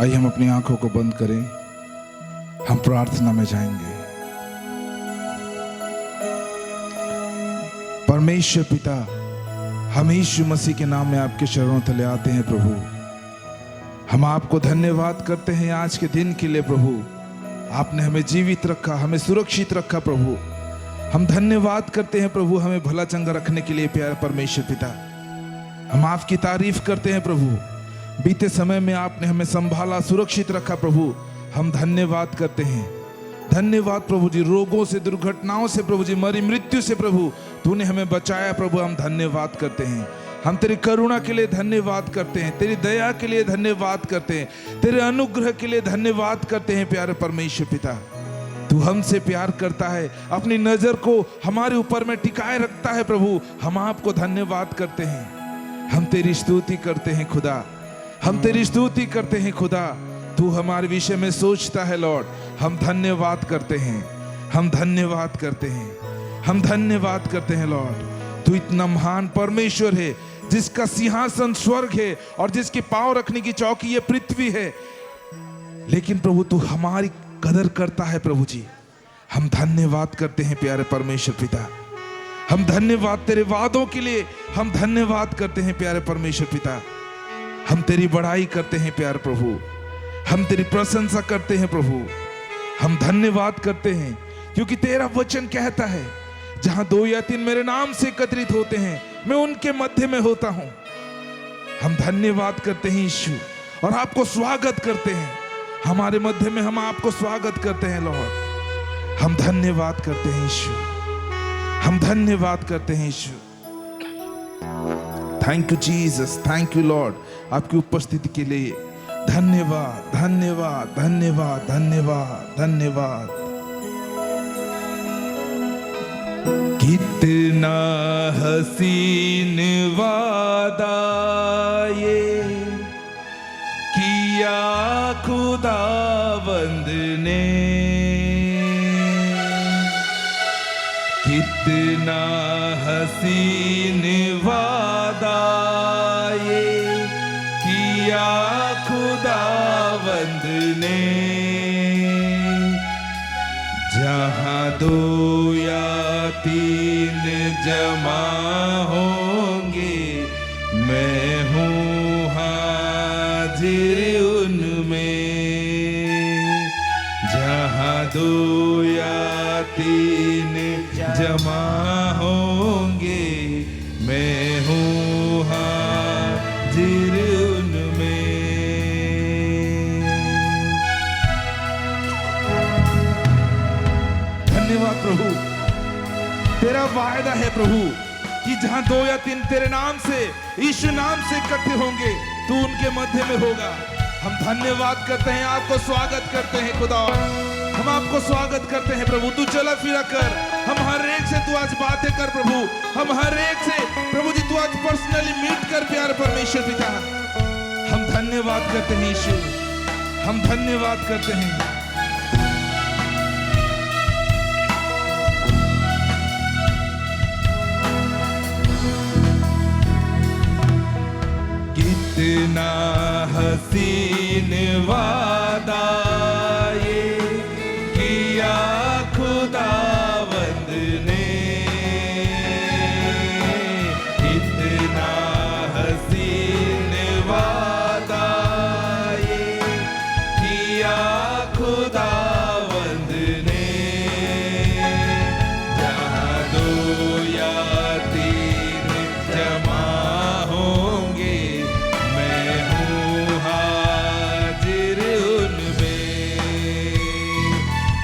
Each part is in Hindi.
आइए हम अपनी आंखों को बंद करें, हम प्रार्थना में जाएंगे। परमेश्वर पिता, हम यीशु मसीह के नाम में आपके चरणों तले आते हैं प्रभु। हम आपको धन्यवाद करते हैं आज के दिन के लिए प्रभु। आपने हमें जीवित रखा, हमें सुरक्षित रखा प्रभु। हम धन्यवाद करते हैं प्रभु, हमें भला चंगा रखने के लिए प्यारे परमेश्वर पिता। हम आपकी तारीफ करते हैं प्रभु। बीते समय में आपने हमें संभाला, सुरक्षित रखा प्रभु। हम धन्यवाद करते हैं। धन्यवाद प्रभु जी, रोगों से, दुर्घटनाओं से प्रभु जी, मरी मृत्यु से प्रभु तूने हमें बचाया प्रभु। हम धन्यवाद करते हैं। हम तेरी करुणा के लिए धन्यवाद करते हैं, तेरी दया के लिए धन्यवाद करते हैं, तेरे अनुग्रह के लिए धन्यवाद करते हैं प्यारे परमेश्वर पिता। तू हमसे प्यार करता है, अपनी नजर को हमारे ऊपर में टिकाए रखता है प्रभु। हम आपको धन्यवाद करते हैं। हम तेरी स्तुति करते हैं खुदा, हम तेरी स्तुति करते हैं खुदा। तू हमारे विषय में सोचता है लॉर्ड। हम धन्यवाद करते हैं, हम धन्यवाद करते हैं, हम धन्यवाद करते हैं लॉर्ड। तू इतना महान परमेश्वर है जिसका सिंहासन स्वर्ग है और जिसकी पांव रखने की चौकी ये पृथ्वी है। लेकिन प्रभु तू हमारी कदर करता है प्रभु जी। हम धन्यवाद करते हैं प्यारे परमेश्वर पिता। हम धन्यवाद तेरे वादों के लिए, हम धन्यवाद करते हैं प्यारे परमेश्वर पिता। हम तेरी बड़ाई करते हैं प्यारे प्रभु, हम तेरी प्रशंसा करते हैं प्रभु। हम धन्यवाद करते हैं क्योंकि तेरा वचन कहता है जहां 2 या 3 मेरे नाम से एकत्रित होते हैं मैं उनके मध्य में होता हूं। हम धन्यवाद करते हैं यीशु और आपको स्वागत करते हैं हमारे मध्य में। हम आपको स्वागत करते हैं लॉर्ड। हम धन्यवाद करते हैं यीशु, हम धन्यवाद करते हैं Yeshu. Thank you Jesus, thank you lord. आपकी उपस्थिति के लिए धन्यवाद, धन्यवाद, धन्यवाद, धन्यवाद, धन्यवाद। कितना हसीन वादा ये किया खुदावंद ने, कितना हसीन वादा ये किया खुदावंद ने। जहां 2 या 3 जमा होंगे मैं हूँ हाजिर उनमें। जहां 2 या 3 जमा होंगे मैं हूँ हाजिर उनमें। धन्यवाद प्रभु, तेरा वायदा है प्रभु कि जहां 2 या 3 तेरे नाम से, यीशु नाम से इकट्ठे होंगे तू उनके मध्य में होगा। हम धन्यवाद करते हैं, आपको स्वागत करते हैं खुदा। हम आपको स्वागत करते हैं प्रभु। तू चला फिरा कर, हम हर एक से तू आज बातें कर प्रभु। हम हर एक से प्रभु जी तू आज पर्सनली मीट कर प्यारे परमेश्वर पिता। हम धन्यवाद करते हैं यीशु, हम धन्यवाद करते हैं। कितना हसीन वादा ये किया खुदावंद ने, कितना हसीन वादा ये किया खुदावंद ने। जहां 2 या 3 जमा होंगे मैं हूँ हाजिर उनमें।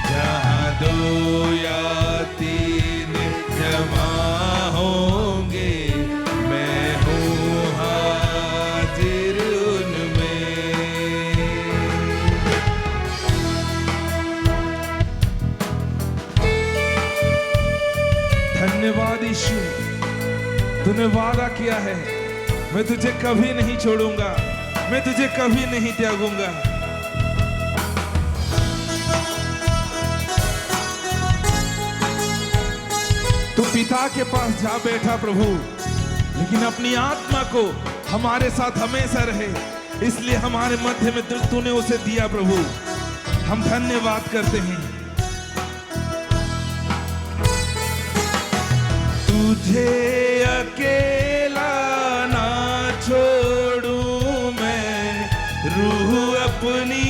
जहाँ 2 या 3 जमा होंगे मैं हूँ हाजिर उनमें। धन्यवाद यीशु, तूने वादा किया है मैं तुझे कभी नहीं छोड़ूंगा, मैं तुझे कभी नहीं त्यागूंगा। तू पिता के पास जा बैठा प्रभु, लेकिन अपनी आत्मा को हमारे साथ हमेशा रहे। इसलिए हमारे मध्य में तूने उसे दिया प्रभु। हम धन्यवाद करते हैं। तुझे अकेला ना छोड़ूं मैं, रूह अपनी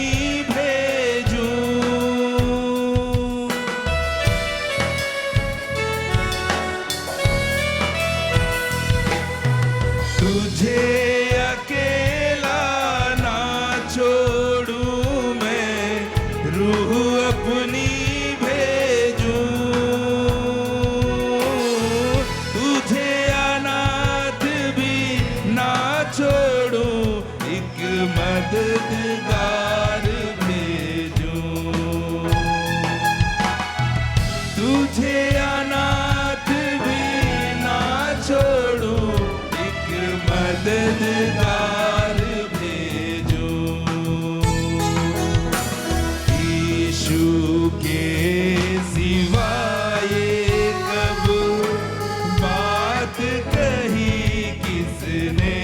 मददगार भेजूं, तुझे अनाथ भी ना छोड़ूं, एक मददगार भेजूं। यीशु के सिवाय कब बात कही किसने,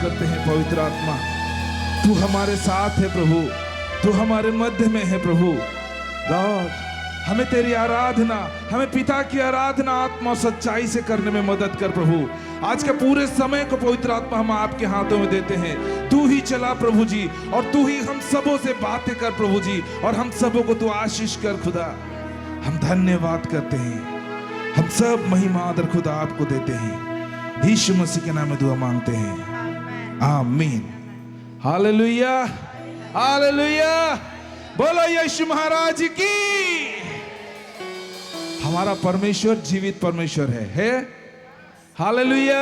करते हैं पवित्र आत्मा, तू हमारे साथ है प्रभु, तू हमारे मध्य में है प्रभु। लॉर्ड, हमें तेरी आराधना, हमें पिता की आराधना आत्मा सच्चाई से करने में मदद कर प्रभु। आज के पूरे समय को पवित्र आत्मा हम आपके हाथों में देते हैं। तू ही चला प्रभु जी, और तू ही हम सबों से बातें कर प्रभु जी, और हम सबों को तू आशीष कर खुदा। हम धन्यवाद करते हैं, हम सब महिमा आदर खुदा आपको देते हैं। यीशु मसीह के नाम में दुआ मांगते हैं, आमीन। Hallelujah, hallelujah. बोलो यीशु महाराज की। हमारा परमेश्वर जीवित परमेश्वर है? Hallelujah,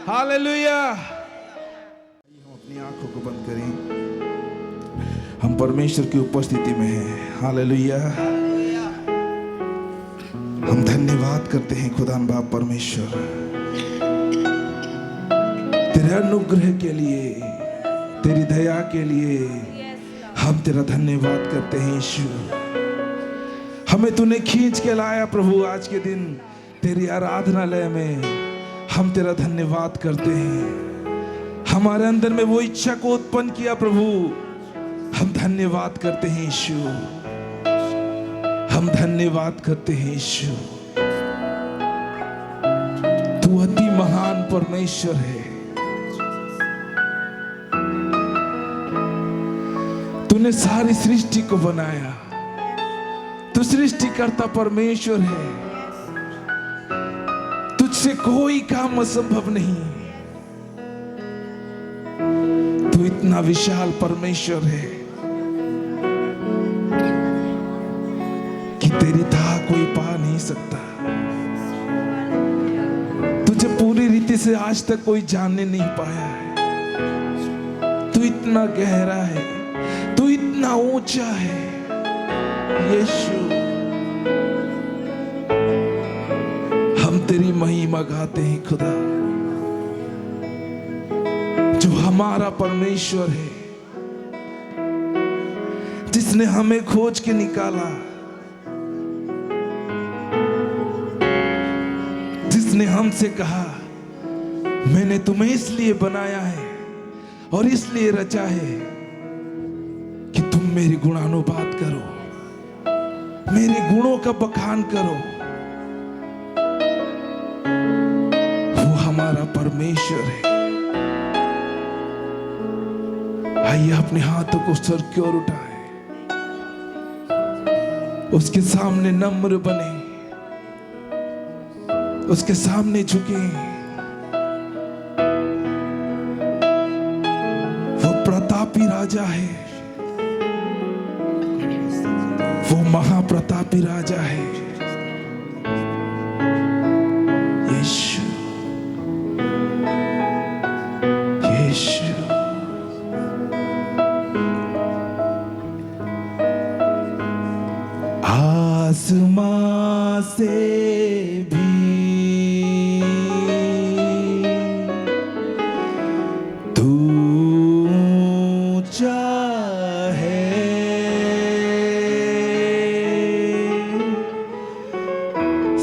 hallelujah. हम अपनी आंखों को बंद करें, हम परमेश्वर की उपस्थिति में हैं। हालेलुया। हम धन्यवाद करते हैं खुदान बाप परमेश्वर, तेरे अनुग्रह के लिए, तेरी दया के लिए हम तेरा धन्यवाद करते हैं यीशु। हमें तूने खींच के लाया प्रभु आज के दिन तेरी आराधनालय में, हम तेरा धन्यवाद करते हैं। हमारे अंदर में वो इच्छा को उत्पन्न किया प्रभु, हम धन्यवाद करते हैं यीशु, हम धन्यवाद करते हैं यीशु। तू अति महान परमेश्वर है, तूने सारी सृष्टि को बनाया, तू सृष्टिकर्ता परमेश्वर है, तुझसे कोई काम असंभव नहीं। तू इतना विशाल परमेश्वर है कि तेरी था कोई पा नहीं सकता। तुझे पूरी रीति से आज तक कोई जानने नहीं पाया है। तू इतना गहरा है, तू इतना ऊंचा है यीशु। हम तेरी महिमा गाते हैं खुदा, जो हमारा परमेश्वर है, जिसने हमें खोज के निकाला, जिसने हमसे कहा मैंने तुम्हें इसलिए बनाया है और इसलिए रचा है कि तुम मेरी गुणानुवाद करो, मेरे गुणों का बखान करो। वो हमारा परमेश्वर है। आइए अपने हाथों को सर की ओर उठाएं, उसके सामने नम्र बने, उसके सामने झुके। वो प्रतापी राजा है, वो महाप्रतापी राजा है। यीशु, यीशु। आसमां से भी तू ऊंचा है,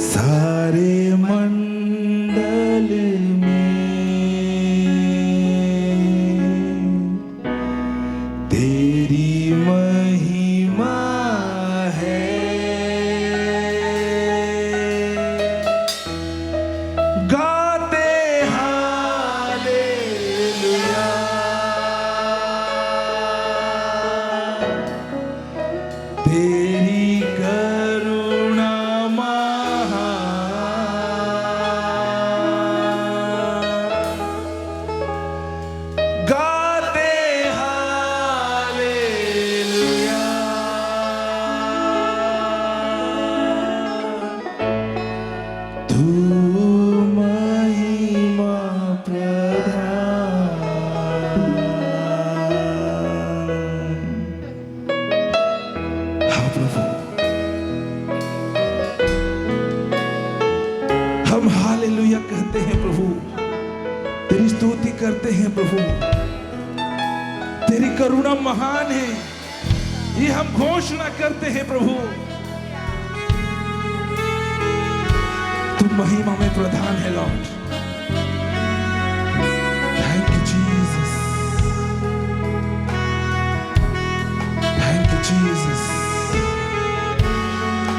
सारे मंडल में तेरी महिमा है। गाते हालेलुया, तेरी करुणा महान। गाते हालेलुया, तू महिमा प्रधान। हाँ प्रभु, हम हालेलुया कहते हैं प्रभु, तेरी स्तुति करते हैं प्रभु। तेरी करुणा महान है, ये हम घोषणा करते हैं प्रभु। तू महिमा में प्रधान है Lord. Thank you Jesus, thank you Jesus,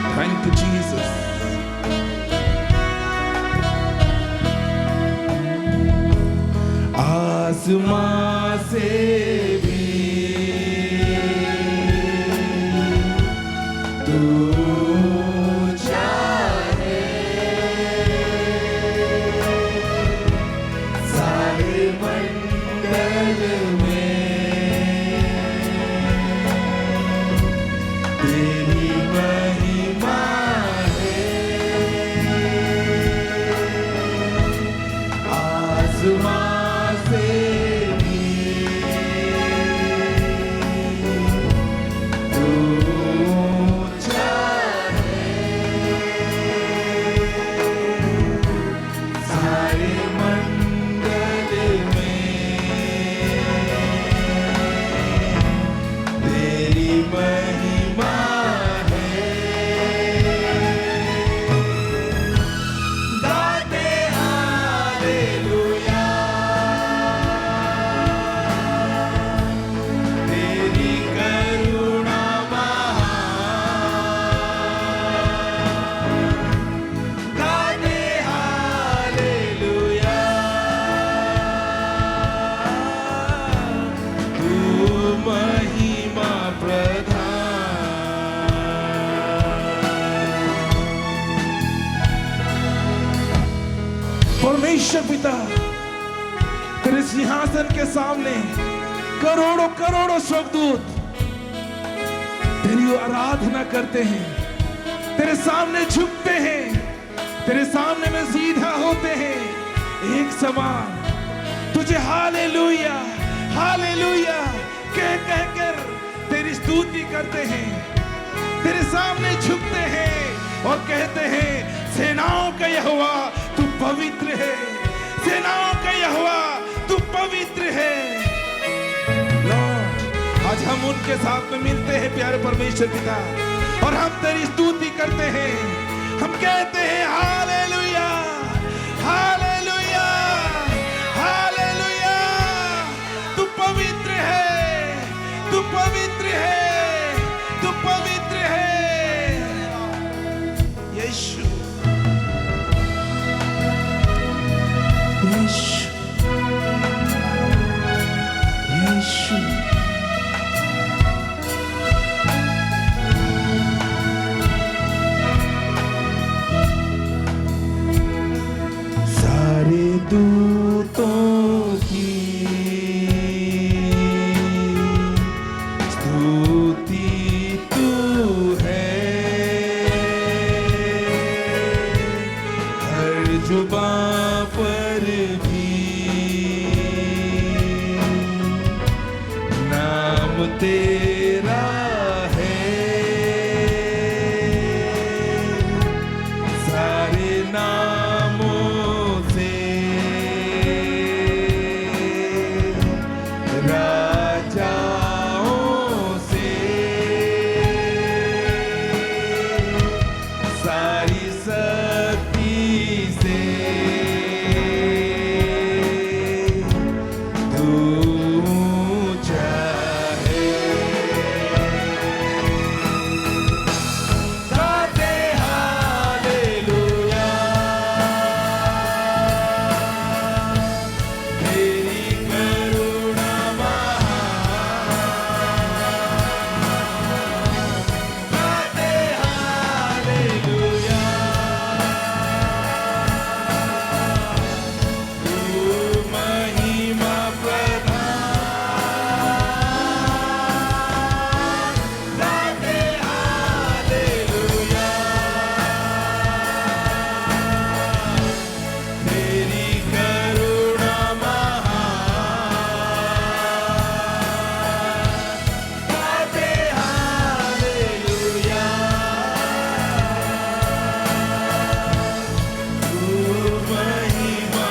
thank you Jesus. आसमां से भी तू ऊंचा है, सारे मंडल में तेरी महिमा है। आसमां से भी तू ऊंचा है, सारे मंडल में तेरी महिमा है। गाते हालेलुया, तेरी करुणा महान। गाते हालेलुया, तू महिमा प्रधान। परमेश्वर पिता, तेरे सिंहासन के सामने करोड़ों करोड़ों स्वर्गदूत तेरी आराधना करते हैं, तेरे सामने झुकते हैं, तेरे सामने में सीधा होते हैं एक समान, तुझे हालेलुया हालेलुया कह कह कर स्तुति करते हैं, तेरे सामने झुकते हैं और कहते हैं सेनाओं का यहोवा तू पवित्र है, सेनाओं का यहोवा तू पवित्र है। लॉर्ड, आज हम उनके साथ में मिलते हैं प्यारे परमेश्वर पिता, और हम तेरी स्तुति करते हैं। हम कहते हैं हालेलुया, हालेलुया, हालेलुया। तू पवित्र है, तू पवित्र है, तू पवित्र है यीशु, यीशु, यीशु। सारे दूतों की स्तुति तू है, हर जुबां पर भी नाम तेरा है, सारे नामों से राजाओं से सारी शक्ति से तू ऊंचा है। गाते हालेलुया, तेरी करुणा गाते हालेलुया, तू महिमा प्रधान। गाते हालेलुया, तेरी करुणा गाते हालेलुया, तू महिमा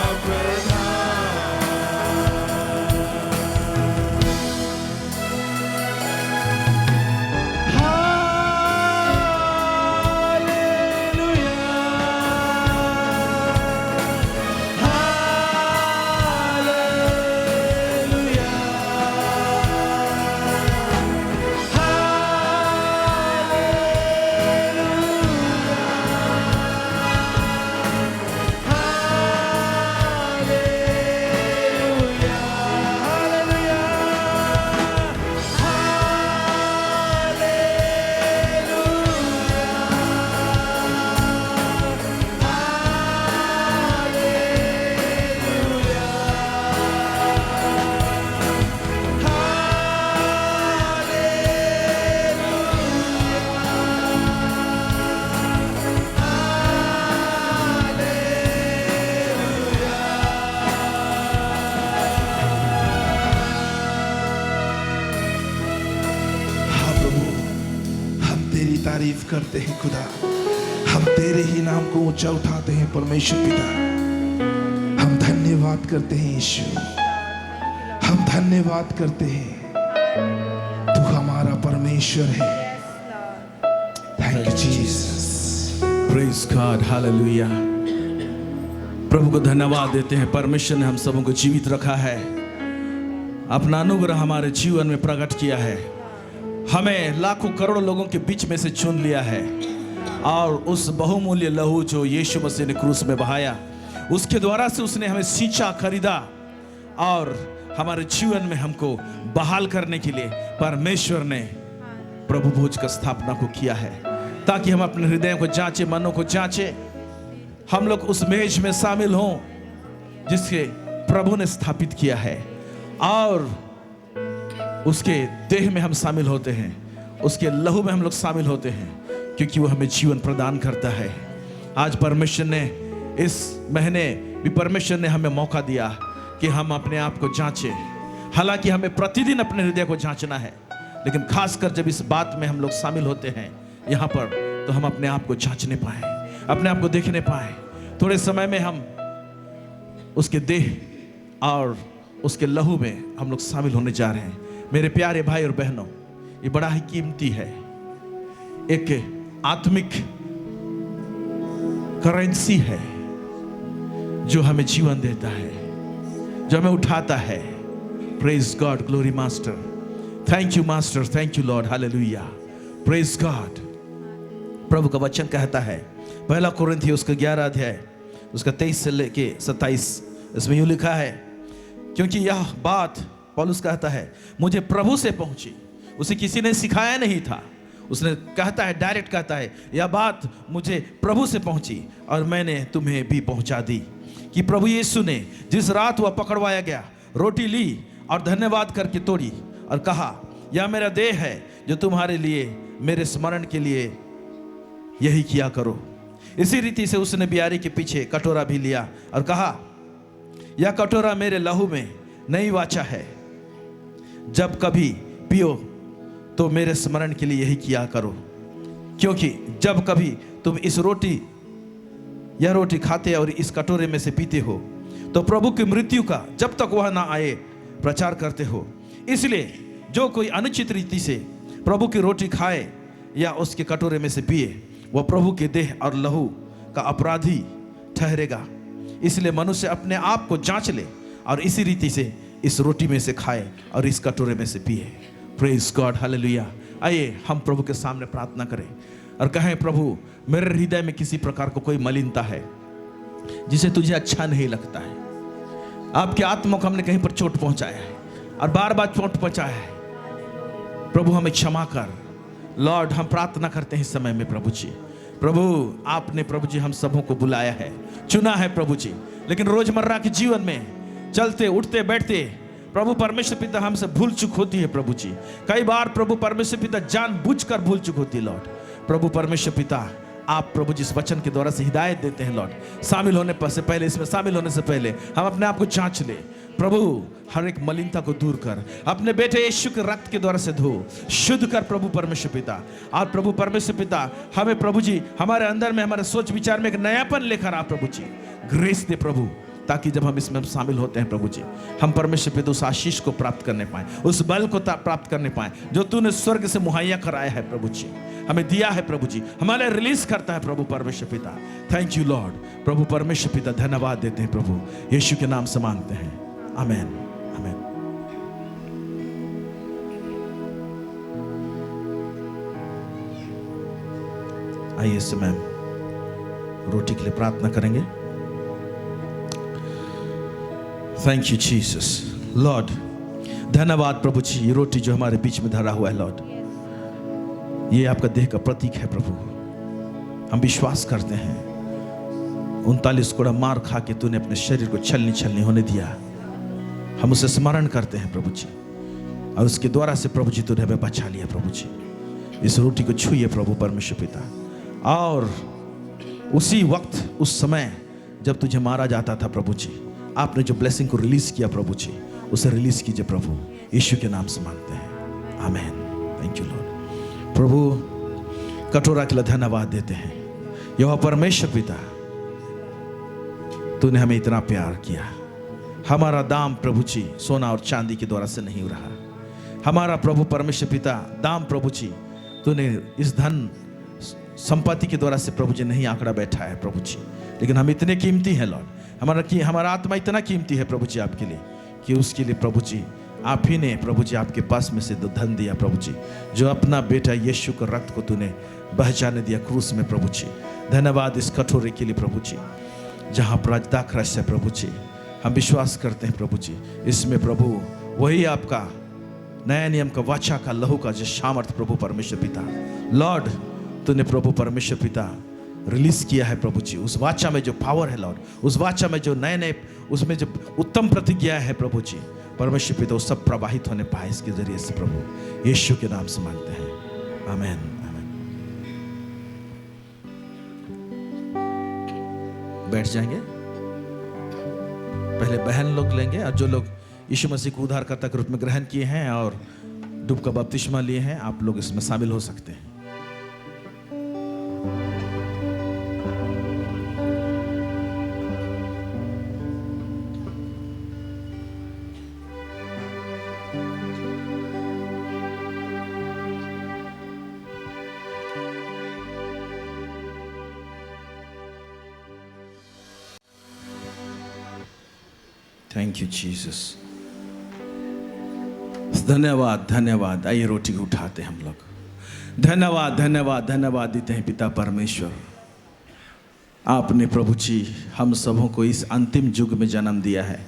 तारीफ करते हैं खुदा, हम तेरे ही नाम को ऊंचा उठाते हैं परमेश्वर पिता। हम धन्यवाद करते हैं यीशु, हम धन्यवाद करते हैं, तू हमारा परमेश्वर है। Thank you Jesus, praise God, hallelujah. प्रभु को धन्यवाद देते हैं, परमेश्वर ने हम सबों को जीवित रखा है, अपना अनुग्रह हमारे जीवन में प्रकट किया है, हमें लाखों करोड़ों लोगों के बीच में से चुन लिया है, और उस बहुमूल्य लहू जो यीशु मसीह ने क्रूस में बहाया, उसके द्वारा से उसने हमें सींचा, खरीदा, और हमारे जीवन में हमको बहाल करने के लिए परमेश्वर ने प्रभु भोज का स्थापना को किया है, ताकि हम अपने हृदय को जांचे, मनों को जांचे, हम लोग उस मेज में शामिल हों जिसके प्रभु ने स्थापित किया है, और उसके देह में हम शामिल होते हैं, उसके लहू में हम लोग शामिल होते हैं, क्योंकि वो हमें जीवन प्रदान करता है। आज परमेश्वर ने, इस महीने भी परमेश्वर ने हमें मौका दिया कि हम अपने आप को जांचें। हालांकि हमें प्रतिदिन अपने हृदय को जांचना है, लेकिन खासकर जब इस बात में हम लोग शामिल होते हैं यहाँ पर, तो हम अपने आप को जांचने पाए, अपने आप को देखने पाए। थोड़े समय में हम उसके देह और उसके लहू में हम लोग शामिल होने जा रहे हैं। मेरे प्यारे भाई और बहनों, ये बड़ा ही कीमती है, एक आत्मिक करेंसी है जो हमें जीवन देता है, जो हमें उठाता है। Praise God, glory master, thank you master, thank you lord, hallelujah, praise God. प्रभु का वचन कहता है, पहला कोरिन्थियों उसका 11 अध्याय उसका 23 से लेके 27, इसमें यूं लिखा है, क्योंकि यह बात पौलुस कहता है मुझे प्रभु से पहुंची, उसे किसी ने सिखाया नहीं था। उसने कहता है, डायरेक्ट कहता है, यह बात मुझे प्रभु से पहुंची और मैंने तुम्हें भी पहुंचा दी कि प्रभु यीशु ने जिस रात वह पकड़वाया गया रोटी ली और धन्यवाद करके तोड़ी और कहा, यह मेरा देह है जो तुम्हारे लिए मेरे स्मरण के लिए यही किया करो। इसी रीति से उसने बियारी के पीछे कटोरा भी लिया और कहा, यह कटोरा मेरे लहू में नई वाचा है, जब कभी पियो तो मेरे स्मरण के लिए यही किया करो। क्योंकि जब कभी तुम यह रोटी खाते और इस कटोरे में से पीते हो तो प्रभु की मृत्यु का जब तक वह ना आए प्रचार करते हो। इसलिए जो कोई अनुचित रीति से प्रभु की रोटी खाए या उसके कटोरे में से पिए, वह प्रभु के देह और लहू का अपराधी ठहरेगा। इसलिए मनुष्य अपने आप को जांच ले और इसी रीति से इस रोटी में से खाए और इस कटोरे में से पिए। Praise God, hallelujah. आइए हम प्रभु के सामने प्रार्थना करें और कहें, प्रभु मेरे हृदय में किसी प्रकार को कोई मलिनता है जिसे तुझे अच्छा नहीं लगता है। आपके आत्मा को हमने कहीं पर चोट पहुंचाया है और बार बार चोट पहुंचाया है। प्रभु हमें क्षमा कर। लॉर्ड, हम प्रार्थना करते हैं इस समय में प्रभु जी, प्रभु आपने प्रभु जी हम सबों को बुलाया है, चुना है प्रभु जी, लेकिन रोजमर्रा के जीवन में चलते उठते बैठते प्रभु परमेश्वर पिता हमसे भूल चूक होती है प्रभु जी। कई बार प्रभु परमेश्वर पिता जानबूझकर भूल चूक होती है लॉर्ड। प्रभु परमेश्वर पिता, आप प्रभु जिस वचन के द्वारा से हिदायत देते हैं लॉर्ड, शामिल होने से पहले, इसमें शामिल होने से पहले हम अपने आप को जांच ले प्रभु। हर एक मलिनता को दूर कर, अपने बेटे यीशु के रक्त के द्वारा से धो, शुद्ध कर प्रभु परमेश्वर पिता। और प्रभु परमेश्वर पिता हमें प्रभु जी हमारे अंदर में, हमारे सोच विचार में एक नयापन लेकर आ प्रभु जी, ग्रेस दे प्रभु, ताकि जब हम इसमें शामिल होते हैं प्रभु जी, हम परमेश्वर पिता उस आशीष को प्राप्त करने पाए, उस बल को प्राप्त करने पाए जो तूने स्वर्ग से मुहैया कराया है प्रभु जी, हमें दिया है प्रभु जी, हमारे रिलीज करता है प्रभु परमेश्वर पिता। Thank you lord. प्रभु परमेश्वर पिता धन्यवाद देते हैं प्रभु, यीशु के नाम से मांगते हैं, आमेन, आमेन। आइए इस समय रोटी के लिए प्रार्थना करेंगे। Thank you Jesus. लॉर्ड धन्यवाद प्रभु जी, ये रोटी जो हमारे बीच में धरा हुआ है लॉर्ड, ये आपका देह का प्रतीक है प्रभु। हम विश्वास करते हैं 39 कोड़ा मार खा के तूने अपने शरीर को छलनी छलनी होने दिया। हम उसे स्मरण करते हैं प्रभु जी, और उसके द्वारा से प्रभु जी तूने हमें बचा लिया प्रभु जी। इस रोटी को छूइए प्रभु परमेश्वर पिता, और उसी वक्त, उस समय जब तुझे मारा जाता था प्रभु जी, आपने जो ब्लेसिंग को रिलीज किया प्रभु जी, उसे रिलीज कीजिए प्रभु, यीशु के नाम से मांगते हैं, आमेन। Thank you lord. प्रभु कटोरा के लिए धन्यवाद देते हैं। यहोवा परमेश्वर पिता, तूने हमें इतना प्यार किया। हमारा दाम प्रभु जी सोना और चांदी के द्वारा से नहीं रहा। हमारा प्रभु परमेश्वर पिता दाम प्रभु जी तूने इस धन संपत्ति के द्वारा से प्रभु जी नहीं आंकड़ा बैठा है प्रभु जी, लेकिन हम इतने कीमती हैं लॉर्ड। हमारा आत्मा इतना कीमती है प्रभु जी आपके लिए, कि उसके लिए प्रभु जी आप ही ने प्रभु जी आपके पास में से धन दिया प्रभु जी, जो अपना बेटा यीशु के रक्त को तूने बह जाने दिया क्रूस में प्रभु जी। धन्यवाद इस कटोरे के लिए प्रभु जी, जहाँ पर दाखरस है प्रभु जी। हम विश्वास करते हैं प्रभु जी, इसमें प्रभु वही आपका नया नियम का वाचा का लहू का जो सामर्थ प्रभु परमेश्वर पिता लॉर्ड तूने प्रभु परमेश्वर पिता रिलीज किया है प्रभु जी। उस वाचा में जो पावर है लॉर्ड, उस वाचा में जो नए नए उसमें जो उत्तम प्रतिज्ञा है प्रभु जी परमेश्वर पिता, वो सब प्रवाहित होने पाए इसके जरिए से प्रभु, यीशु के नाम से मांगते हैं, आमेन, आमेन। बैठ जाएंगे। पहले बहन लोग लेंगे, और जो लोग यीशु मसीह को उद्धारकर्ता के रूप में ग्रहण किए हैं और डूब का बपतिस्मा लिए हैं, आप लोग इसमें शामिल हो सकते हैं। Thank you Jesus. धन्यवाद धन्यवाद। आइए रोटी को उठाते हैं हम लोग। धन्यवाद धन्यवाद धन्यवाद देते हैं पिता परमेश्वर, आपने प्रभु जी हम सबों को इस अंतिम युग में जन्म दिया है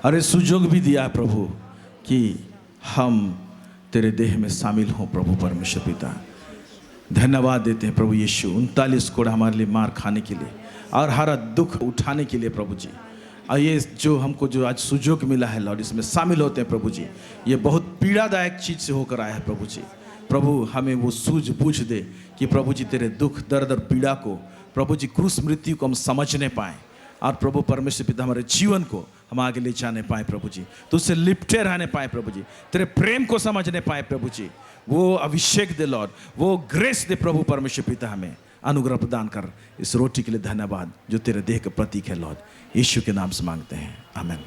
और इस सुयोग भी दिया है प्रभु कि हम तेरे देह में शामिल हों प्रभु परमेश्वर पिता। धन्यवाद देते हैं प्रभु यीशु 39 कोड़ हमारे लिए मार खाने के लिए और हर दुख उठाने के लिए प्रभु जी। और ये जो हमको जो आज सुयोग मिला है लॉर्ड, इसमें शामिल होते हैं प्रभु जी। ये बहुत पीड़ादायक चीज़ से होकर आया है प्रभु जी। प्रभु हमें वो सूझबूझ दे कि प्रभु जी तेरे दुख दर्द और पीड़ा को प्रभु जी क्रूस मृत्यु को हम समझने पाएँ और प्रभु परमेश्वर पिता हमारे जीवन को हम आगे ले जाने पाए प्रभु जी, तुझसे लिपटे रहने पाए प्रभु जी, तेरे प्रेम को समझने पाए प्रभु जी। वो अभिषेक दे लॉर्ड, वो ग्रेस दे प्रभु परमेश्वर पिता, हमें अनुग्रह प्रदान कर। इस रोटी के लिए धन्यवाद जो तेरे देह का प्रतीक है लॉर्ड, यीशु के नाम से मांगते हैं, आमीन।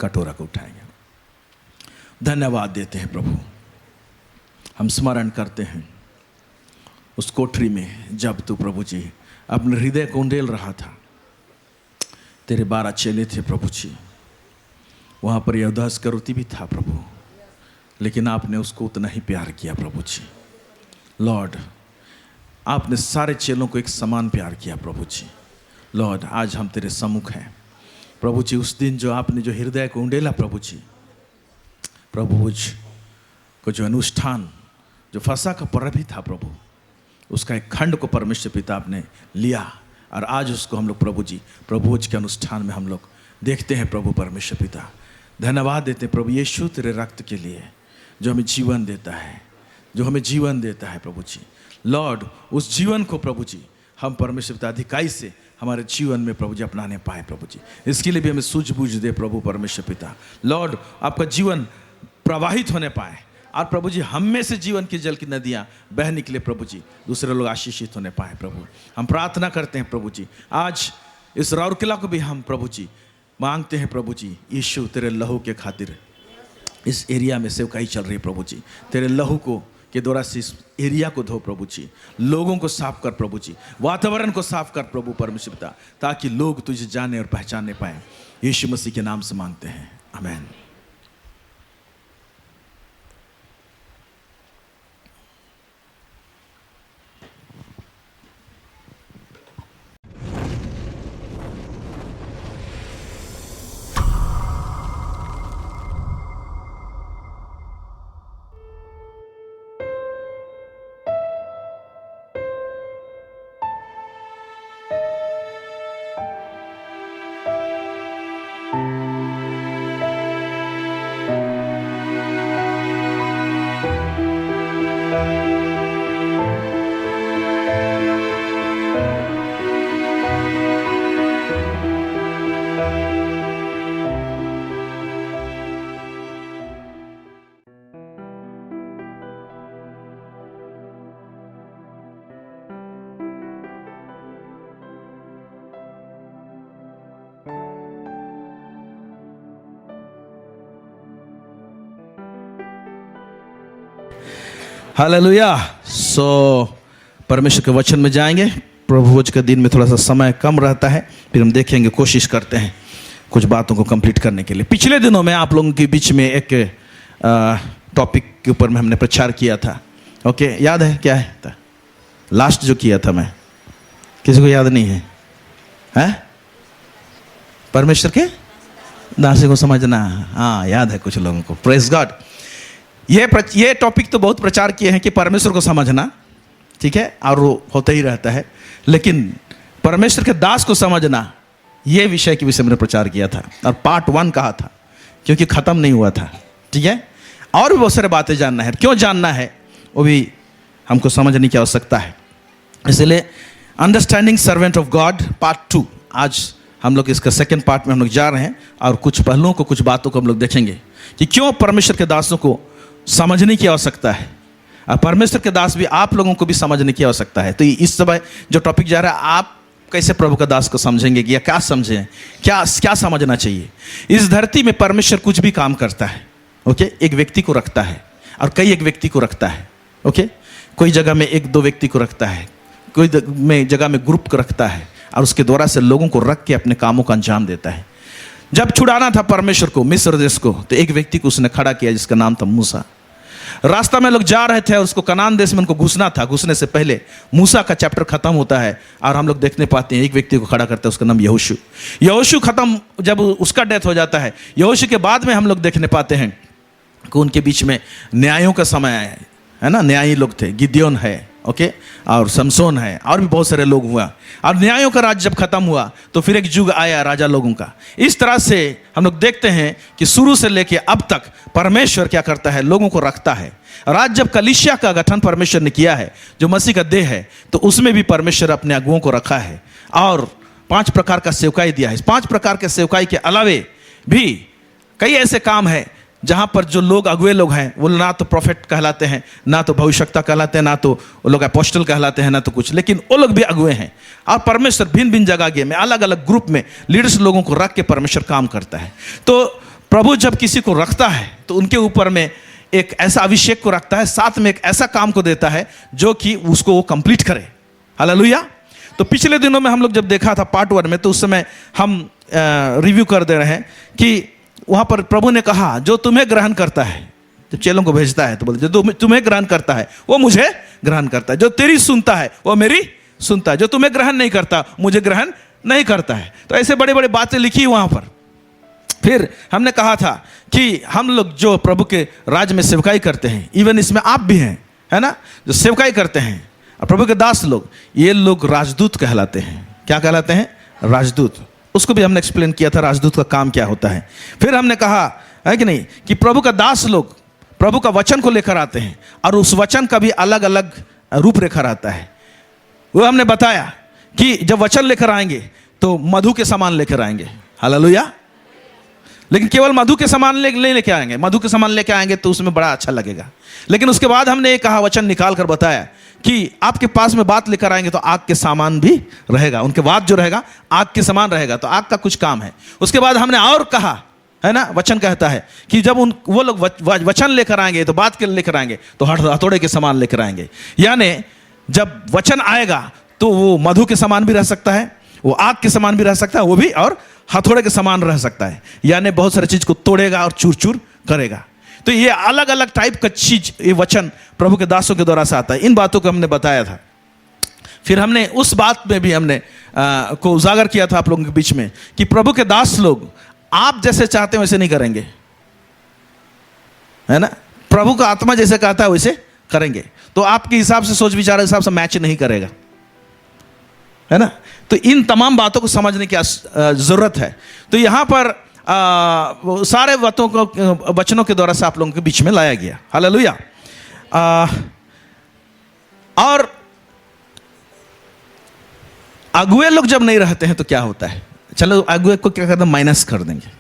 कटोरा को उठाएंगे, धन्यवाद देते हैं प्रभु। हम स्मरण करते हैं उस कोठरी में जब तू प्रभु जी अपने हृदय को उंडेल रहा था, तेरे 12 चेले थे प्रभु जी, वहाँ पर यहूदा इस्करियोती भी था प्रभु, लेकिन आपने उसको उतना ही प्यार किया प्रभु जी। लॉर्ड आपने सारे चेलों को एक समान प्यार किया प्रभु जी। लॉर्ड आज हम तेरे सम्मुख हैं प्रभु जी। उस दिन जो आपने जो हृदय को उंडेला प्रभु जी, प्रभु को जो अनुष्ठान जो फसह का पर्व भी था प्रभु, उसका एक खंड को परमेश्वर पिता आपने लिया और आज उसको हम लोग प्रभु जी प्रभुज के अनुष्ठान में हम लोग देखते हैं प्रभु परमेश्वर पिता। धन्यवाद देते हैं प्रभु यीशु तेरे रक्त के लिए जो हमें जीवन देता है, जो हमें जीवन देता है प्रभु जी। लॉर्ड उस जीवन को प्रभु जी हम परमेश्वर पिता अधिकाई से हमारे जीवन में प्रभु जी अपनाने पाए प्रभु जी। इसके लिए भी हमें सूझबूझ दे प्रभु परमेश्वर पिता। लॉर्ड आपका जीवन प्रवाहित होने पाए और प्रभु जी हम में से जीवन की जल की नदियाँ बह निकले प्रभु जी, दूसरे लोग आशीषित होने पाए प्रभु। हम प्रार्थना करते हैं प्रभु जी, आज इस राउरकेला को भी हम प्रभु जी मांगते हैं प्रभु जी, यीशु तेरे लहू के खातिर इस एरिया में सेवकाई चल रही है प्रभु जी, तेरे लहू को के द्वारा से इस एरिया को धो प्रभु जी, लोगों को साफ कर प्रभु जी, वातावरण को साफ कर प्रभु परमेश्वर पिता, ताकि लोग तुझे जाने और पहचानने पाए। यीशु मसीह के नाम से मांगते हैं, आमीन। हालेलुया। सो परमेश्वर के वचन में जाएंगे। प्रभु भोज के दिन में थोड़ा सा समय कम रहता है, फिर हम देखेंगे, कोशिश करते हैं कुछ बातों को कंप्लीट करने के लिए। पिछले दिनों में आप लोगों के बीच में एक टॉपिक के ऊपर में हमने प्रचार किया था। ओके, याद है क्या है लास्ट जो किया था मैं? किसी को याद नहीं है? हैं? परमेश्वर के दासे को समझना। हाँ, याद है कुछ लोगों को। Praise God. ये टॉपिक तो बहुत प्रचार किए हैं कि परमेश्वर को समझना, ठीक है, और वो होता ही रहता है, लेकिन परमेश्वर के दास को समझना, ये विषय के विषय में प्रचार किया था और पार्ट 1 कहा था, क्योंकि ख़त्म नहीं हुआ था, ठीक है। और भी बहुत सारे बातें जानना है, क्यों जानना है वो भी हमको समझने की आवश्यकता है। इसलिए understanding servant of God part 2 आज हम लोग इसका सेकंड पार्ट में हम लोग जा रहे हैं और कुछ पहलुओं को, कुछ बातों को हम लोग देखेंगे कि क्यों परमेश्वर के दासों को समझने की आवश्यकता है और परमेश्वर के दास भी आप लोगों को भी समझने की आवश्यकता है। तो इस समय जो टॉपिक जा रहा है, आप कैसे प्रभु का दास को समझेंगे या क्या समझें, क्या क्या समझना चाहिए। इस धरती में परमेश्वर कुछ भी काम करता है, ओके। एक व्यक्ति को रखता है और कई एक व्यक्ति को रखता है, ओके। कोई जगह में एक दो व्यक्ति को रखता है, कोई जगह में ग्रुप को रखता है और उसके द्वारा से लोगों को रख के अपने कामों का अंजाम देता है। जब छुड़ाना था परमेश्वर को मिस्र देश को, तो एक व्यक्ति को उसने खड़ा किया जिसका नाम था मूसा। रास्ता में लोग जा रहे थे और उसको कनान देश में उनको घुसना था। घुसने से पहले मूसा का चैप्टर खत्म होता है और हम लोग देखने पाते हैं एक व्यक्ति को खड़ा करते हैं, उसका नाम यहोशू। यहोशू खत्म, जब उसका डेथ हो जाता है, यहोशू के बाद में हम लोग देखने पाते हैं कि उनके बीच में न्यायों का समय आया है ना। न्यायी लोग थे, गिद्योन है, ओके, और समसोन है, और भी बहुत सारे लोग हुआ। और न्यायों का राज जब खत्म हुआ तो फिर एक युग आया राजा लोगों का। इस तरह से हम लोग देखते हैं कि शुरू से लेके अब तक परमेश्वर क्या करता है, लोगों को रखता है। और आज जब कलीसिया का गठन परमेश्वर ने किया है, जो मसीह का देह है, तो उसमें भी परमेश्वर अपने अगुओं को रखा है और 5 प्रकार का सेवकाई दिया है। इस 5 प्रकार के सेवकाई के अलावे भी कई ऐसे काम है जहां पर जो लोग अगुए लोग हैं, वो ना तो प्रोफेट कहलाते हैं, ना तो भविष्यवक्ता कहलाते हैं, ना तो वो लोग अपोस्टल कहलाते हैं, ना तो कुछ, लेकिन वो लोग भी अगुए हैं। और परमेश्वर भिन्न भिन्न जगह में अलग अलग ग्रुप में लीडर्स लोगों को रख के परमेश्वर काम करता है। तो प्रभु जब किसी को रखता है तो उनके ऊपर में एक ऐसा अभिषेक को रखता है, साथ में एक ऐसा काम को देता है जो कि उसको वो कंप्लीट करे। हालेलुया। तो पिछले दिनों में हम लोग जब देखा था पार्ट 1 में, तो उस समय हम रिव्यू कर दे रहे हैं कि वहां पर प्रभु ने कहा, जो तुम्हें ग्रहण करता है, जब चेलों को भेजता है तो बोलते, जो तुम्हें ग्रहण करता है वो मुझे ग्रहण करता है, जो तेरी सुनता है वो मेरी सुनता है, जो तुम्हें ग्रहण नहीं करता मुझे ग्रहण नहीं करता है। तो ऐसे बड़े बड़े बातें लिखी वहां पर। फिर हमने कहा था कि हम लोग जो प्रभु के राज में सेवकाई करते हैं, इवन इसमें आप भी हैं, है ना, जो सेवकाई करते हैं और प्रभु के दास लोग, ये लोग राजदूत कहलाते हैं। क्या कहलाते हैं? राजदूत। उसको भी हमने एक्सप्लेन किया था, राजदूत का काम क्या होता है। फिर हमने कहा है कि नहीं, कि प्रभु का दास लोग प्रभु का वचन को लेकर आते हैं और उस वचन का भी अलग अलग रूपरेखा रहता है। वो हमने बताया कि जब वचन लेकर आएंगे तो मधु के समान लेकर आएंगे। हालेलुया। लेकिन केवल मधु के समान लेके आएंगे, मधु के समान लेके आएंगे तो उसमें बड़ा अच्छा लगेगा। लेकिन उसके बाद हमने ये कहा, वचन निकाल कर बताया कि आपके पास में बात लेकर आएंगे तो आग के सामान भी रहेगा, उनके बाद जो रहेगा आग के समान रहेगा, तो आग का कुछ काम है। उसके बाद हमने और कहा, है ना, वचन कहता है कि जब वो लोग वचन लेकर आएंगे तो बात के लेकर आएंगे तो हथौड़े के समान लेकर आएंगे। यानी जब वचन आएगा तो वो मधु के समान भी रह सकता है, वो आग के समान भी रह सकता है, वो भी और हथौड़े के समान रह सकता है। यानी बहुत सारी चीज को तोड़ेगा और चूर चूर करेगा। तो ये अलग अलग टाइप का चीज, ये वचन प्रभु के दासों के द्वारा से आता है। इन बातों को हमने बताया था। फिर हमने उस बात में भी हमने को उजागर किया था आप लोगों के बीच में कि प्रभु के दास लोग आप जैसे चाहते हैं वैसे नहीं करेंगे, है ना। प्रभु का आत्मा जैसे कहता है वैसे करेंगे, तो आपके हिसाब से, सोच विचार के हिसाब से मैच नहीं करेगा, है ना। तो इन तमाम बातों को समझने की जरूरत है। तो यहां पर सारे बातों को वचनों के द्वारा से आप लोगों के बीच में लाया गया। हालेलुया। और अगुए लोग जब नहीं रहते हैं तो क्या होता है, चलो अगुए को क्या करते हैं, माइनस कर देंगे,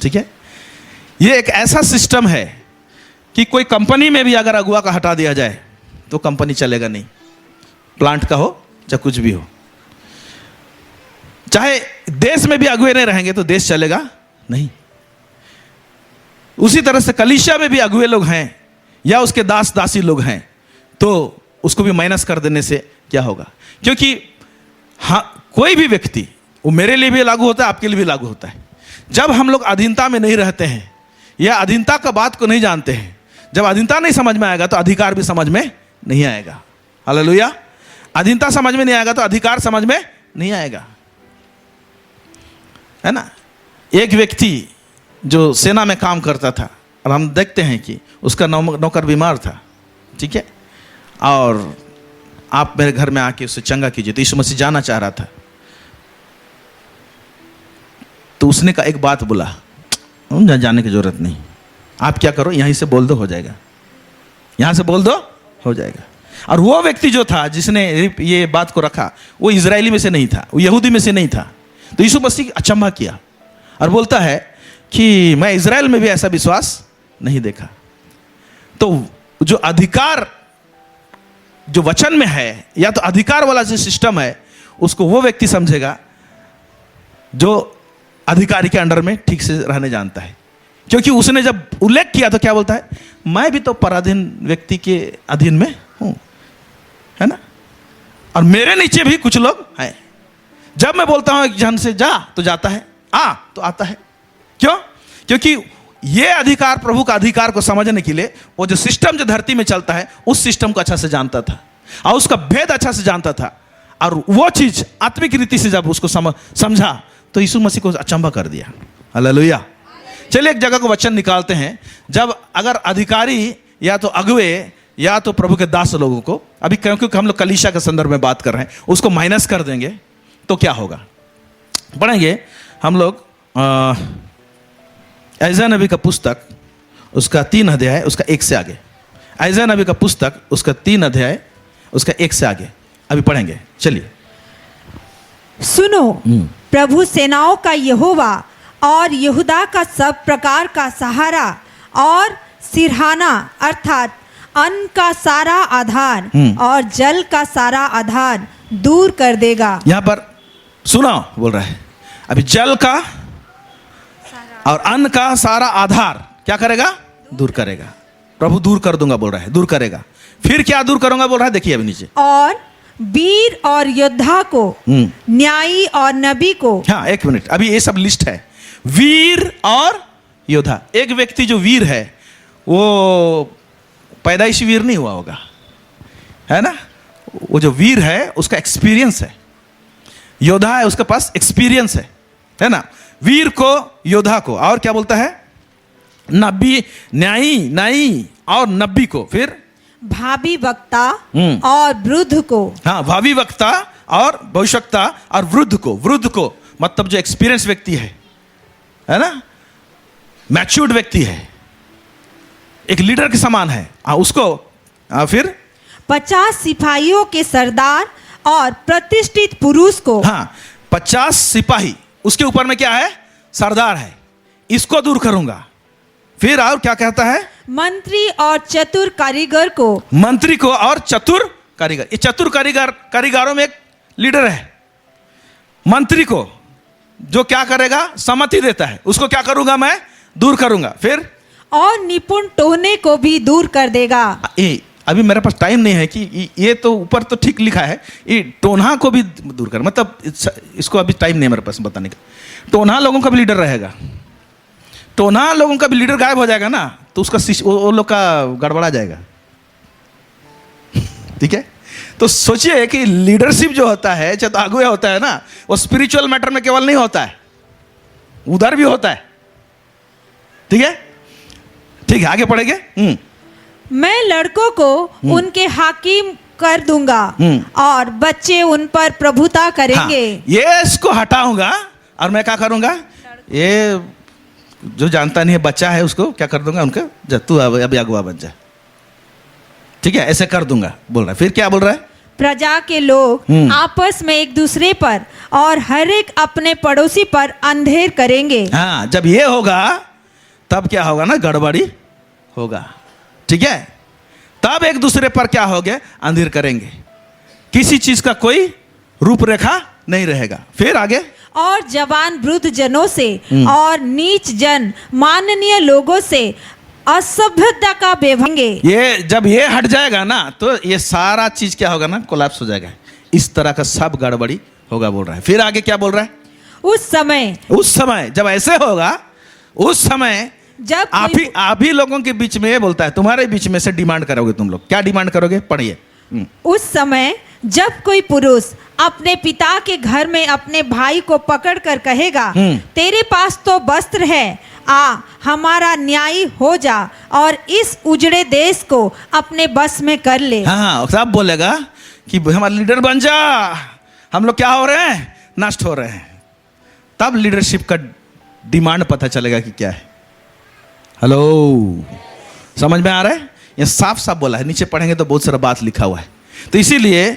ठीक है। ये एक ऐसा सिस्टम है कि कोई कंपनी में भी अगर अगुआ का हटा दिया जाए तो कंपनी चलेगा नहीं, प्लांट का हो चाहे कुछ भी हो। चाहे देश में भी अगुए नहीं रहेंगे तो देश चलेगा नहीं। उसी तरह से कलीसिया में भी अगुए लोग हैं या उसके दास दासी लोग हैं तो उसको भी माइनस कर देने से क्या होगा, क्योंकि हाँ, कोई भी व्यक्ति, वो मेरे लिए भी लागू होता है, आपके लिए भी लागू होता है। जब हम लोग अधीनता में नहीं रहते हैं या अधीनता का बात को नहीं जानते हैं, जब अधीनता नहीं समझ में आएगा तो अधिकार भी समझ में नहीं आएगा। हालेलुया। अधीनता समझ में नहीं आएगा तो अधिकार समझ में नहीं आएगा, है ना। एक व्यक्ति जो सेना में काम करता था और हम देखते हैं कि उसका नौकर बीमार था, ठीक है, और आप मेरे घर में आके उससे चंगा कीजिए। तो यीशु मसीह जाना चाह रहा था, तो उसने का एक बात बोला, जाने की जरूरत नहीं, आप क्या करो, यहीं से बोल दो हो जाएगा, यहां से बोल दो हो जाएगा। और वो व्यक्ति जो था जिसने ये बात को रखा, वो इजरायली में से नहीं था, वो यहूदी में से नहीं था। तो यीशु मसीह अचंभा किया और बोलता है कि मैं इज़राइल में भी ऐसा विश्वास नहीं देखा। तो जो अधिकार जो वचन में है, या तो अधिकार वाला जो सिस्टम है, उसको वो व्यक्ति समझेगा जो अधिकारी के अंडर में ठीक से रहने जानता है। क्योंकि उसने जब उल्लेख किया तो क्या बोलता है, मैं भी तो पराधीन व्यक्ति के अधीन में हूं, है ना, और मेरे नीचे भी कुछ लोग हैं। जब मैं बोलता हूं एक जन से जा तो जाता है, आ तो आता है। क्यों? क्योंकि ये अधिकार, प्रभु का अधिकार को समझने के लिए वो जो सिस्टम जो धरती में चलता है, उस सिस्टम को अच्छा से जानता था और उसका भेद अच्छा से जानता था। और वो चीज आत्मिक रीति से जब उसको समझा तो यीशु मसीह को अचंभा कर दिया। हालेलुया। चलिए एक जगह को वचन निकालते हैं, जब अगर अधिकारी या तो अगुवे या तो प्रभु के दास लोगों को, अभी क्योंकि हम लोग कलीसिया के संदर्भ में बात कर रहे हैं, उसको माइनस कर देंगे तो क्या होगा। पढ़ेंगे हम लोग ऐसा नबी का पुस्तक उसका 3 अध्याय उसका 1 से आगे। ऐसा नबी का पुस्तक उसका 3 अध्याय उसका 1 से आगे अभी पढ़ेंगे। चलिए। सुनो, प्रभु सेनाओं का यहोवा और यहूदा का सब प्रकार का सहारा और सिरहाना अर्थात अन्न का सारा आधार और जल का सारा आधार दूर कर देगा। यहां पर सुनो बोल रहा है, अभी जल का और अन्न का सारा आधार क्या करेगा? दूर करेगा। प्रभु दूर कर दूंगा बोल रहा है, दूर करेगा। फिर क्या दूर करूंगा बोल रहा है, देखिए अभी नीचे। और वीर और योद्धा को, न्यायी और नबी को। हाँ एक मिनट, अभी ये सब लिस्ट है। वीर और योद्धा। एक व्यक्ति जो वीर है वो पैदाइशी वीर नहीं हुआ होगा, है ना। वो जो वीर है उसका एक्सपीरियंस है। योद्धा है उसके पास एक्सपीरियंस है ना। वीर को, योद्धा को, और क्या बोलता है, नबी, न्यायी और नबी को। फिर भावी वक्ता और वृद्ध को। हाँ, भावी वक्ता और भविष्यवक्ता और वृद्ध को। वृद्ध को मतलब जो एक्सपीरियंस व्यक्ति है ना, मैच्योर्ड व्यक्ति है, एक लीडर के समान है उसको। फिर 50 सिपाहियों के सरदार और प्रतिष्ठित पुरुष को। हाँ, 50 सिपाही, उसके ऊपर में क्या है, सरदार है, इसको दूर करूंगा। फिर और क्या कहता है, मंत्री और चतुर कारीगर को। मंत्री को और चतुर कारीगर। ये चतुर कारीगरों में एक लीडर है। मंत्री को जो क्या करेगा, सम्मति देता है, उसको क्या करूंगा, मैं दूर करूंगा। फिर और निपुण टोने को भी दूर कर देगा। अभी मेरे पास टाइम नहीं है कि ये तो ऊपर तो ठीक लिखा है, ये टोन्हा को भी दूर कर, मतलब इसको अभी टाइम नहीं है मेरे पास बताने का। टोन्हा लोगों का भी लीडर रहेगा। टोन्हा लोगों का भी लीडर गायब हो जाएगा ना, तो उसका वो लोग का गड़बड़ा जाएगा। ठीक है, तो सोचिए कि लीडरशिप जो होता है, चाहे तो अगुवा होता है ना, वो स्पिरिचुअल मैटर में केवल नहीं होता है, उधर भी होता है। ठीक है, ठीक है, आगे पढ़ेंगे। मैं लड़कों को उनके हाकिम कर दूंगा और बच्चे उन पर प्रभुता करेंगे। हाँ, ये इसको हटाऊंगा और मैं क्या करूंगा, ये जो जानता नहीं है बच्चा है उसको क्या कर दूंगा, उनका तू अभी अगुआ बन जा। ठीक है, ऐसे कर दूंगा बोल रहा है। फिर क्या बोल रहा है, प्रजा के लोग आपस में एक दूसरे पर और हर एक अपने पड़ोसी पर अंधेर करेंगे। हाँ, जब ये होगा तब क्या होगा ना, गड़बड़ी होगा। ठीक है, तब एक दूसरे पर क्या होगा, अंधेर करेंगे, किसी चीज का कोई रूपरेखा नहीं रहेगा। फिर आगे, और जवान वृद्ध जनों से और नीच जन माननीय लोगों से असभ्यता का बेभंगे। ये जब ये हट जाएगा ना, तो ये सारा चीज क्या होगा ना, कोलैप्स हो जाएगा। इस तरह का सब गड़बड़ी होगा बोल रहा है। फिर आगे क्या बोल रहा है, उस समय जब ऐसे होगा, उस समय जब आप ही लोगों के बीच में ये बोलता है, तुम्हारे बीच में से डिमांड करोगे। तुम लोग क्या डिमांड करोगे, पढ़िए। उस समय जब कोई पुरुष अपने पिता के घर में अपने भाई को पकड़ कर कहेगा, तेरे पास तो वस्त्र है, आ हमारा न्यायी हो जा और इस उजड़े देश को अपने बस में कर ले। हाँ, सब बोलेगा कि हमारा लीडर बन जा, हम लोग क्या हो रहे हैं, नष्ट हो रहे हैं। तब लीडरशिप का डिमांड पता चलेगा कि क्या है। हेलो, समझ में आ रहा है, ये साफ साफ बोला है। नीचे पढ़ेंगे तो बहुत सारा बात लिखा हुआ है। तो इसीलिए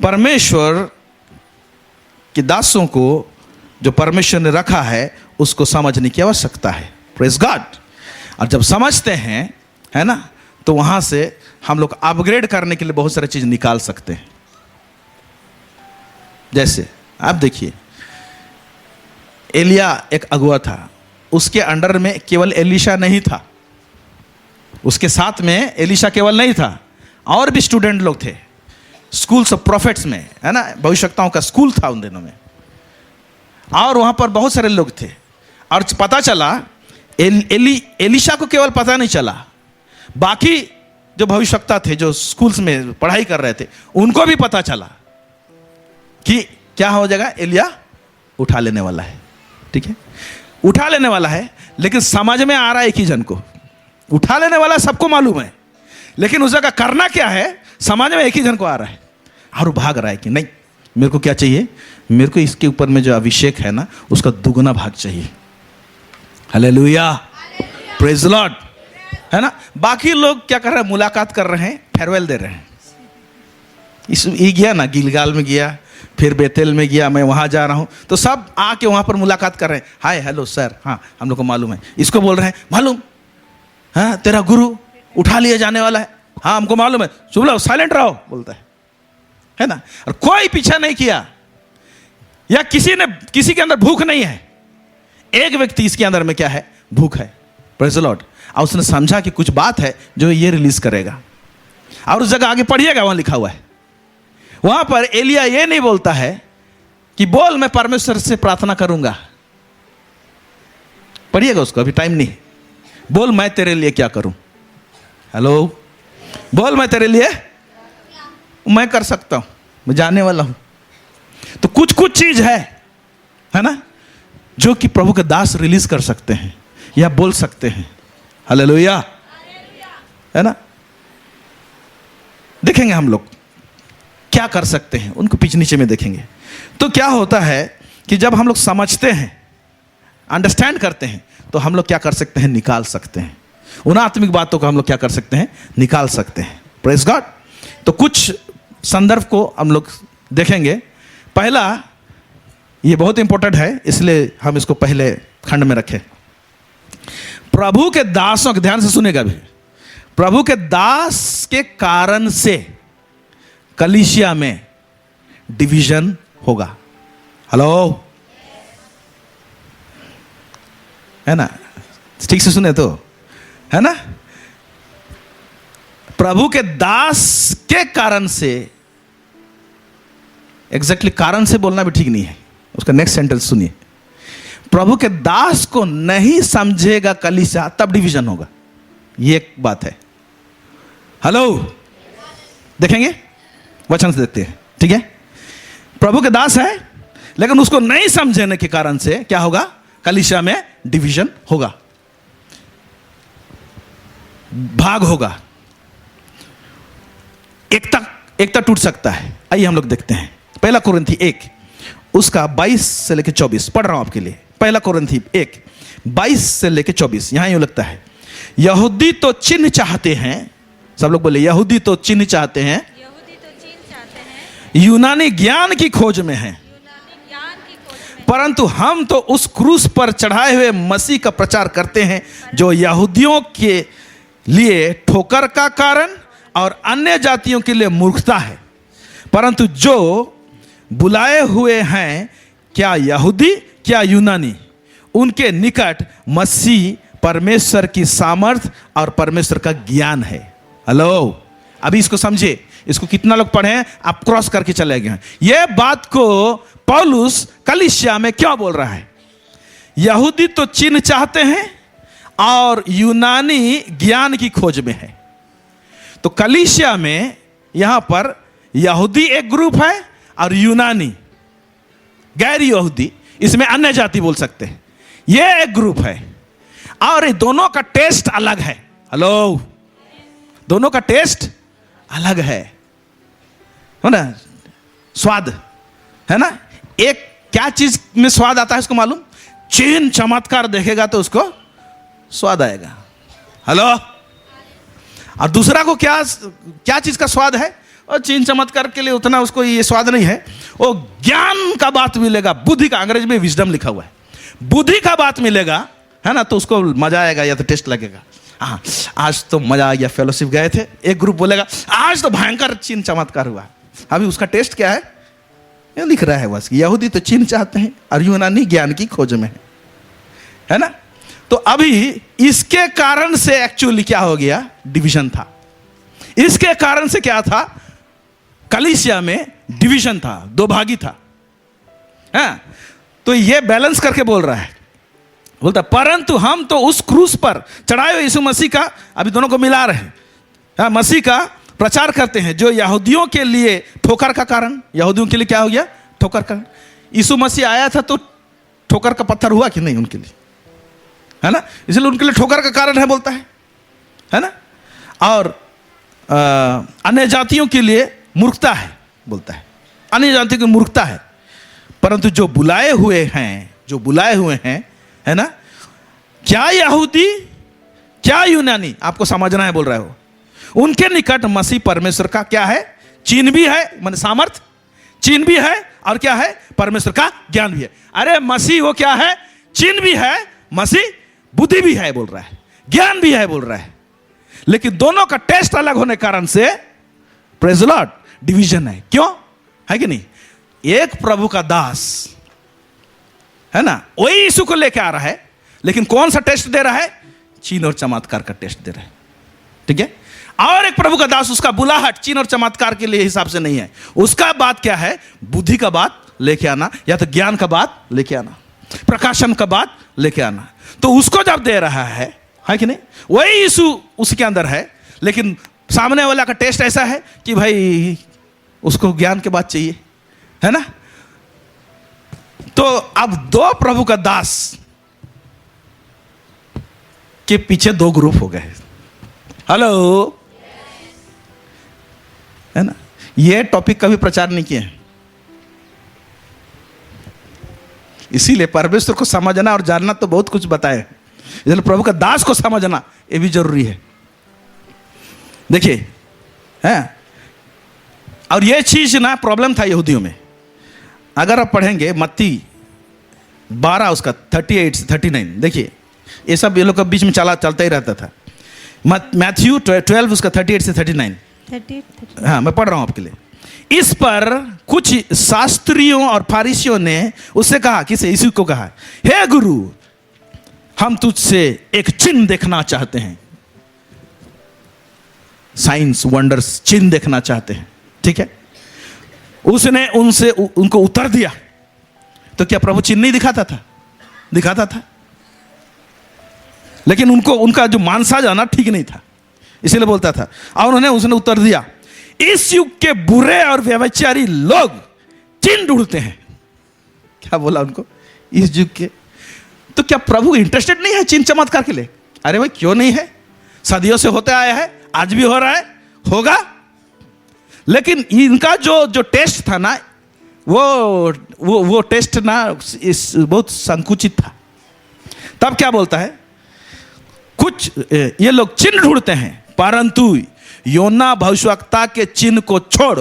परमेश्वर के दासों को जो परमेश्वर ने रखा है उसको समझने की आवश्यकता है। Praise God. और जब समझते हैं, है ना, तो वहां से हम लोग अपग्रेड करने के लिए बहुत सारी चीज निकाल सकते हैं। जैसे आप देखिए, एलिया एक अगुआ था, उसके अंडर में केवल एलीशा नहीं था, उसके साथ में एलीशा केवल नहीं था, और भी स्टूडेंट लोग थे स्कूल्स ऑफ प्रॉफिट्स में, है ना, भविष्यवक्ताओं का स्कूल था उन दिनों में, और वहां पर बहुत सारे लोग थे। और पता चला एलीशा को केवल पता नहीं चला, बाकी जो भविष्यवक्ता थे जो स्कूल्स में पढ़ाई कर रहे थे उनको भी पता चला कि क्या हो जाएगा, एलिया उठा लेने वाला है। ठीक है, उठा लेने वाला है, लेकिन समझ में आ रहा है एक ही जन को, उठा लेने वाला सबको मालूम है, लेकिन उस जगह करना क्या है समझ में एक ही जन को आ रहा है, और भाग रहा है कि नहीं, मेरे को क्या चाहिए, मेरे को इसके ऊपर में जो अभिषेक है ना उसका दुगना भाग चाहिए। हालेलुया, प्रेज द लॉर्ड, है ना। बाकी लोग क्या कर रहे हैं, मुलाकात कर रहे हैं, फेयरवेल दे रहे हैं। ये गया ना, गिलगाल में गया, फिर बेतेल में गया, मैं वहां जा रहा हूं, तो सब आके वहां पर मुलाकात कर रहे हैं, हाय हेलो सर, हाँ हम लोग को मालूम है। इसको बोल रहे हैं, मालूम, हाँ तेरा गुरु उठा लिया जाने वाला है, हाँ हमको मालूम है, चुप रहो, साइलेंट रहो, बोलता है ना। और कोई पीछा नहीं किया, या किसी के अंदर भूख नहीं है। एक व्यक्ति इसके अंदर में क्या है, भूख है। Praise the Lord. और उसने समझा कि कुछ बात है जो ये रिलीज करेगा, और उस जगह आगे पढ़िएगा, वहां लिखा हुआ है, वहां पर एलिया ये नहीं बोलता है कि बोल मैं परमेश्वर से प्रार्थना करूंगा, पढ़िएगा उसको, अभी टाइम नहीं। बोल मैं तेरे लिए क्या करूं, हेलो, बोल मैं तेरे लिए, मैं कर सकता हूं, मैं जाने वाला हूं। तो कुछ चीज है ना, जो कि प्रभु के दास रिलीज कर सकते हैं या बोल सकते हैं। हालेलुया, है ना। देखेंगे हम लोग क्या कर सकते हैं, उनको पीछे नीचे में देखेंगे। तो क्या होता है कि जब हम लोग समझते हैं, अंडरस्टैंड करते हैं, तो हम लोग क्या कर सकते हैं, निकाल सकते हैं उन आत्मिक बातों को, हम लोग क्या कर सकते हैं, निकाल सकते हैं। Praise God. तो कुछ संदर्भ को हम लोग देखेंगे। पहला, ये बहुत इंपॉर्टेंट है, इसलिए हम इसको पहले खंड में रखें। प्रभु के दासों के, ध्यान से सुनेगा भी, प्रभु के दास के कारण से कलीसिया में डिवीजन होगा। हेलो, है ना, ठीक से सुने तो, है ना। प्रभु के दास के कारण से, एग्जैक्टली कारण से बोलना भी ठीक नहीं है, उसका नेक्स्ट सेंटेंस सुनिए। प्रभु के दास को नहीं समझेगा कलीसिया, तब डिवीजन होगा। ये एक बात है। हेलो, देखेंगे, वचन से देखते हैं, ठीक है। प्रभु के दास है, लेकिन उसको नहीं समझने के कारण से क्या होगा, कलीसिया में डिवीजन होगा, भाग होगा, एकता टूट सकता है। आइए हम लोग देखते हैं पहला कोरिन्थी 1 उसका 22 से लेकर 24 पढ़ रहा हूं आपके लिए। पहला कोरिन्थी 1 22 से लेकर 24, यहां यूं लगता है, यहूदी तो चिन्ह चाहते हैं, सब लोग बोले यहूदी तो चिन्ह चाहते हैं, यूनानी ज्ञान की खोज में हैं, परंतु हम तो उस क्रूस पर चढ़ाए हुए मसीह का प्रचार करते हैं, जो यहूदियों के लिए ठोकर का कारण और अन्य जातियों के लिए मूर्खता है, परंतु जो बुलाए हुए हैं, क्या यहूदी क्या यूनानी, उनके निकट मसीह परमेश्वर की सामर्थ और परमेश्वर का ज्ञान है। हेलो, अभी इसको समझे, इसको कितना लोग पढ़े हैं, आप क्रॉस करके चले गए हैं। यह बात को पौलुस कलीसिया में क्यों बोल रहा है? यहूदी तो चिन्ह चाहते हैं और यूनानी ज्ञान की खोज में है। तो कलीसिया में यहां पर यहूदी एक ग्रुप है और यूनानी गैर यहूदी, इसमें अन्य जाति बोल सकते हैं, यह एक ग्रुप है, और ये दोनों का टेस्ट अलग है। हेलो, दोनों का टेस्ट अलग है ना, स्वाद है ना। एक क्या चीज में स्वाद आता है उसको मालूम, चिन्ह चमत्कार देखेगा तो उसको स्वाद आएगा। हेलो, और दूसरा को क्या चीज का स्वाद है, और चिन्ह चमत्कार के लिए उतना उसको ये स्वाद नहीं है। वो ज्ञान का बात मिलेगा, बुद्धि का, अंग्रेजी में विजडम लिखा हुआ है, बुद्धि का बात मिलेगा, है ना, तो उसको मजा आएगा या तो टेस्ट लगेगा। हाँ, आज तो मजा आ गया, फेलोशिप गए थे, एक ग्रुप बोलेगा आज तो भयंकर चिन्ह चमत्कार हुआ। अभी उसका टेस्ट क्या है, ये लिख रहा है बस, यहूदी तो चिन्ह चाहते हैं और यूनानी ज्ञान की खोज में है ना। तो अभी इसके कारण से एक्चुअली क्या हो गया, डिवीजन था। इसके कारण से क्या था, कलीसिया में डिवीजन था, दो भागी था। हाँ, तो ये बैलेंस करके बोल रहा है, बोलता परंतु हम तो उस क्रूस पर चढ़ाए हुए यीशु मसीह का, अभी दोनों को मिला रहे हैं, हाँ, मसीह का प्रचार करते हैं, जो यहूदियों के लिए ठोकर का कारण, यहूदियों के लिए क्या हो गया, ठोकर का। यीशु मसीह आया था तो ठोकर का पत्थर हुआ कि नहीं उनके लिए, है ना, इसलिए उनके लिए ठोकर का कारण है बोलता है ना। और अन्य जातियों के लिए मूर्खता है बोलता है, अन्य जातियों की मूर्खता है। परंतु जो बुलाए हुए हैं, है ना, क्या यहूदी क्या यूनानी, आपको समझना है बोल रहे हो, उनके निकट मसीह परमेश्वर का क्या है, चिन्ह भी है, मान सामर्थ, चिन्ह भी है, और क्या है, परमेश्वर का ज्ञान भी है। अरे मसीह वो क्या है, चिन्ह भी है, मसीह बुद्धि भी है बोल रहा है, ज्ञान भी है बोल रहा है। लेकिन दोनों का टेस्ट अलग होने के कारण से प्रेज़ द लॉर्ड डिवीजन है। क्यों है कि नहीं, एक प्रभु का दास है ना, वही यीशु को लेके आ रहा है, लेकिन कौन सा टेस्ट दे रहा है, चिन्ह और चमत्कार का टेस्ट दे रहा है, ठीक है। और एक प्रभु का दास, उसका बुलाहट चिन्ह और चमत्कार के लिए हिसाब से नहीं है, उसका बात क्या है, बुद्धि का बात लेके आना, या तो ज्ञान का बात लेके आना, प्रकाशन का बात लेके आना। तो उसको जब दे रहा है कि नहीं, वही यीशु उसके अंदर है, लेकिन सामने वाला का टेस्ट ऐसा है कि भाई उसको ज्ञान के बात चाहिए, है ना। तो अब दो प्रभु का दास के पीछे दो ग्रुप हो गए, हेलो, है ना। ये टॉपिक कभी प्रचार नहीं किए, इसीलिए परमेश्वर को समझना और जानना तो बहुत कुछ बताए, इसलिए प्रभु का दास को समझना ये भी जरूरी है। देखिए, है, और ये चीज ना प्रॉब्लम था यहूदियों में। अगर आप पढ़ेंगे मत्ती 12 उसका 38 से 39, देखिए ये सब ये लोग के बीच में चलता ही रहता था। मैथ्यू 12 उसका 38 से 39, हाँ मैं पढ़ रहा हूँ आपके लिए। इस पर कुछ शास्त्रियों और फारिसियों ने उससे कहा, किसे, यीशु को कहा, हे गुरु हम तुझसे एक चिन्ह देखना चाहते हैं, साइंस वंडर्स, चिन्ह देखना चाहते हैं, ठीक है। उसने उनको उत्तर दिया, तो क्या प्रभु चिन्ह नहीं दिखाता था, लेकिन उनका जो मानसा जाना ठीक नहीं था, इसीलिए बोलता था। और उसने उत्तर दिया, इस युग के बुरे और व्यभिचारी लोग चिन्ह ढूंढते हैं। क्या बोला उनको, इस युग के, तो क्या प्रभु इंटरेस्टेड नहीं है चिन्ह चमत्कार के लिए? अरे भाई क्यों नहीं है, सदियों से होते आया है, आज भी हो रहा है, होगा। लेकिन इनका जो टेस्ट था ना, वो टेस्ट ना बहुत संकुचित था। तब क्या बोलता है, कुछ ये लोग चिन्ह ढूंढते हैं, परंतु योना भविष्यवक्ता के चिन्ह को छोड़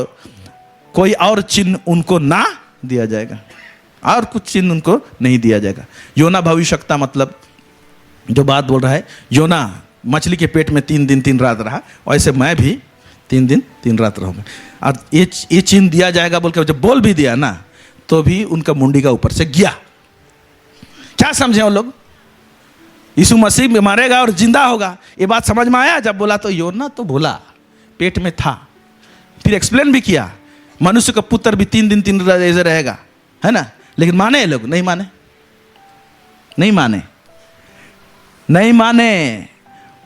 कोई और चिन्ह उनको ना दिया जाएगा, और कुछ चिन्ह उनको नहीं दिया जाएगा। योना भविष्यवक्ता मतलब जो बात बोल रहा है, योना मछली के पेट में 3 दिन 3 रात रहा, वैसे मैं भी 3 दिन 3 रात रहूंगा, और ये चिन्ह दिया जाएगा बोल के जब बोल भी दिया ना, तो भी उनका मुंडी का ऊपर से गया। क्या समझे वो लोग, यीशु मसीह में मरेगा और जिंदा होगा, ये बात समझ में आया? जब बोला तो योना तो भोला, पेट में था, फिर एक्सप्लेन भी किया, मनुष्य का पुत्र भी 3 दिन 3 रात ऐसे रहेगा, है ना। लेकिन माने ये लोग, नहीं माने।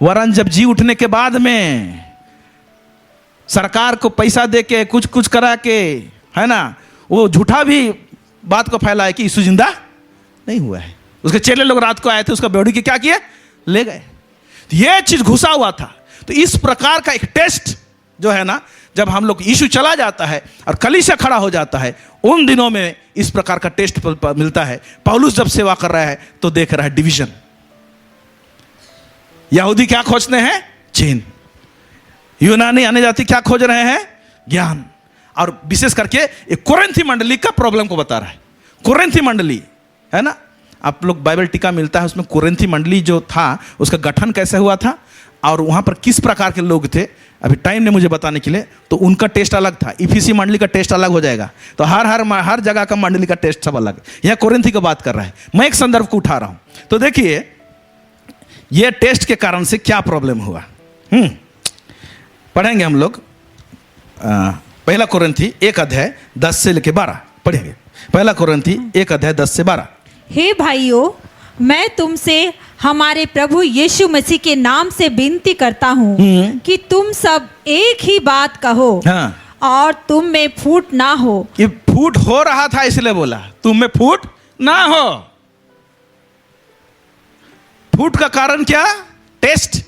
वरन जब जी उठने के बाद में सरकार को पैसा दे के कुछ करा के, है ना, वो झूठा भी बात को फैलाए कि यीशु जिंदा नहीं हुआ है। उसके चेले लोग रात को आए थे, उसका बॉडी के क्या किए, ले गए। तो ये चीज घुसा हुआ था। तो इस प्रकार का एक टेस्ट जो है ना, जब हम लोग यीशु चला जाता है और कलीसिया खड़ा हो जाता है, उन दिनों में इस प्रकार का टेस्ट मिलता है। पौलुस जब सेवा कर रहा है तो देख रहा है डिवीजन। यहूदी क्या खोजते हैं, चिन्ह। यूनानी अन्य जाति क्या खोज रहे हैं, ज्ञान, और विशेष करके ये कोरिन्थी मंडली का प्रॉब्लम को बता रहा है। कोरिन्थी मंडली है ना, आप लोग बाइबल टीका मिलता है, उसमें कोरिन्थी मंडली जो था उसका गठन कैसे हुआ था और वहाँ पर किस प्रकार के लोग थे, अभी टाइम नहीं मुझे बताने के लिए, तो उनका टेस्ट अलग था। इफिसी मंडली का टेस्ट अलग हो जाएगा, तो हर जगह का मंडली का टेस्ट सब अलग है। यह कोरिन्थी की बात कर रहा है, मैं एक संदर्भ को उठा रहा हूँ। तो देखिए ये टेस्ट के कारण से क्या प्रॉब्लम हुआ, पढ़ेंगे हम लोग। पहला कोरिन्थी 1 अध्याय 10 से लेकर 12 पढ़ेंगे। पहला कोरिन्थी 1 अध्याय 10 से 12। हे भाइयों, मैं तुमसे हमारे प्रभु यीशु मसीह के नाम से विनती करता हूँ कि तुम सब एक ही बात कहो, हाँ। और तुम में फूट ना हो। ये फूट हो रहा था इसलिए बोला तुम में फूट ना हो। फूट का कारण क्या? टेस्ट,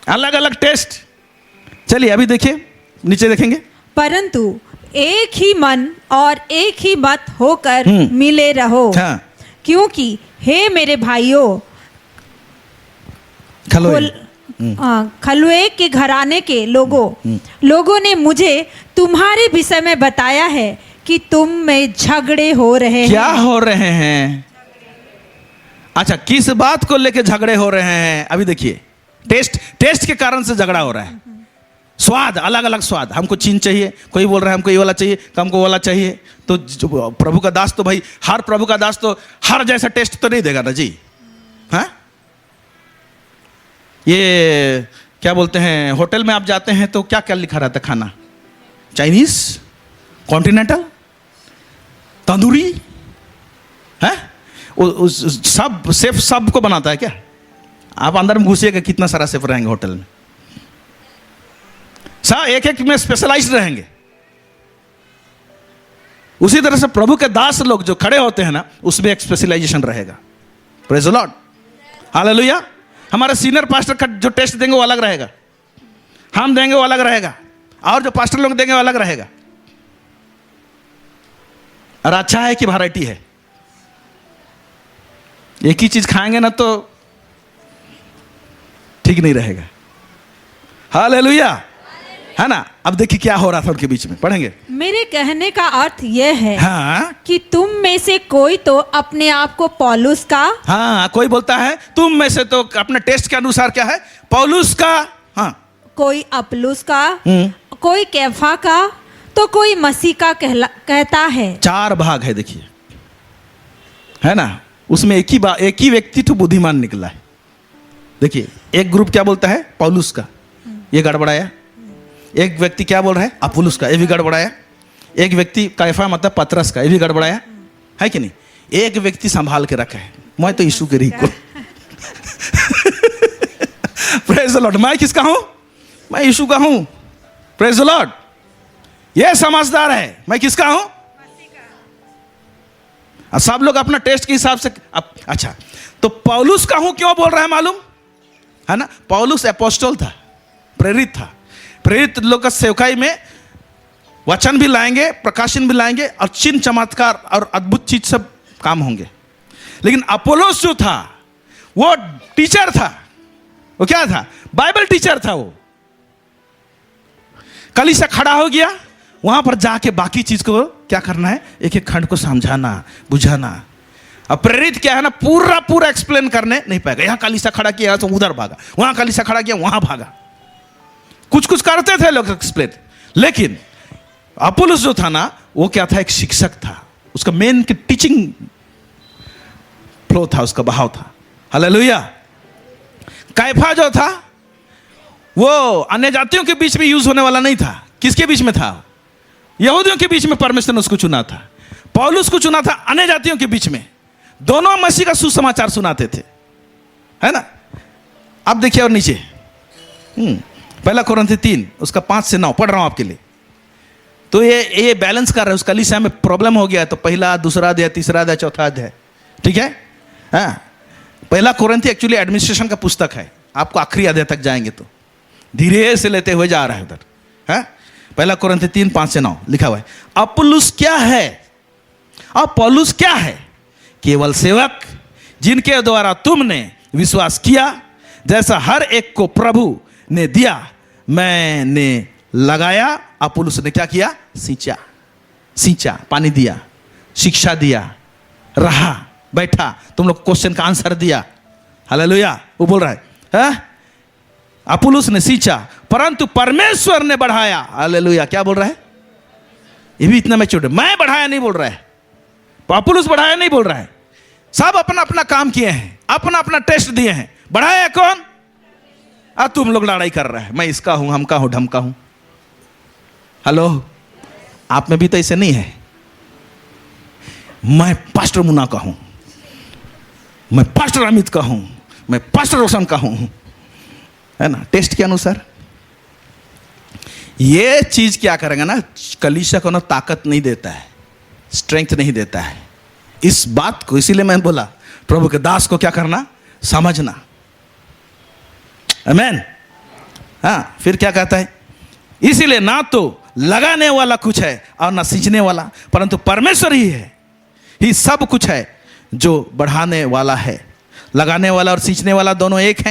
अलग अलग टेस्ट। चलिए अभी देखिए, नीचे देखेंगे। परंतु एक ही मन और एक ही मत होकर मिले रहो, हाँ। क्योंकि हे मेरे भाइयों, खलुए के घराने के लोगों ने मुझे तुम्हारे विषय में बताया है कि तुम में झगड़े हो रहे हैं। क्या हो रहे हैं? अच्छा, किस बात को लेकर झगड़े हो रहे हैं? अभी देखिए, टेस्ट के कारण से झगड़ा हो रहा है। स्वाद, अलग अलग स्वाद, हमको चीन चाहिए, कोई बोल रहा है हमको ये वाला चाहिए, हमको वाला चाहिए। तो प्रभु का दास तो भाई, हर प्रभु का दास तो हर जैसा टेस्ट तो नहीं देगा ना जी, हाँ। ये क्या बोलते हैं, होटल में आप जाते हैं तो क्या क्या लिखा रहता है खाना? चाइनीज, कॉन्टिनेंटल, तंदूरी, है? सब शेफ सबको बनाता है क्या? आप अंदर में घुसिएगा, कितना सारा शेफ रहेंगे होटल में, सब एक एक में स्पेशलाइज्ड रहेंगे। उसी तरह से प्रभु के दास लोग जो खड़े होते हैं ना, उसमें एक स्पेशलाइजेशन रहेगा। Praise the Lord, hallelujah. हमारे सीनियर पास्टर का जो टेस्ट देंगे वो अलग रहेगा, हम देंगे वो अलग रहेगा, और जो पास्टर लोग देंगे वो अलग रहेगा। और अच्छा है कि वैरायटी है। एक ही चीज खाएंगे ना तो ठीक नहीं रहेगा। हालेलुया, है ना। अब देखिए क्या हो रहा था उनके बीच में, पढ़ेंगे। मेरे कहने का अर्थ यह है, हाँ, कि तुम में से कोई तो अपने आप को पौलुस का, हाँ, कोई बोलता है तुम में से तो अपने टेस्ट के अनुसार क्या है, पौलुस का, हाँ, कोई अपुल्लोस का, कोई कैफा का, तो कोई मसीह का कहता है। 4 भाग है देखिए, है ना। उसमें एक ही व्यक्ति तो बुद्धिमान निकला है। देखिए, एक ग्रुप क्या बोलता है, पौलुस का, ये गड़बड़ाया। एक व्यक्ति क्या बोल रहा है, अपुल्लोस का, ये भी गड़बड़ाया। एक व्यक्ति कैफा मतलब पतरस का, ये भी गड़बड़ाया, है कि नहीं। एक व्यक्ति संभाल के रखा है, मैं तो यीशु के को। Praise the Lord. मैं किसका हूं? मैं यीशु का हूं। Praise the Lord. ये समझदार है, मैं किसका हूं? सब लोग अपना टेस्ट के हिसाब से अच्छा, तो पौलुस का हूं क्यों बोल रहा है मालूम है ना। पौलुस अपोस्टल था, प्रेरित था। प्रेरित लोग का सेवकाई में वचन भी लाएंगे, प्रकाशन भी लाएंगे, और चिन्ह चमत्कार और अद्भुत चीज सब काम होंगे। लेकिन अपोलोस जो था वो टीचर था। वो क्या था? बाइबल टीचर था। वो कलीसिया खड़ा हो गया, वहां पर जाके बाकी चीज को क्या करना है, एक एक खंड को समझाना, बुझाना। अब प्रेरित क्या है ना, पूरा एक्सप्लेन करने नहीं पाएगा। यहां कलीसिया खड़ा किया, यहां से उधर भागा, वहां कलीसिया खड़ा किया, वहां भागा। कुछ करते थे लोग एक्सप्लेन। लेकिन अपोलोस जो था ना, वो क्या था, एक शिक्षक था। उसका मेन की टीचिंग फ्लो था, उसका बहाव था। हालेलुया। कैफा जो था वो अन्य जातियों के बीच में यूज होने वाला नहीं था। किसके बीच में था? यहूदियों के बीच में परमेश्वर ने उसको चुना था। पौलुस को चुना था अन्य जातियों के बीच में। दोनों मसीह का सुसमाचार सुनाते थे, है ना। अब देखिए और नीचे, पहला कोरिन्थी 3 उसका 5 से 9 पढ़ रहा हूं आपके लिए। तो ये बैलेंस कर रहे हैं। उस कलीसिया में प्रॉब्लम हो गया, तो पहला, दूसरा अध्याय, तीसरा अध्याय, चौथा अध्याय, ठीक है। हाँ, पहला कोरिन्थी एक्चुअली एडमिनिस्ट्रेशन का पुस्तक है। आपको आखिरी अध्याय तक जाएंगे तो धीरे से लेते हुए जा रहा है उधर, है। पहला कोरिन्थी 3 5 से 9 लिखा हुआ है। अपुल्लोस क्या है और पौलुस क्या है? केवल सेवक, जिनके द्वारा तुमने विश्वास किया, जैसा हर एक को प्रभु ने दिया, मैंने लगाया, अपुल्लोस ने क्या किया? सींचा, पानी दिया, शिक्षा दिया, रहा, बैठा, तुम लोग क्वेश्चन का आंसर दिया। हालेलुया। वो बोल रहा है? अपुल्लोस ने सींचा परंतु परमेश्वर ने बढ़ाया। हालेलुया। क्या बोल रहा है? ये भी इतना मैच्योर है। मैं बढ़ाया नहीं बोल रहा है, अपुल्लोस बढ़ाया नहीं बोल रहा है। सब अपना अपना काम किए हैं, अपना अपना टेस्ट दिए हैं। बढ़ाया कौन? तुम लोग लड़ाई कर रहे हैं, मैं इसका हूं, हमका हूं, ढमका हूं। हेलो, आप में भी तो ऐसे नहीं है। मैं पास्टर मुन्ना का हूं, मैं पास्टर अमित का हूं, मैं पास्टर रोशन का हूं, है ना, टेस्ट के अनुसार। ये चीज क्या करेंगे ना, कलीसिया को ना ताकत नहीं देता है, स्ट्रेंथ नहीं देता है। इस बात को इसीलिए मैंने बोला प्रभु के दास को क्या करना, समझना। आमेन। हाँ, फिर क्या कहता है? इसीलिए ना तो लगाने वाला कुछ है और ना सींचने वाला, परंतु परमेश्वर ही है, ही सब कुछ है जो बढ़ाने वाला है। लगाने वाला और सींचने वाला दोनों एक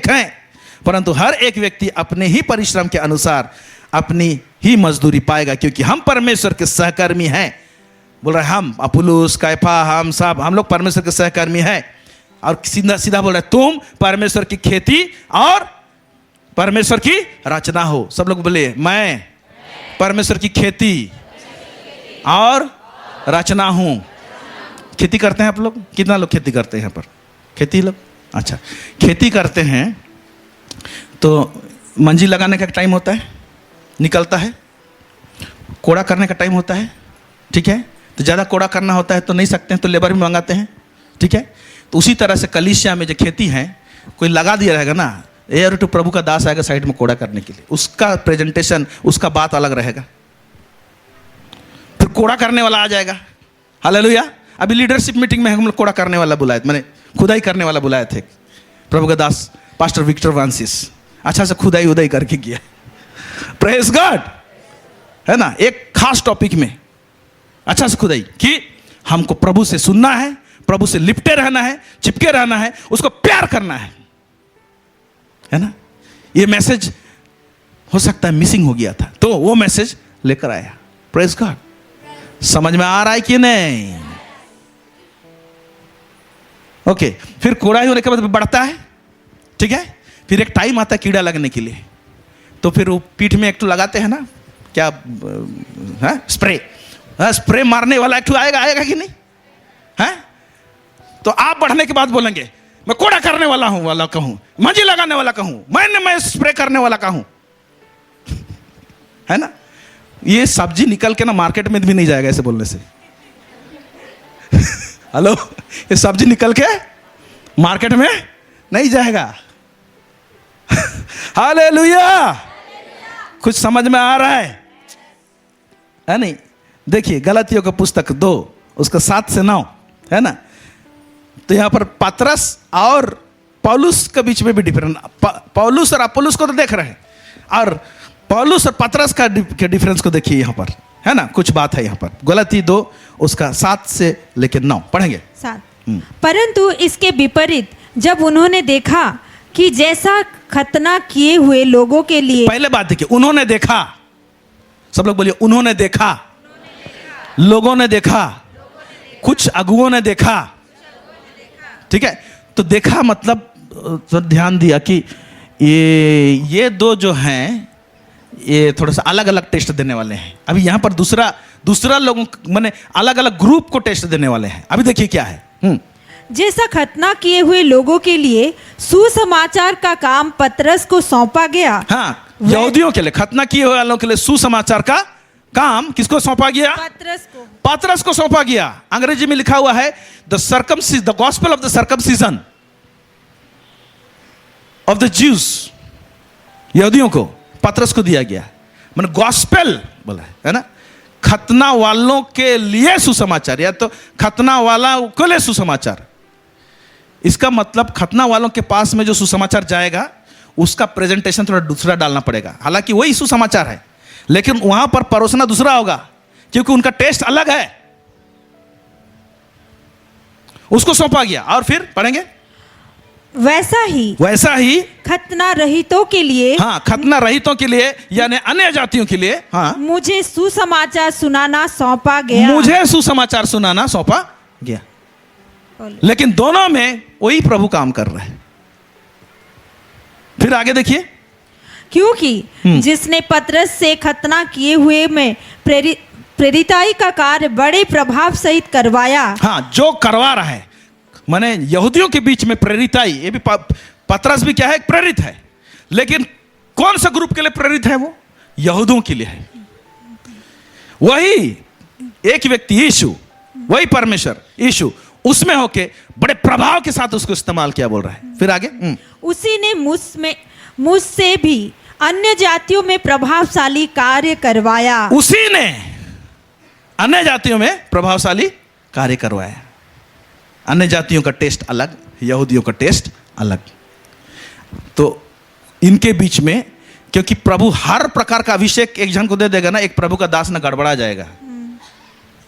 हैं, परंतु हर एक व्यक्ति अपने ही परिश्रम के अनुसार अपनी ही मजदूरी पाएगा, क्योंकि हम परमेश्वर के सहकर्मी हैं। बोल रहे हम, अपुल्लोस, कैफा, हम लोग परमेश्वर के सहकर्मी हैं। और सीधा सीधा बोल रहे तुम परमेश्वर की खेती और परमेश्वर की रचना हो। सब लोग बोले मैं परमेश्वर की खेती और रचना हूं। खेती करते हैं आप लोग? कितना लोग खेती करते हैं यहाँ पर? खेती लोग, अच्छा, खेती करते हैं तो मंजी लगाने का टाइम होता है, निकलता है, कोड़ा करने का टाइम होता है, ठीक है। तो ज़्यादा कोड़ा करना होता है तो नहीं सकते हैं, तो लेबर भी मंगाते हैं, ठीक है। तो उसी तरह से कलीसिया में जो खेती है, कोई लगा दिया रहेगा ना, एयर टू प्रभु का दास आएगा साइड में कोड़ा करने के लिए, उसका प्रेजेंटेशन, उसका बात अलग रहेगा। फिर कोड़ा करने वाला आ जाएगा। हालेलुया। अभी लीडरशिप मीटिंग में हम लोग कोड़ा करने वाला बुलाए, मैंने खुदाई करने वाला बुलाए थे, प्रभु का दास पास्टर विक्टर फ्रांसिस अच्छा से खुदाई उदाई करके किया। प्रेज गॉड, है ना। एक खास टॉपिक में अच्छा से खुदाई कि हमको प्रभु से सुनना है, प्रभु से लिपटे रहना है, चिपके रहना है, उसको प्यार करना है ना। ये मैसेज हो सकता है मिसिंग हो गया था, तो वो मैसेज लेकर आया। Praise God. समझ में आ रहा है कि नहीं? ओके। फिर कोड़ाई होने के बाद बढ़ता है, ठीक है। फिर एक टाइम आता है कीड़ा लगने के लिए, तो फिर वो पीठ में एक तो लगाते हैं ना, क्या है, स्प्रे, स्प्रे मारने वाला एक तो आएगा कि नहीं है। तो आप बढ़ने के बाद बोलेंगे मैं कोड़ा करने वाला कहूं, मंजी लगाने वाला कहूं, मैं स्प्रे करने वाला कहूं, है ना। ये सब्जी निकल के ना मार्केट में भी नहीं जाएगा ऐसे बोलने से। हेलो, ये सब्जी निकल के मार्केट में नहीं जाएगा। हालेलुया। कुछ समझ में आ रहा है नहीं? देखिए गलातियों का पुस्तक 2 उसका 7 से 9 है ना। तो यहां पर पतरस और पौलुस के बीच में भी डिफरेंस, पौलुस और अपुल्लोस को तो देख रहे हैं, और पौलुस और पतरस का डिफरेंस को देखिए यहां पर, है ना। कुछ बात है यहां पर। गलाती 2 उसका 7 से लेकर 9 पढ़ेंगे। 7। परंतु इसके विपरीत जब उन्होंने देखा कि जैसा खतना किए हुए लोगों के लिए, पहले बात देखिए, उन्होंने देखा, सब लोग बोलिए उन्होंने देखा, लोगों ने देखा, कुछ अगुओं ने देखा, ठीक है। तो देखा मतलब तो ध्यान दिया कि ये दो जो हैं ये थोड़ा सा अलग अलग टेस्ट देने वाले हैं। अभी यहाँ पर दूसरा लोगों माने अलग अलग ग्रुप को टेस्ट देने वाले हैं। अभी देखिए क्या है। जैसा खतना किए हुए लोगों के लिए सुसमाचार का काम पतरस को सौंपा गया। हाँ, यहूदियों के लिए, खतना किए हुए वालों के लिए सुसमाचार का काम किसको सौंपा गया? पतरस को सौंपा गया। अंग्रेजी में लिखा हुआ है the gospel of the circumcision of the Jews. यहूदियों को पतरस को दिया गया, मैंने गॉस्पेल बोला है ना। खतना वालों के लिए सुसमाचार, या तो खतना वाला के लिए सुसमाचार। इसका मतलब खतना वालों के पास में जो सुसमाचार जाएगा उसका प्रेजेंटेशन थोड़ा दूसरा डालना पड़ेगा। हालांकि वही सुसमाचार है, लेकिन वहां पर परोसना दूसरा होगा, क्योंकि उनका टेस्ट अलग है। उसको सौंपा गया। और फिर पढ़ेंगे, वैसा ही खतना रहितों के लिए, हाँ, खतना रहितों के लिए यानी अन्य जातियों के लिए, हाँ, मुझे सुसमाचार सुनाना सौंपा गया। मुझे सुसमाचार सुनाना सौंपा गया। लेकिन दोनों में वही प्रभु काम कर रहे हैं। फिर आगे देखिए, क्योंकि जिसने पतरस से खतना किए हुए में प्रेरिताई का कार्य बड़े प्रभाव सहित करवाया। हाँ, जो करवा रहा है, माने यहूदियों के बीच में प्रेरिताई, ये भी पतरस भी क्या है, प्रेरित है। लेकिन कौन सा ग्रुप के लिए प्रेरित है? वो यहूदियों के लिए है। वही एक व्यक्ति यीशु, वही परमेश्वर यीशु, उसमें होके बड़े प्रभाव के साथ उसको इस्तेमाल किया, बोल रहा है। फिर आगे, उसी ने मुझसे भी अन्य जातियों में प्रभावशाली कार्य करवाया। उसी ने अन्य जातियों में प्रभावशाली कार्य करवाया। अन्य जातियों का टेस्ट अलग, यहूदियों का टेस्ट अलग। तो इनके बीच में, क्योंकि प्रभु हर प्रकार का अभिषेक एक जन को दे देगा ना, एक प्रभु का दास ना गड़बड़ा जाएगा।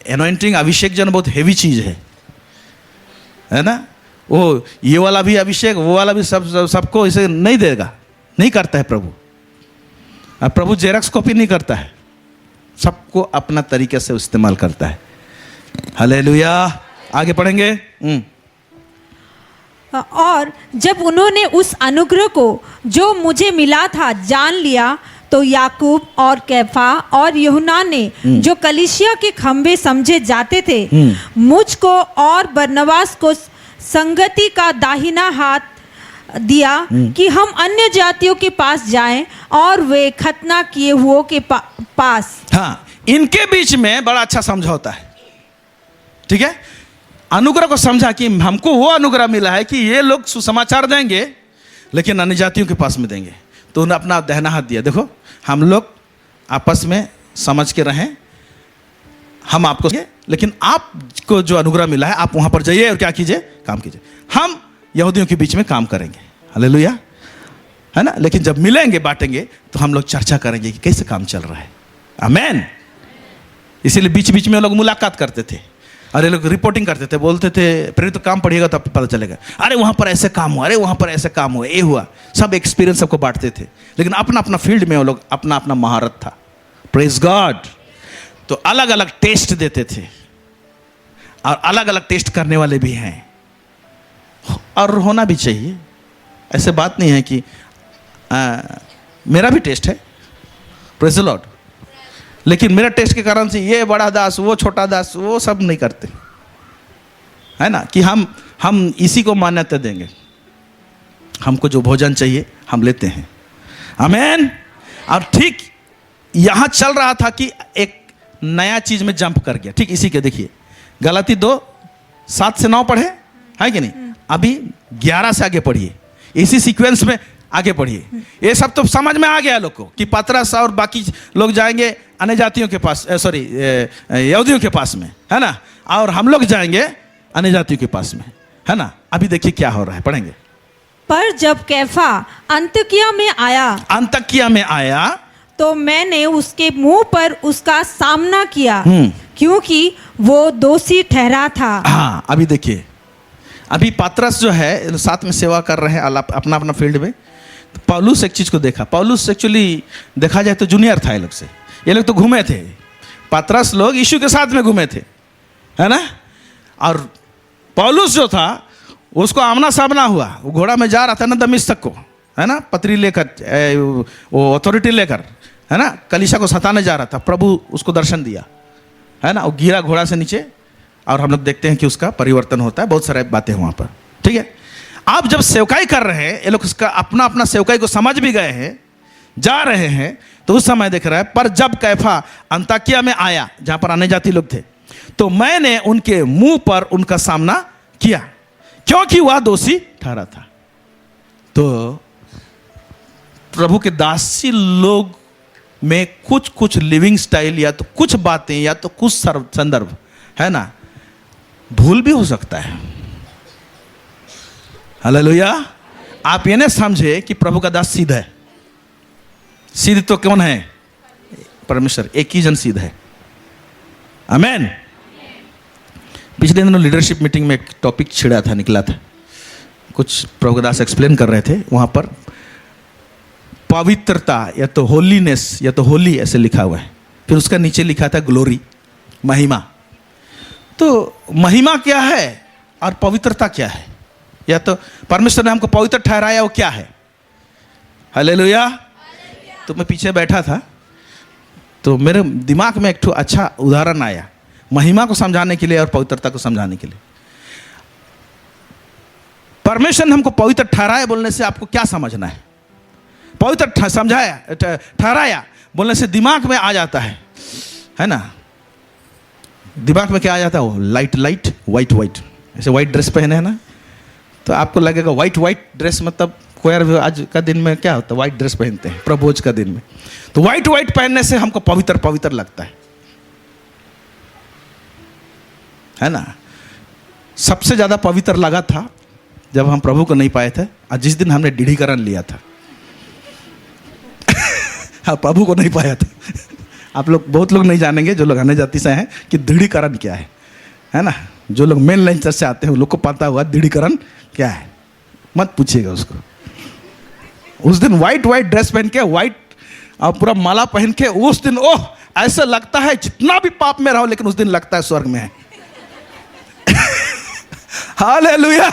एनॉइंटिंग, अभिषेक जन बहुत हेवी चीज है ना। वो ये वाला भी अभिषेक, वो वाला भी, सबको इसे नहीं देगा, नहीं करता है प्रभु। अब प्रभु जेरक्स कॉपी नहीं करता है, सबको अपना तरीके से इस्तेमाल करता है। हालेलुया। आगे पढ़ेंगे। और जब उन्होंने उस अनुग्रह को जो मुझे मिला था जान लिया, तो याकूब और कैफा और यूहन्ना ने, जो कलीसिया के खंभे समझे जाते थे, मुझको और बरनबास को संगति का दाहिना हाथ दिया कि हम अन्य जातियों के पास जाएं और वे खतना किए हुओं के पास। हाँ, इनके बीच में बड़ा अच्छा समझौता है, ठीक है। अनुग्रह को समझा कि हमको वो अनुग्रह मिला है कि ये लोग सुसमाचार देंगे, लेकिन अन्य जातियों के पास में देंगे। तो उन्होंने अपना दाहिना हाथ दिया, देखो हम लोग आपस में समझ के रहें, हम आपको, लेकिन आपको जो अनुग्रह मिला है आप वहां पर जाइए और क्या कीजिए, काम कीजिए। हम यहूदियों के बीच में काम करेंगे, हालेलुया, है ना। लेकिन जब मिलेंगे, बांटेंगे, तो हम लोग चर्चा करेंगे कि कैसे काम चल रहा है। आमेन। इसीलिए बीच बीच में लोग मुलाकात करते थे, अरे लोग रिपोर्टिंग करते थे, बोलते थे प्रेरित तो काम पढ़िएगा तो आपको पता चलेगा, अरे वहाँ पर ऐसे काम हुआ, अरे वहाँ पर ऐसे काम हुआ, ये हुआ। सब एक्सपीरियंस सबको बांटते थे, लेकिन अपना अपना फील्ड में वो लोग अपना अपना महारत था। Praise God. तो अलग अलग टेस्ट देते थे, और अलग अलग टेस्ट करने वाले भी हैं, और होना भी चाहिए। ऐसे बात नहीं है कि मेरा भी टेस्ट है, प्रेज द लॉर्ड, लेकिन मेरा टेस्ट के कारण से ये बड़ा दास, वो छोटा दास, वो सब नहीं करते, है ना, कि हम इसी को मान्यता देंगे। हमको जो भोजन चाहिए हम लेते हैं। आमेन। और ठीक यहाँ चल रहा था कि एक नया चीज में जंप कर गया। ठीक इसी के देखिए, गलाती 2:7 से 9 पढ़े, है कि नहीं। अभी 11 से आगे पढ़िए, इसी सीक्वेंस में आगे पढ़िए। ये सब तो समझ में आ गया लोग को कि पतरस और बाकी लोग जाएंगे अन्य जातियों के पास, सॉरी यहूदियों के पास में, है ना, और हम लोग जाएंगे अन्य जातियों के पास में, है ना। अभी देखिए क्या हो रहा है, पढ़ेंगे। पर जब कैफा अंतकिया में आया, तो मैंने उसके मुंह पर उसका सामना किया, क्योंकि वो दोषी ठहरा था। हाँ, अभी देखिए, अभी पतरस जो है साथ में सेवा कर रहे हैं अपना अपना फील्ड में। तो पौलुस एक चीज को देखा। पौलुस एक्चुअली देखा जाए तो जूनियर था ये लोग से। ये लोग तो घूमे थे, पतरस लोग यीशु के साथ में घूमे थे, है ना। और पौलुस जो था उसको आमना सामना हुआ। वो घोड़ा में जा रहा था ना दमिश्क को, है ना, पत्री लेकर, वो अथॉरिटी लेकर, है ना, कलीसिया को सताने जा रहा था। प्रभु उसको दर्शन दिया, है ना। वो गिरा घोड़ा से नीचे, और हम लोग देखते हैं कि उसका परिवर्तन होता है। बहुत सारे बातें वहाँ पर, ठीक है। आप जब सेवकाई कर रहे हैं, ये लोग उसका अपना अपना सेवकाई को समझ भी गए हैं, जा रहे हैं, तो उस समय देख रहा है। पर जब कैफा अंताकिया में आया, जहाँ पर अन्य जाति लोग थे, तो मैंने उनके मुंह पर उनका सामना किया, क्योंकि वह दोषी ठहरा था। तो प्रभु के दासी लोग में कुछ कुछ लिविंग स्टाइल, या तो कुछ बातें, या तो कुछ संदर्भ, है ना, भूल भी हो सकता है। हालेलुया। आप ये नहीं समझे कि प्रभु का दास सीधा है। सीध तो कौन है? परमेश्वर, एक ही जन सीध है। आमेन। पिछले दिनों लीडरशिप मीटिंग में एक टॉपिक छिड़ा था, निकला था। कुछ प्रभुदास एक्सप्लेन कर रहे थे, वहाँ पर पवित्रता या तो होलीनेस या तो होली ऐसे लिखा हुआ है, फिर उसका नीचे लिखा था ग्लोरी, महिमा। तो महिमा क्या है और पवित्रता क्या है? या तो परमेश्वर ने हमको पवित्र ठहराया, वो क्या है? हालेलुया। तो मैं पीछे बैठा था तो मेरे दिमाग में एक ठो अच्छा उदाहरण आया महिमा को समझाने के लिए और पवित्रता को समझाने के लिए। परमेश्वर ने हमको पवित्र ठहराया बोलने से आपको क्या समझना है? पवित्र समझाया ठहराया बोलने से दिमाग में आ जाता है ना? दिमाग में क्या आ जाता है? वो लाइट लाइट, वाइट वाइट, ऐसे वाइट ड्रेस पहने हैं ना, तो आपको लगेगा वाइट वाइट ड्रेस मतलब कोई आज का दिन में क्या होता है? वाइट ड्रेस पहनते हैं प्रभोज का दिन में, तो वाइट वाइट पहनने से हमको पवित्र पवित्र लगता है ना? सबसे ज़्यादा पवित्र लगा था जब हम प्रभु को नहीं पाए थे और जिस दिन हमने दृढ़ीकरण लिया था। हाँ, प्रभु को नहीं पाया था। आप लोग, बहुत लोग नहीं जानेंगे जो लोग अन्य जाति से हैं कि दृढ़ीकरण क्या है ना? जो लोग मेन लाइन चर्च से आते हैं वो लोग को पता हुआ दृढ़ीकरण क्या है, मत पूछिएगा उसको। उस दिन वाइट वाइट ड्रेस पहन के, वाइट और पूरा माला पहन के, उस दिन ओह ऐसा लगता है जितना भी पाप में रहो लेकिन उस दिन लगता है स्वर्ग में है। हालेलुया।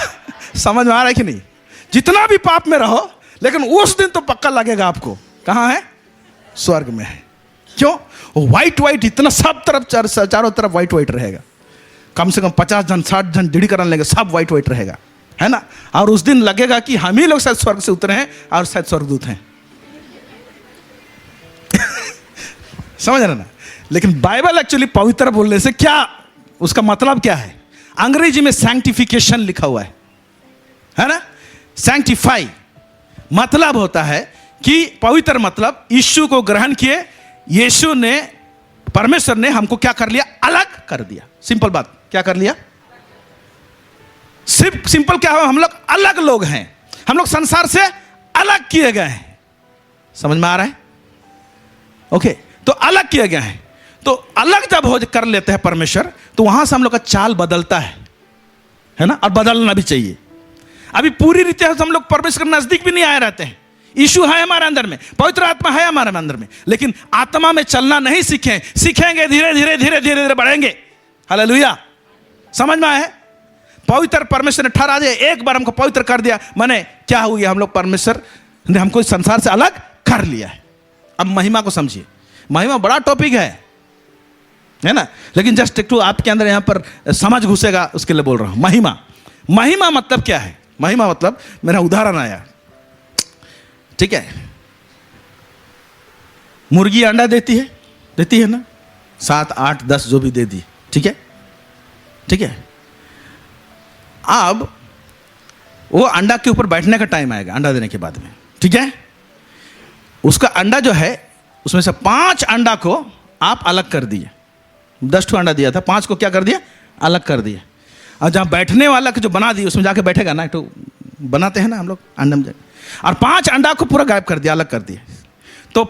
समझ में आ रहा है कि नहीं? जितना भी पाप में रहो लेकिन उस दिन तो पक्का लगेगा आपको कहाँ है? स्वर्ग में है। क्यों? वो वाइट वाइट इतना सब तरफ चारों तरफ वाइट वाइट रहेगा। कम से कम 50 जन 60 जन दृढ़ीकरण लेंगे, सब वाइट वाइट रहेगा, है ना? और उस दिन लगेगा कि हम ही लोग शायद स्वर्ग से उतरे हैं और शायद स्वर्गदूत हैं। समझ रहे ना? लेकिन बाइबल एक्चुअली पवित्र बोलने से क्या, उसका मतलब क्या है? अंग्रेजी में सैंक्टिफिकेशन लिखा हुआ है ना? सैंक्टिफाई मतलब होता है कि पवित्र मतलब यीशु को ग्रहण किए, यीशु ने, परमेश्वर ने हमको क्या कर लिया? अलग कर दिया। सिंपल बात, क्या कर लिया? सिर्फ सिंपल क्या हो? हम लोग अलग लोग हैं, हम लोग संसार से अलग किए गए हैं। समझ में आ रहा है? ओके, तो अलग किए गए हैं। तो अलग जब हो कर लेते हैं परमेश्वर, तो वहां से हम लोग का चाल बदलता है ना? और बदलना भी चाहिए। अभी पूरी रीति से हम लोग परमेश्वर के नजदीक भी नहीं आए रहते हैं। यीशु है हमारे अंदर में, पवित्र आत्मा है हमारे अंदर में, लेकिन आत्मा में चलना नहीं सीखे। सीखेंगे, धीरे धीरे धीरे धीरे धीरे बढ़ेंगे। हालेलुया। समझ में आए? पवित्र परमेश्वर ने ठहरा दिया, एक बार हमको पवित्र कर दिया, माने क्या हुई? हम लोग, परमेश्वर ने हमको इस संसार से अलग कर लिया है। अब महिमा को समझिए। महिमा बड़ा टॉपिक है ना? लेकिन जस्ट एक आपके अंदर यहां पर समझ घुसेगा उसके लिए बोल रहा हूं। महिमा, महिमा मतलब क्या है? महिमा मतलब, मेरा उदाहरण आया, ठीक है? मुर्गी अंडा देती है ना? 7 8 10 जो भी दे दी, ठीक है? अब वो अंडा के ऊपर बैठने का टाइम आएगा अंडा देने के बाद में, ठीक है? उसका अंडा जो है, उसमें से 5 अंडा को आप अलग कर दिए। 10 ठो अंडा दिया था, 5 को क्या कर दिया? अलग कर दिया। और जहाँ बैठने वाला जो बना दिया उसमें जाके बैठेगा ना, तो बनाते हैं ना हम लोग अंडा में, और 5 अंडा को पूरा गायब कर दिया, अलग कर दिया। तो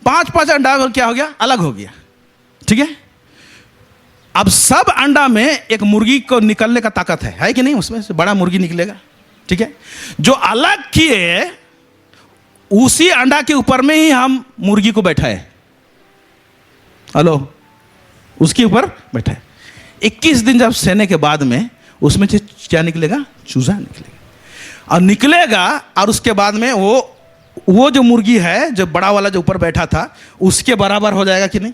5 अंडा क्या हो गया? अलग हो गया, ठीक है? अब सब अंडा में एक मुर्गी को निकलने का ताकत है कि नहीं? उसमें से बड़ा मुर्गी निकलेगा, ठीक है? जो अलग किए उसी अंडा के ऊपर में ही हम मुर्गी को बैठाए। हेलो, उसके ऊपर बैठाए। 21 दिन जब सहने के बाद में उसमें से क्या निकलेगा? चूजा निकलेगा। और निकलेगा और उसके बाद में वो जो मुर्गी है, जो बड़ा वाला जो ऊपर बैठा था, उसके बराबर हो जाएगा कि नहीं?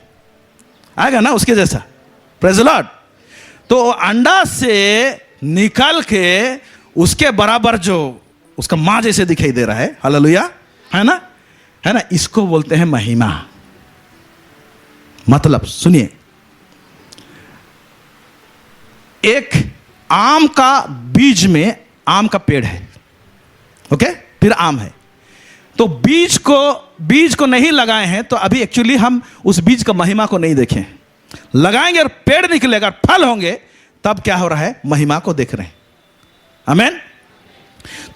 आएगा ना उसके जैसा। Praise the Lord. तो अंडा से निकल के उसके बराबर जो उसका माँ जैसे दिखाई दे रहा है, हालेलुया, है ना? इसको बोलते हैं महिमा। मतलब सुनिए, एक आम का बीज में, आम का पेड़ है, ओके? फिर आम है, तो बीज को नहीं लगाए हैं, तो अभी एक्चुअली हम उस बीज का महिमा को नहीं देखें। लगाएंगे और पेड़ निकलेगा, फल होंगे, तब क्या हो रहा है? महिमा को देख रहे हैं। आमीन।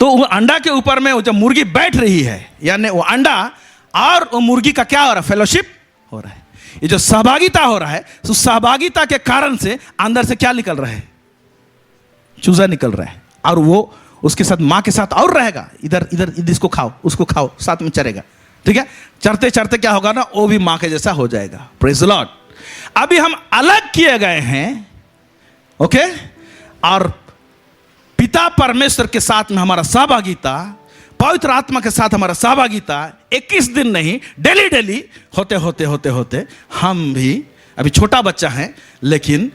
तो वो अंडा के ऊपर में वो जब मुर्गी बैठ रही है, यानी वो अंडा और वो मुर्गी का क्या हो रहा है? फेलोशिप हो रहा है। ये जो सहभागिता हो रहा है, तो सहभागिता के कारण से अंदर से क्या निकल रहा है? चूजा निकल रहा है। और उसके साथ माँ के साथ और रहेगा, इधर इधर इसको खाओ उसको खाओ, साथ में चरेगा, ठीक है। चरते चरते क्या होगा ना, वो भी माँ के जैसा हो जाएगा। Praise the Lord. अभी हम अलग किए गए हैं, ओके, और पिता परमेश्वर के साथ में हमारा सहभागिता, पवित्र आत्मा के साथ हमारा सहभागिता 21 दिन नहीं, डेली डेली होते होते होते होते हम भी, अभी छोटा बच्चा है लेकिन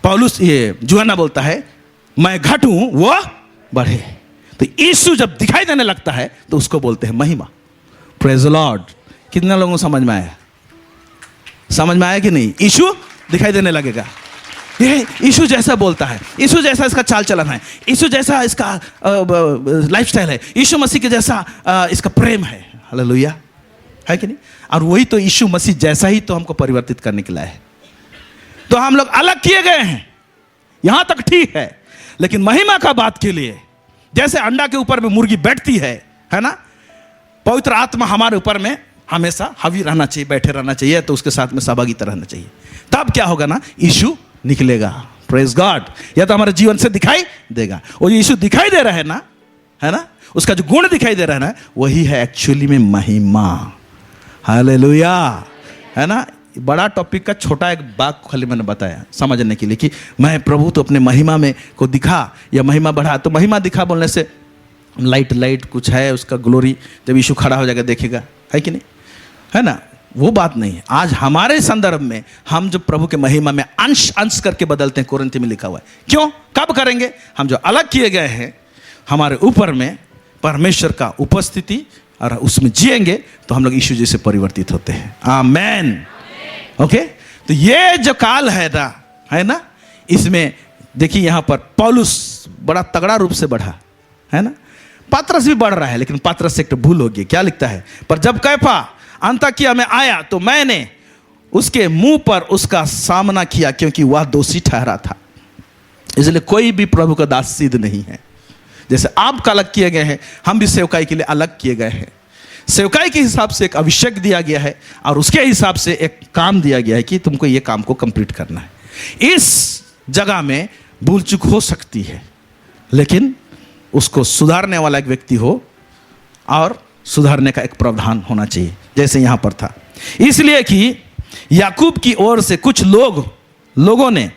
पौलुस ये यूहन्ना बोलता है मैं घटूं वो बढ़े। तो यीशु जब दिखाई देने लगता है तो उसको बोलते हैं महिमा। Praise the Lord. कितने लोगों को समझ में आया? समझ में आया कि नहीं? यीशु दिखाई देने लगेगा, ये यीशु जैसा बोलता है, यीशु जैसा इसका चाल चलन है, यीशु जैसा इसका लाइफस्टाइल है, यीशु मसीह के जैसा इसका प्रेम है। हालेलुया, है कि नहीं? और वही तो यीशु मसीह जैसा ही तो हमको परिवर्तित करने के लिए है। तो हम लोग अलग किए गए हैं, यहां तक ठीक है, लेकिन महिमा का बात के लिए, जैसे अंडा के ऊपर में मुर्गी बैठती है ना, पवित्र आत्मा हमारे ऊपर में हमेशा हावी रहना चाहिए, बैठे रहना चाहिए, तो उसके साथ में सहभागिता रहना चाहिए। तब क्या होगा ना, यीशु निकलेगा। Praise God. या तो हमारे जीवन से दिखाई देगा। और यीशु दिखाई दे रहा है ना, है ना, उसका जो गुण दिखाई दे रहा है ना, वही है एक्चुअली में महिमा। हालेलुया, है ना। बड़ा टॉपिक का छोटा एक बात खाली मैंने बताया समझने के लिए कि मैं प्रभु तो अपने महिमा में को दिखा या महिमा बढ़ा। तो महिमा दिखा बोलने से लाइट कुछ है उसका ग्लोरी, जब यीशु खड़ा हो जाएगा देखेगा, है कि नहीं, है ना, वो बात नहीं है। आज हमारे संदर्भ में हम जो प्रभु के महिमा में अंश अंश करके बदलते हैं, कोरिन्थी में लिखा हुआ है। क्यों, कब करेंगे? हम जो अलग किए गए हैं, हमारे ऊपर में परमेश्वर का उपस्थिति और उसमें जिएंगे तो हम लोग यीशु जी से परिवर्तित होते हैं। आमेन। ओके, तो ये जो काल है ना, इसमें देखिए यहाँ पर पौलुस बड़ा तगड़ा रूप से बढ़ा, है ना। पतरस भी बढ़ रहा है, लेकिन पतरस से एक भूल होगी। क्या लिखता है? पर जब कैफा अंताकिया में आया तो मैंने उसके मुंह पर उसका सामना किया, क्योंकि वह दोषी ठहरा था। इसलिए कोई भी प्रभु का दास सिद्ध नहीं है। जैसे आप अलग किए गए हैं, हम भी सेवकाई के लिए अलग किए गए हैं। सेवकाई के हिसाब से एक अभिषेक दिया गया है और उसके हिसाब से एक काम दिया गया है कि तुमको ये काम को कंप्लीट करना है। इस जगह में भूल चूक हो सकती है, लेकिन उसको सुधारने वाला एक व्यक्ति हो और सुधारने का एक प्रावधान होना चाहिए, जैसे यहाँ पर था। इसलिए कि याकूब की ओर से कुछ लोगों ने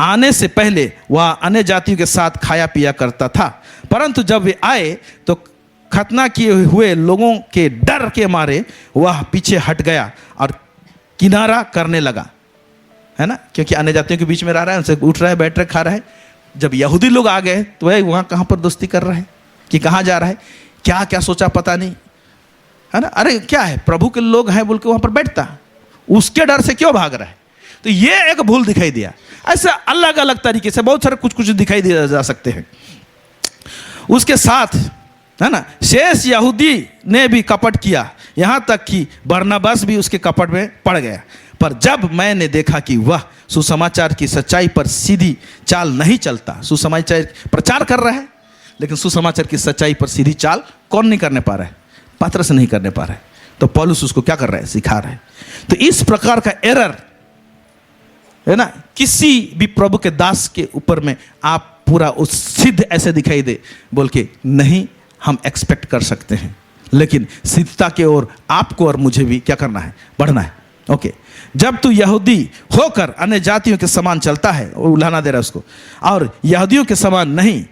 आने से पहले वह अन्य जातियों के साथ खाया पिया करता था, परंतु जब वे आए तो खतना किए हुए लोगों के डर के मारे वह पीछे हट गया और किनारा करने लगा, है ना, क्योंकि अन्य जातियों के बीच में रह रहा है, उनसे उठ रहा है, बैठ रहा है, खा रहा है। जब यहूदी लोग आ गए तो वह वहाँ कहाँ पर दोस्ती कर रहा है कि कहाँ जा रहा है, क्या क्या सोचा पता नहीं, है ना। अरे क्या है, प्रभु के लोग हैं बोल के वहाँ पर बैठता, उसके डर से क्यों भाग रहा है? तो ये एक भूल दिखाई दिया। ऐसे अलग अलग तरीके से बहुत सारे कुछ दिखाई दिया जा सकते हैं। उसके साथ, है ना, शेष यहूदी ने भी कपट किया, यहाँ तक कि बरनबास भी उसके कपट में पड़ गया। पर जब मैंने देखा कि वह सुसमाचार की सच्चाई पर सीधी चाल नहीं चलता, सुसमाचार प्रचार कर रहा है लेकिन सुसमाचार की सच्चाई पर सीधी चाल कौन नहीं करने पा रहा है? पतरस नहीं करने पा रहा है। तो पौलुस उसको क्या कर रहा है? सिखा रहा है। तो इस प्रकार का एरर, है ना, किसी भी प्रभु के दास के ऊपर में आप पूरा उस सिद्ध ऐसे दिखाई दे बोल के नहीं हम एक्सपेक्ट कर सकते हैं, लेकिन सिद्धता के ओर आपको और मुझे भी क्या करना है? बढ़ना है। ओके, जब तू यहूदी होकर अन्य जातियों के समान चलता है, वो उलाहना दे रहा है उसको, और यहूदियों के समान नहीं,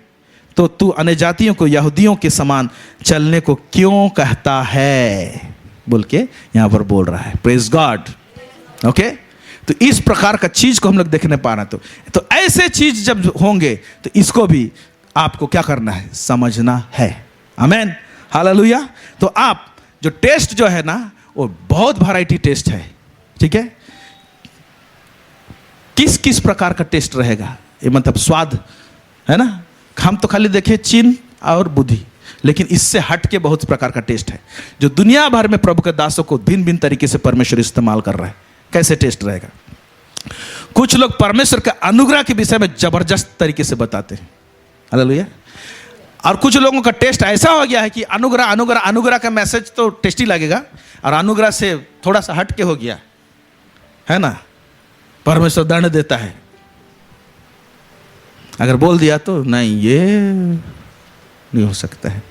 तो तू अन्य जातियों को यहूदियों के समान चलने को क्यों कहता है बोल के यहाँ पर बोल रहा है। Praise God. ओके, तो इस प्रकार का चीज को हम लोग देखने पा रहे हैं। तो ऐसे चीज जब होंगे तो इसको भी आपको क्या करना है? समझना है। आमेन, हालेलुया। तो आप जो टेस्ट जो है ना, वो बहुत वैरायटी टेस्ट है, ठीक है। किस किस प्रकार का टेस्ट रहेगा, ये मतलब स्वाद, है ना। हम तो खाली देखे चिन्ह और बुद्धि, लेकिन इससे हट के बहुत प्रकार का टेस्ट है जो दुनिया भर में प्रभु के दासों को भिन्न भिन्न तरीके से परमेश्वर इस्तेमाल कर रहा है। कैसे टेस्ट रहेगा? कुछ लोग परमेश्वर के अनुग्रह के विषय में जबरदस्त तरीके से बताते हैं, हालेलुया। और कुछ लोगों का टेस्ट ऐसा हो गया है कि अनुग्रह अनुग्रह अनुग्रह का मैसेज तो टेस्टी लगेगा, और अनुग्रह से थोड़ा सा हट के हो गया, है ना, परमेश्वर दंड देता है, अगर बोल दिया तो नहीं, ये नहीं हो सकता है।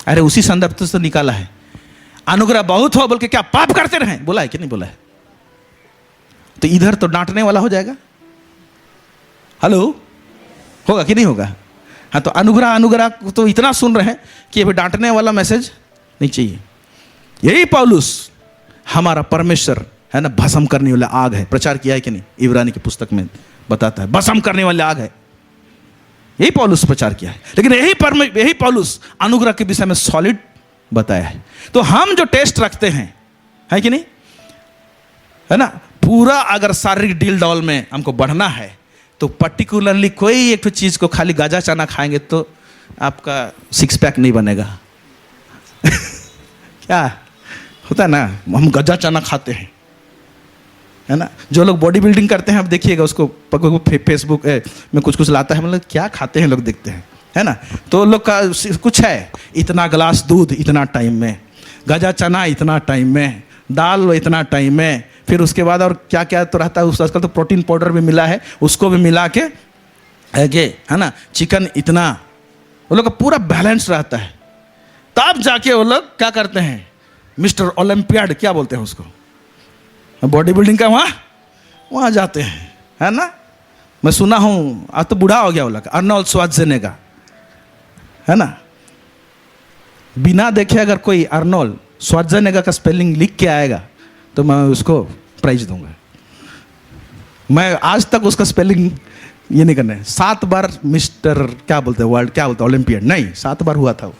अरे उसी संदर्भ से तो निकाला है, अनुग्रह बहुत हो बोल के क्या पाप करते रहें, बोला है कि नहीं बोला है? तो इधर तो डांटने वाला हो जाएगा। हेलो, होगा कि नहीं होगा? हाँ, तो अनुग्रह अनुग्रह तो इतना सुन रहे हैं कि अभी डांटने वाला मैसेज नहीं चाहिए। यही पौलुस हमारा परमेश्वर है ना, भस्म करने वाला आग है, प्रचार किया है कि नहीं? इब्रानी की पुस्तक में बताता है भस्म करने वाले आग है, यही पौलुस प्रचार किया है। लेकिन यही पौलुस अनुग्रह के विषय में सॉलिड बताया है। तो हम जो टेस्ट रखते हैं, है कि नहीं, है ना, पूरा अगर शारीरिक डील डॉल में हमको बढ़ना है तो पर्टिकुलरली कोई एक चीज को खाली गाजा चना खाएंगे तो आपका सिक्स पैक नहीं बनेगा। क्या होता है ना, हम गाजा चना खाते हैं, है ना। जो लोग बॉडी बिल्डिंग करते हैं, आप देखिएगा उसको फेसबुक में कुछ लाता है, मतलब क्या खाते हैं लोग, देखते हैं, है ना। तो लोग का कुछ है, इतना गिलास दूध इतना टाइम में, गाजा चना इतना टाइम में, दाल इतना टाइम में, फिर उसके बाद और क्या क्या तो रहता है। आजकल तो प्रोटीन पाउडर भी मिला है, उसको भी मिला के है ना, चिकन इतना, वो लोग का पूरा बैलेंस रहता है। तब जाके वो लोग क्या करते हैं, मिस्टर ओलंपियाड क्या बोलते हैं उसको, बॉडी बिल्डिंग का वहाँ जाते हैं, है ना। मैं सुना हूँ, अब तो बूढ़ा हो गया वो लोग, अर्नोल्ड श्वार्ज़नेगर, है ना। बिना देखे अगर कोई अर्नोल्ड श्वार्ज़नेगर का स्पेलिंग लिख के आएगा तो मैं उसको प्राइज दूंगा। मैं आज तक उसका स्पेलिंग ये नहीं करना है। 7 बार मिस्टर क्या बोलते हैं, वर्ल्ड क्या बोलते हैं, ओलंपियड नहीं, 7 बार हुआ था वो,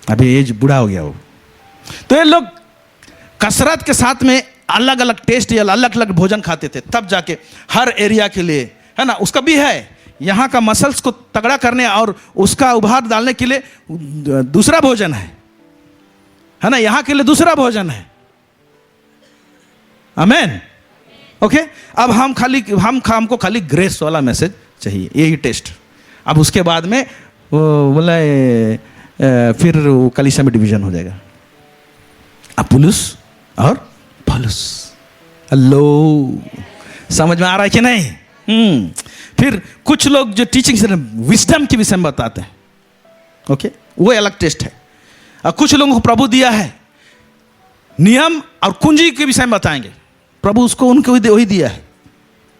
अभी एज बूढ़ा हो गया वो। तो ये लोग कसरत के साथ में अलग अलग टेस्ट या अलग अलग भोजन खाते थे, तब जाके हर एरिया के लिए, है ना। उसका भी है, यहाँ का मसल्स को तगड़ा करने और उसका उभार डालने के लिए दूसरा भोजन है ना, यहाँ के लिए दूसरा भोजन है। आमेन, ओके। अब हमको खाली ग्रेस वाला मैसेज चाहिए, यही टेस्ट। अब उसके बाद में वो बोला फिर कलीसिया में डिवीजन हो जाएगा, अपुलुस और पौलुस। हेलो, समझ में आ रहा है कि नहीं? फिर कुछ लोग जो टीचिंग से विजडम के विषय में बताते हैं, ओके, वो अलग टेस्ट है। और कुछ लोगों को प्रभु दिया है नियम और कुंजी के विषय में बताएंगे, प्रभु उसको उनको वही दिया है,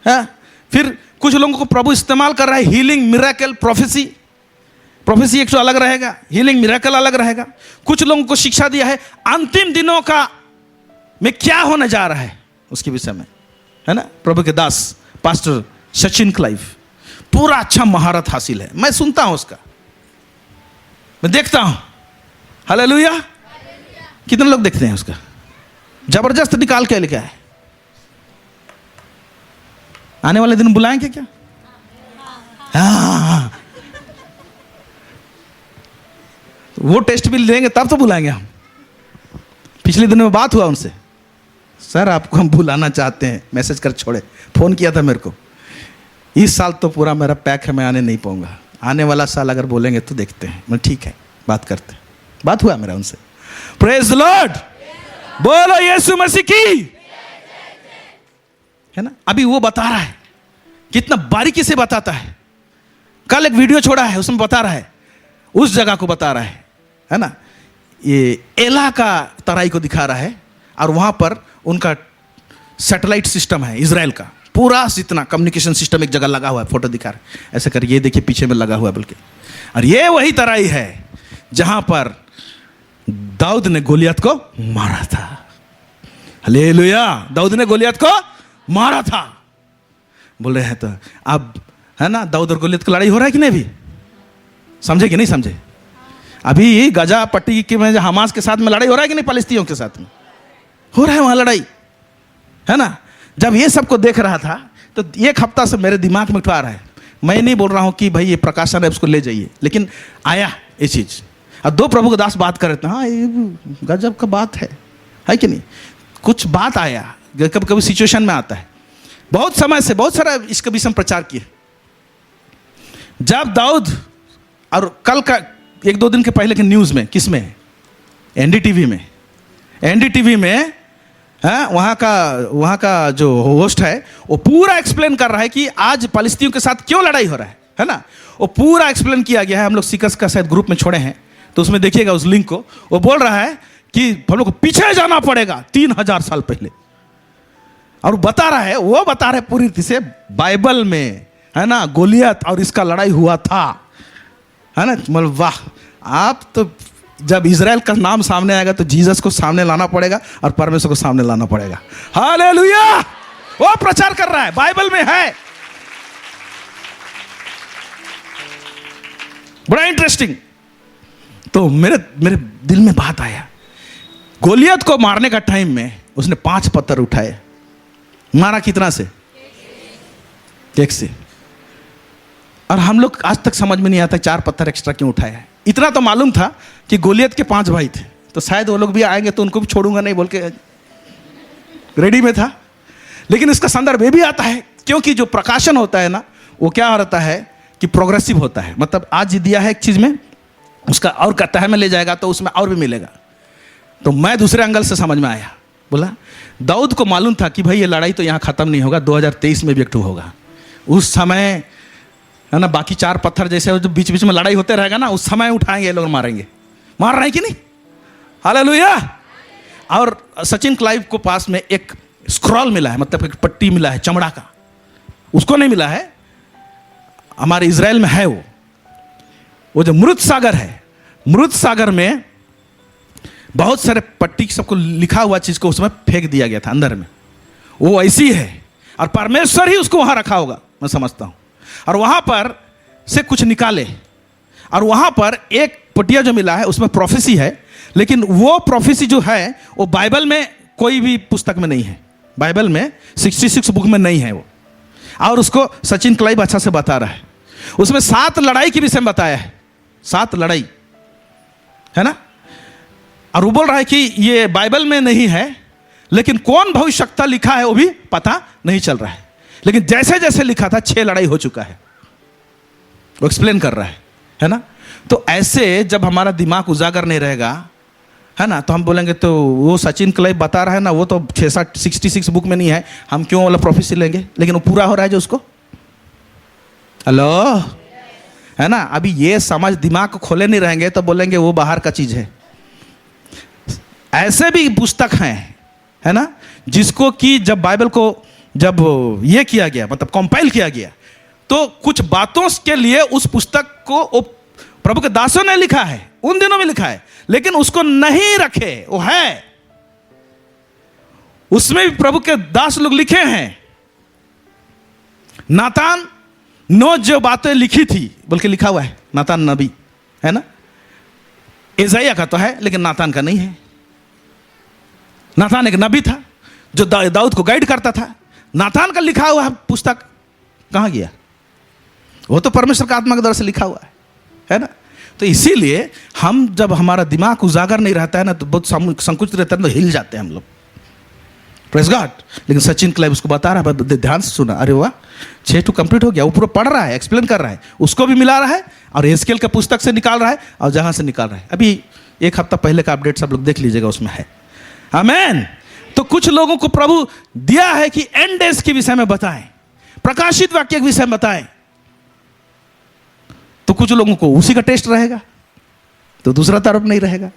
हाँ? फिर कुछ लोगों को प्रभु इस्तेमाल कर रहा है हीलिंग, मिरेकल, प्रोफेसी एक तो अलग रहेगा, हीलिंग मिरेकल अलग रहेगा। कुछ लोगों को शिक्षा दिया है अंतिम दिनों का में क्या होने जा रहा है उसके विषय में, है ना। प्रभु के दास पास्टर सचिन क्लाइव, पूरा अच्छा महारत हासिल है, मैं सुनता हूं उसका, मैं देखता हूं। हालेलुया, कितने लोग देखते हैं उसका, जबरदस्त निकाल के लेके आए। आने वाले दिन बुलाएंगे क्या? हाँ, वो टेस्ट भी लेंगे तब तो बुलाएंगे हम। पिछले दिनों में बात हुआ उनसे, सर आपको हम बुलाना चाहते हैं, मैसेज कर छोड़े, फोन किया था मेरे को। इस साल तो पूरा मेरा पैक है, मैं आने नहीं पाऊंगा, आने वाला साल अगर बोलेंगे तो देखते हैं। मैं ठीक है, बात करते हैं। बात हुआ मेरा उनसे। प्रेज द लॉर्ड, बोलो यीशु मसीह की, है ना। अभी वो बता रहा है, कितना बारीकी से बताता है। कल एक वीडियो छोड़ा है, उसमें बता रहा है, उस जगह को बता रहा है ना। ये एला का तराई को दिखा रहा है, और वहां पर उनका सैटेलाइट सिस्टम है इजराइल का, पूरा इतना कम्युनिकेशन सिस्टम एक जगह लगा हुआ है। फोटो दिखा रहा है, ऐसे कर, ये देखिए पीछे में लगा हुआ है बल्कि। और ये वही तराई है जहां पर दाऊद ने गोलियत को मारा था। हालेलुया, दाऊद ने गोलियत को मारा था। बोल रहे हैं तो अब, है ना, दाऊद और गोलियत की लड़ाई हो रहा है कि नहीं? अभी समझे कि नहीं समझे? अभी गजा पट्टी के में हमास के साथ में लड़ाई हो रहा है कि नहीं? फलस्तीनियों के साथ में हो रहा है वहां लड़ाई, है ना। जब ये सबको देख रहा था तो एक हफ्ता से मेरे दिमाग में उठा रहा है। मैं नहीं बोल रहा हूं कि भाई ये प्रकाशन है उसको ले जाइए, लेकिन आया ये चीज। अब 2 प्रभु के दास बात कर रहे थे, हाँ ये गजब का बात है कि नहीं। कुछ बात आया, कभी कभी सिचुएशन में आता है। बहुत समय से बहुत सारा इसके विषय में प्रचार किए। जब दाऊद, और कल का 1-2 दिन के पहले के न्यूज़ में, किस में, एनडीटीवी में है, वहाँ का जो होस्ट है वो पूरा एक्सप्लेन कर रहा है कि आज फलस्तीनियों के साथ क्यों लड़ाई हो रहा है। है ना, वो पूरा एक्सप्लेन किया गया है। हम लोग सीकस का शायद ग्रुप में छोड़े हैं, तो उसमें देखिएगा उस लिंक को। वो बोल रहा है कि हम लोग को पीछे जाना पड़ेगा 3000 साल पहले, और वो बता रहा है पूरी रीति से बाइबल में, है ना, गोलियत और इसका लड़ाई हुआ था, है ना। मतलब वाह, आप तो जब इजराइल का नाम सामने आएगा तो जीसस को सामने लाना पड़ेगा और परमेश्वर को सामने लाना पड़ेगा। हालेलुया, वो प्रचार कर रहा है, बाइबल में है। बड़ा इंटरेस्टिंग। तो मेरे दिल में बात आया, गोलियत को मारने का टाइम में उसने 5 पत्थर उठाए। मारा कितना से? 1 से। और हम लोग आज तक समझ में नहीं आता 4 पत्थर एक्स्ट्रा क्यों उठाया है। इतना तो मालूम था कि गोलियत के 5 भाई थे, तो शायद वो लोग भी आएंगे तो उनको भी छोड़ूंगा नहीं बोल के रेडी में था। लेकिन इसका संदर्भ ये भी आता है, क्योंकि जो प्रकाशन होता है ना, वो क्या होता है कि प्रोग्रेसिव होता है। मतलब आज दिया है एक चीज में, उसका और तह में ले जाएगा तो उसमें और भी मिलेगा। तो मैं दूसरे एंगल से समझ में आया, बोला दाऊद को मालूम था कि भाई ये लड़ाई तो यहाँ खत्म नहीं होगा, 2023 में भी एकठू होगा। उस समय, है ना, बाकी 4 पत्थर जैसे जो बीच बीच में लड़ाई होते रहेगा ना, उस समय उठाएंगे ये लोग, मारेंगे। मार रहे हैं कि नहीं? हालेलुया। और सचिन क्लाइव को पास में एक स्क्रॉल मिला है, मतलब एक पट्टी मिला है चमड़ा का। उसको नहीं मिला है, हमारे इजराइल में है वो जो मृत सागर है, मृत सागर में बहुत सारे पट्टी सबको लिखा हुआ चीज को उसमें फेंक दिया गया था अंदर में। वो ऐसी है, और परमेश्वर ही उसको वहां रखा होगा, मैं समझता हूं। और वहां पर से कुछ निकाले, और वहां पर एक पटिया जो मिला है उसमें प्रोफेसी है, लेकिन वो प्रोफेसी जो है वो बाइबल में कोई भी पुस्तक में नहीं है। बाइबल में 66 बुक में नहीं है वो। और उसको सचिन क्लाइव अच्छा से बता रहा है। उसमें 7 लड़ाई के विषय में बताया है, 7 लड़ाई, है ना। और वो बोल रहा है कि ये बाइबल में नहीं है, लेकिन कौन भविष्यवक्ता लिखा है वो भी पता नहीं चल रहा है। लेकिन जैसे जैसे लिखा था 6 लड़ाई हो चुका है, वो एक्सप्लेन कर रहा है ना। तो ऐसे जब हमारा दिमाग उजागर नहीं रहेगा, है ना, तो हम बोलेंगे तो वो सचिन क्लाइव बता रहा है ना, वो तो 66 बुक में नहीं है, हम क्यों वाला प्रोफेसी लेंगे? लेकिन वो पूरा हो रहा है जो उसको। हेलो, है ना। अभी ये समझ दिमाग को खोले नहीं रहेंगे तो बोलेंगे वो बाहर का चीज है। ऐसे भी पुस्तक हैं, है ना, जिसको कि जब बाइबल को जब ये किया गया, मतलब कंपाइल किया गया, तो कुछ बातों के लिए उस पुस्तक को प्रभु के दासों ने लिखा है, उन दिनों में लिखा है, लेकिन उसको नहीं रखे। वो है, उसमें भी प्रभु के दास लोग लिखे हैं। नातान नो जो बातें लिखी थी बोल के लिखा हुआ है, नातान नबी, है ना। एजाइया का तो है, लेकिन नातान का नहीं है। नातान एक नबी था जो दाऊद को गाइड करता था। नातान का लिखा हुआ पुस्तक कहां गया? वो तो परमेश्वर का आत्मा के द्वारा से लिखा हुआ है ना। तो इसीलिए हम जब हमारा दिमाग उजागर नहीं रहता है ना, तो बहुत संकुचित रहता है, तो हिल जाते हैं हम लोग। Praise God. लेकिन सचिन क्लाइव उसको बता रहा है, ध्यान से सुना। अरे वाह, 6 कंप्लीट हो गया। वो पूरा पढ़ रहा है, एक्सप्लेन कर रहा है, उसको भी मिला रहा है, और एस्केल के पुस्तक से निकाल रहा है, और जहां से निकाल रहा है। अभी 1 हफ्ता पहले का अपडेट सब लोग देख लीजिएगा, उसमें है। आमेन। तो कुछ लोगों को प्रभु दिया है कि एंड डेज के विषय में बताएं, प्रकाशित वाक्य के विषय में बताएं, तो कुछ लोगों को उसी का टेस्ट रहेगा, तो दूसरा तरफ नहीं रहेगा,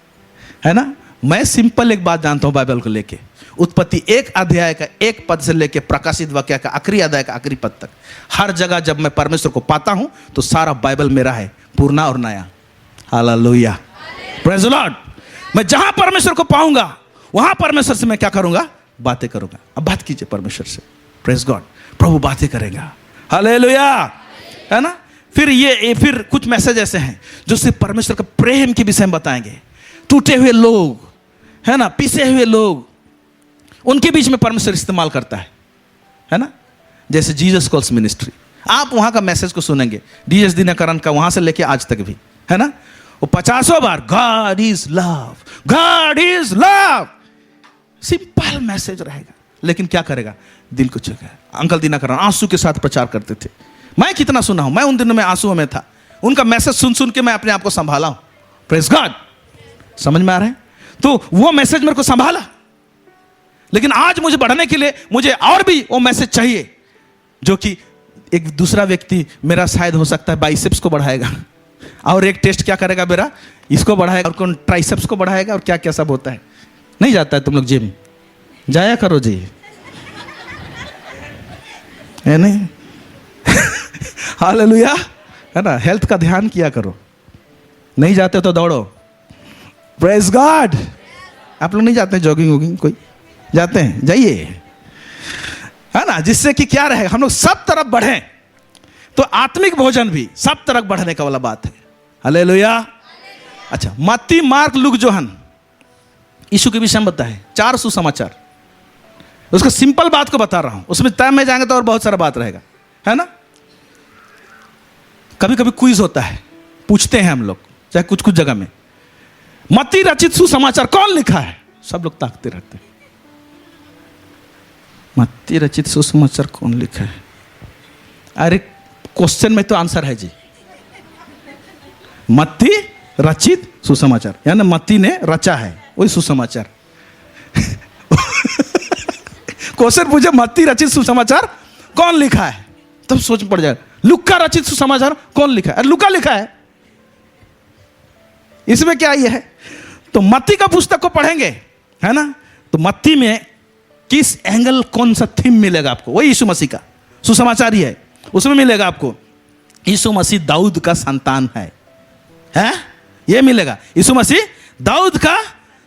है ना। मैं सिंपल एक बात जानता हूं बाइबल को लेके, उत्पत्ति 1 अध्याय का 1 पद से लेके प्रकाशित वाक्य का आखिरी अध्याय का आखिरी पद तक, हर जगह जब मैं परमेश्वर को पाता हूं तो सारा बाइबल मेरा है, पुराना और नया। Hallelujah, praise the Lord. मैं जहां परमेश्वर को पाऊंगा वहां परमेश्वर से मैं क्या करूंगा? बातें करूंगा। अब बात कीजिए परमेश्वर से, प्रेज गॉड। प्रभु बातें करेगा, हालेलुया, है ना। फिर कुछ मैसेज ऐसे हैं जो सिर्फ परमेश्वर के प्रेम के विषय में बताएंगे। टूटे हुए लोग, है ना, पिसे हुए लोग, उनके बीच में परमेश्वर इस्तेमाल करता है ना। जैसे जीसस कॉल्स मिनिस्ट्री, आप वहां का मैसेज को सुनेंगे, डीएस दिनकरन का, वहां से लेके आज तक भी, है ना। वो 50 बार God is love, God is love, simple message रहेगा, लेकिन क्या करेगा? दिल को छूएगा। अंकल दिनकरन आंसू के साथ प्रचार करते थे। मैं कितना सुना हूं, मैं उन दिनों में आंसुओं में था। उनका मैसेज सुन सुन के मैं अपने आप को संभाला हूं। प्रेज गॉड, समझ में आ रहा है? तो वो मैसेज मेरे को संभाला, लेकिन आज मुझे बढ़ने के लिए मुझे और भी वो मैसेज चाहिए, जो कि एक दूसरा व्यक्ति मेरा शायद हो सकता है बाइसेप्स को बढ़ाएगा, और एक टेस्ट क्या करेगा मेरा, इसको बढ़ाएगा, और कौन ट्राइसेप्स को बढ़ाएगा, और क्या क्या सब होता है। नहीं जाता है तुम लोग जिम? जाया करो जी, है नहीं? हालेलुया, है ना? हेल्थ का ध्यान किया करो। नहीं जाते तो दौड़ो। Praise God. आप लोग नहीं जाते हैं जॉगिंग वॉगिंग? कोई जाते हैं? जाइए, है ना? जिससे कि क्या रहेगा, हम लोग सब तरफ बढ़ें। तो आत्मिक भोजन भी सब तरफ बढ़ने का वाला बात है। हालेलुया। अच्छा, मत्ती, मार्क, लूक, जोहन यीशु के विषय में बताए 4 सुसमाचार। उसको सिंपल बात को बता रहा हूं, उसमें टाइम में जाएंगे तो और बहुत सारा बात रहेगा, है ना? कभी कभी क्विज होता है, पूछते हैं हम लोग, चाहे कुछ कुछ जगह में, मत्ती रचित सुसमाचार कौन लिखा है? सब लोग ताकते रहते हैं, मत्ती रचित सुसमाचार कौन लिखा है? अरे क्वेश्चन में तो आंसर है जी, मत्ती रचित सुसमाचार, यानी मत्ती ने रचा है, वही सुसमाचार। क्वेश्चन पूछे मत्ती रचित सुसमाचार कौन लिखा है, तब सोच पड़ जाए लुक्का रचित सुसमाचार कौन लिखा है? अरे लुक्का लिखा है, इसमें क्या ये है? तो मत्ती का पुस्तक को पढ़ेंगे, है ना? तो मत्ती में किस एंगल, कौन सा थीम मिलेगा आपको? वही यीशु मसीह का सुसमाचार ही है, उसमें मिलेगा आपको यीशु मसीह दाऊद का संतान है, ये मिलेगा। यीशु मसीह दाऊद का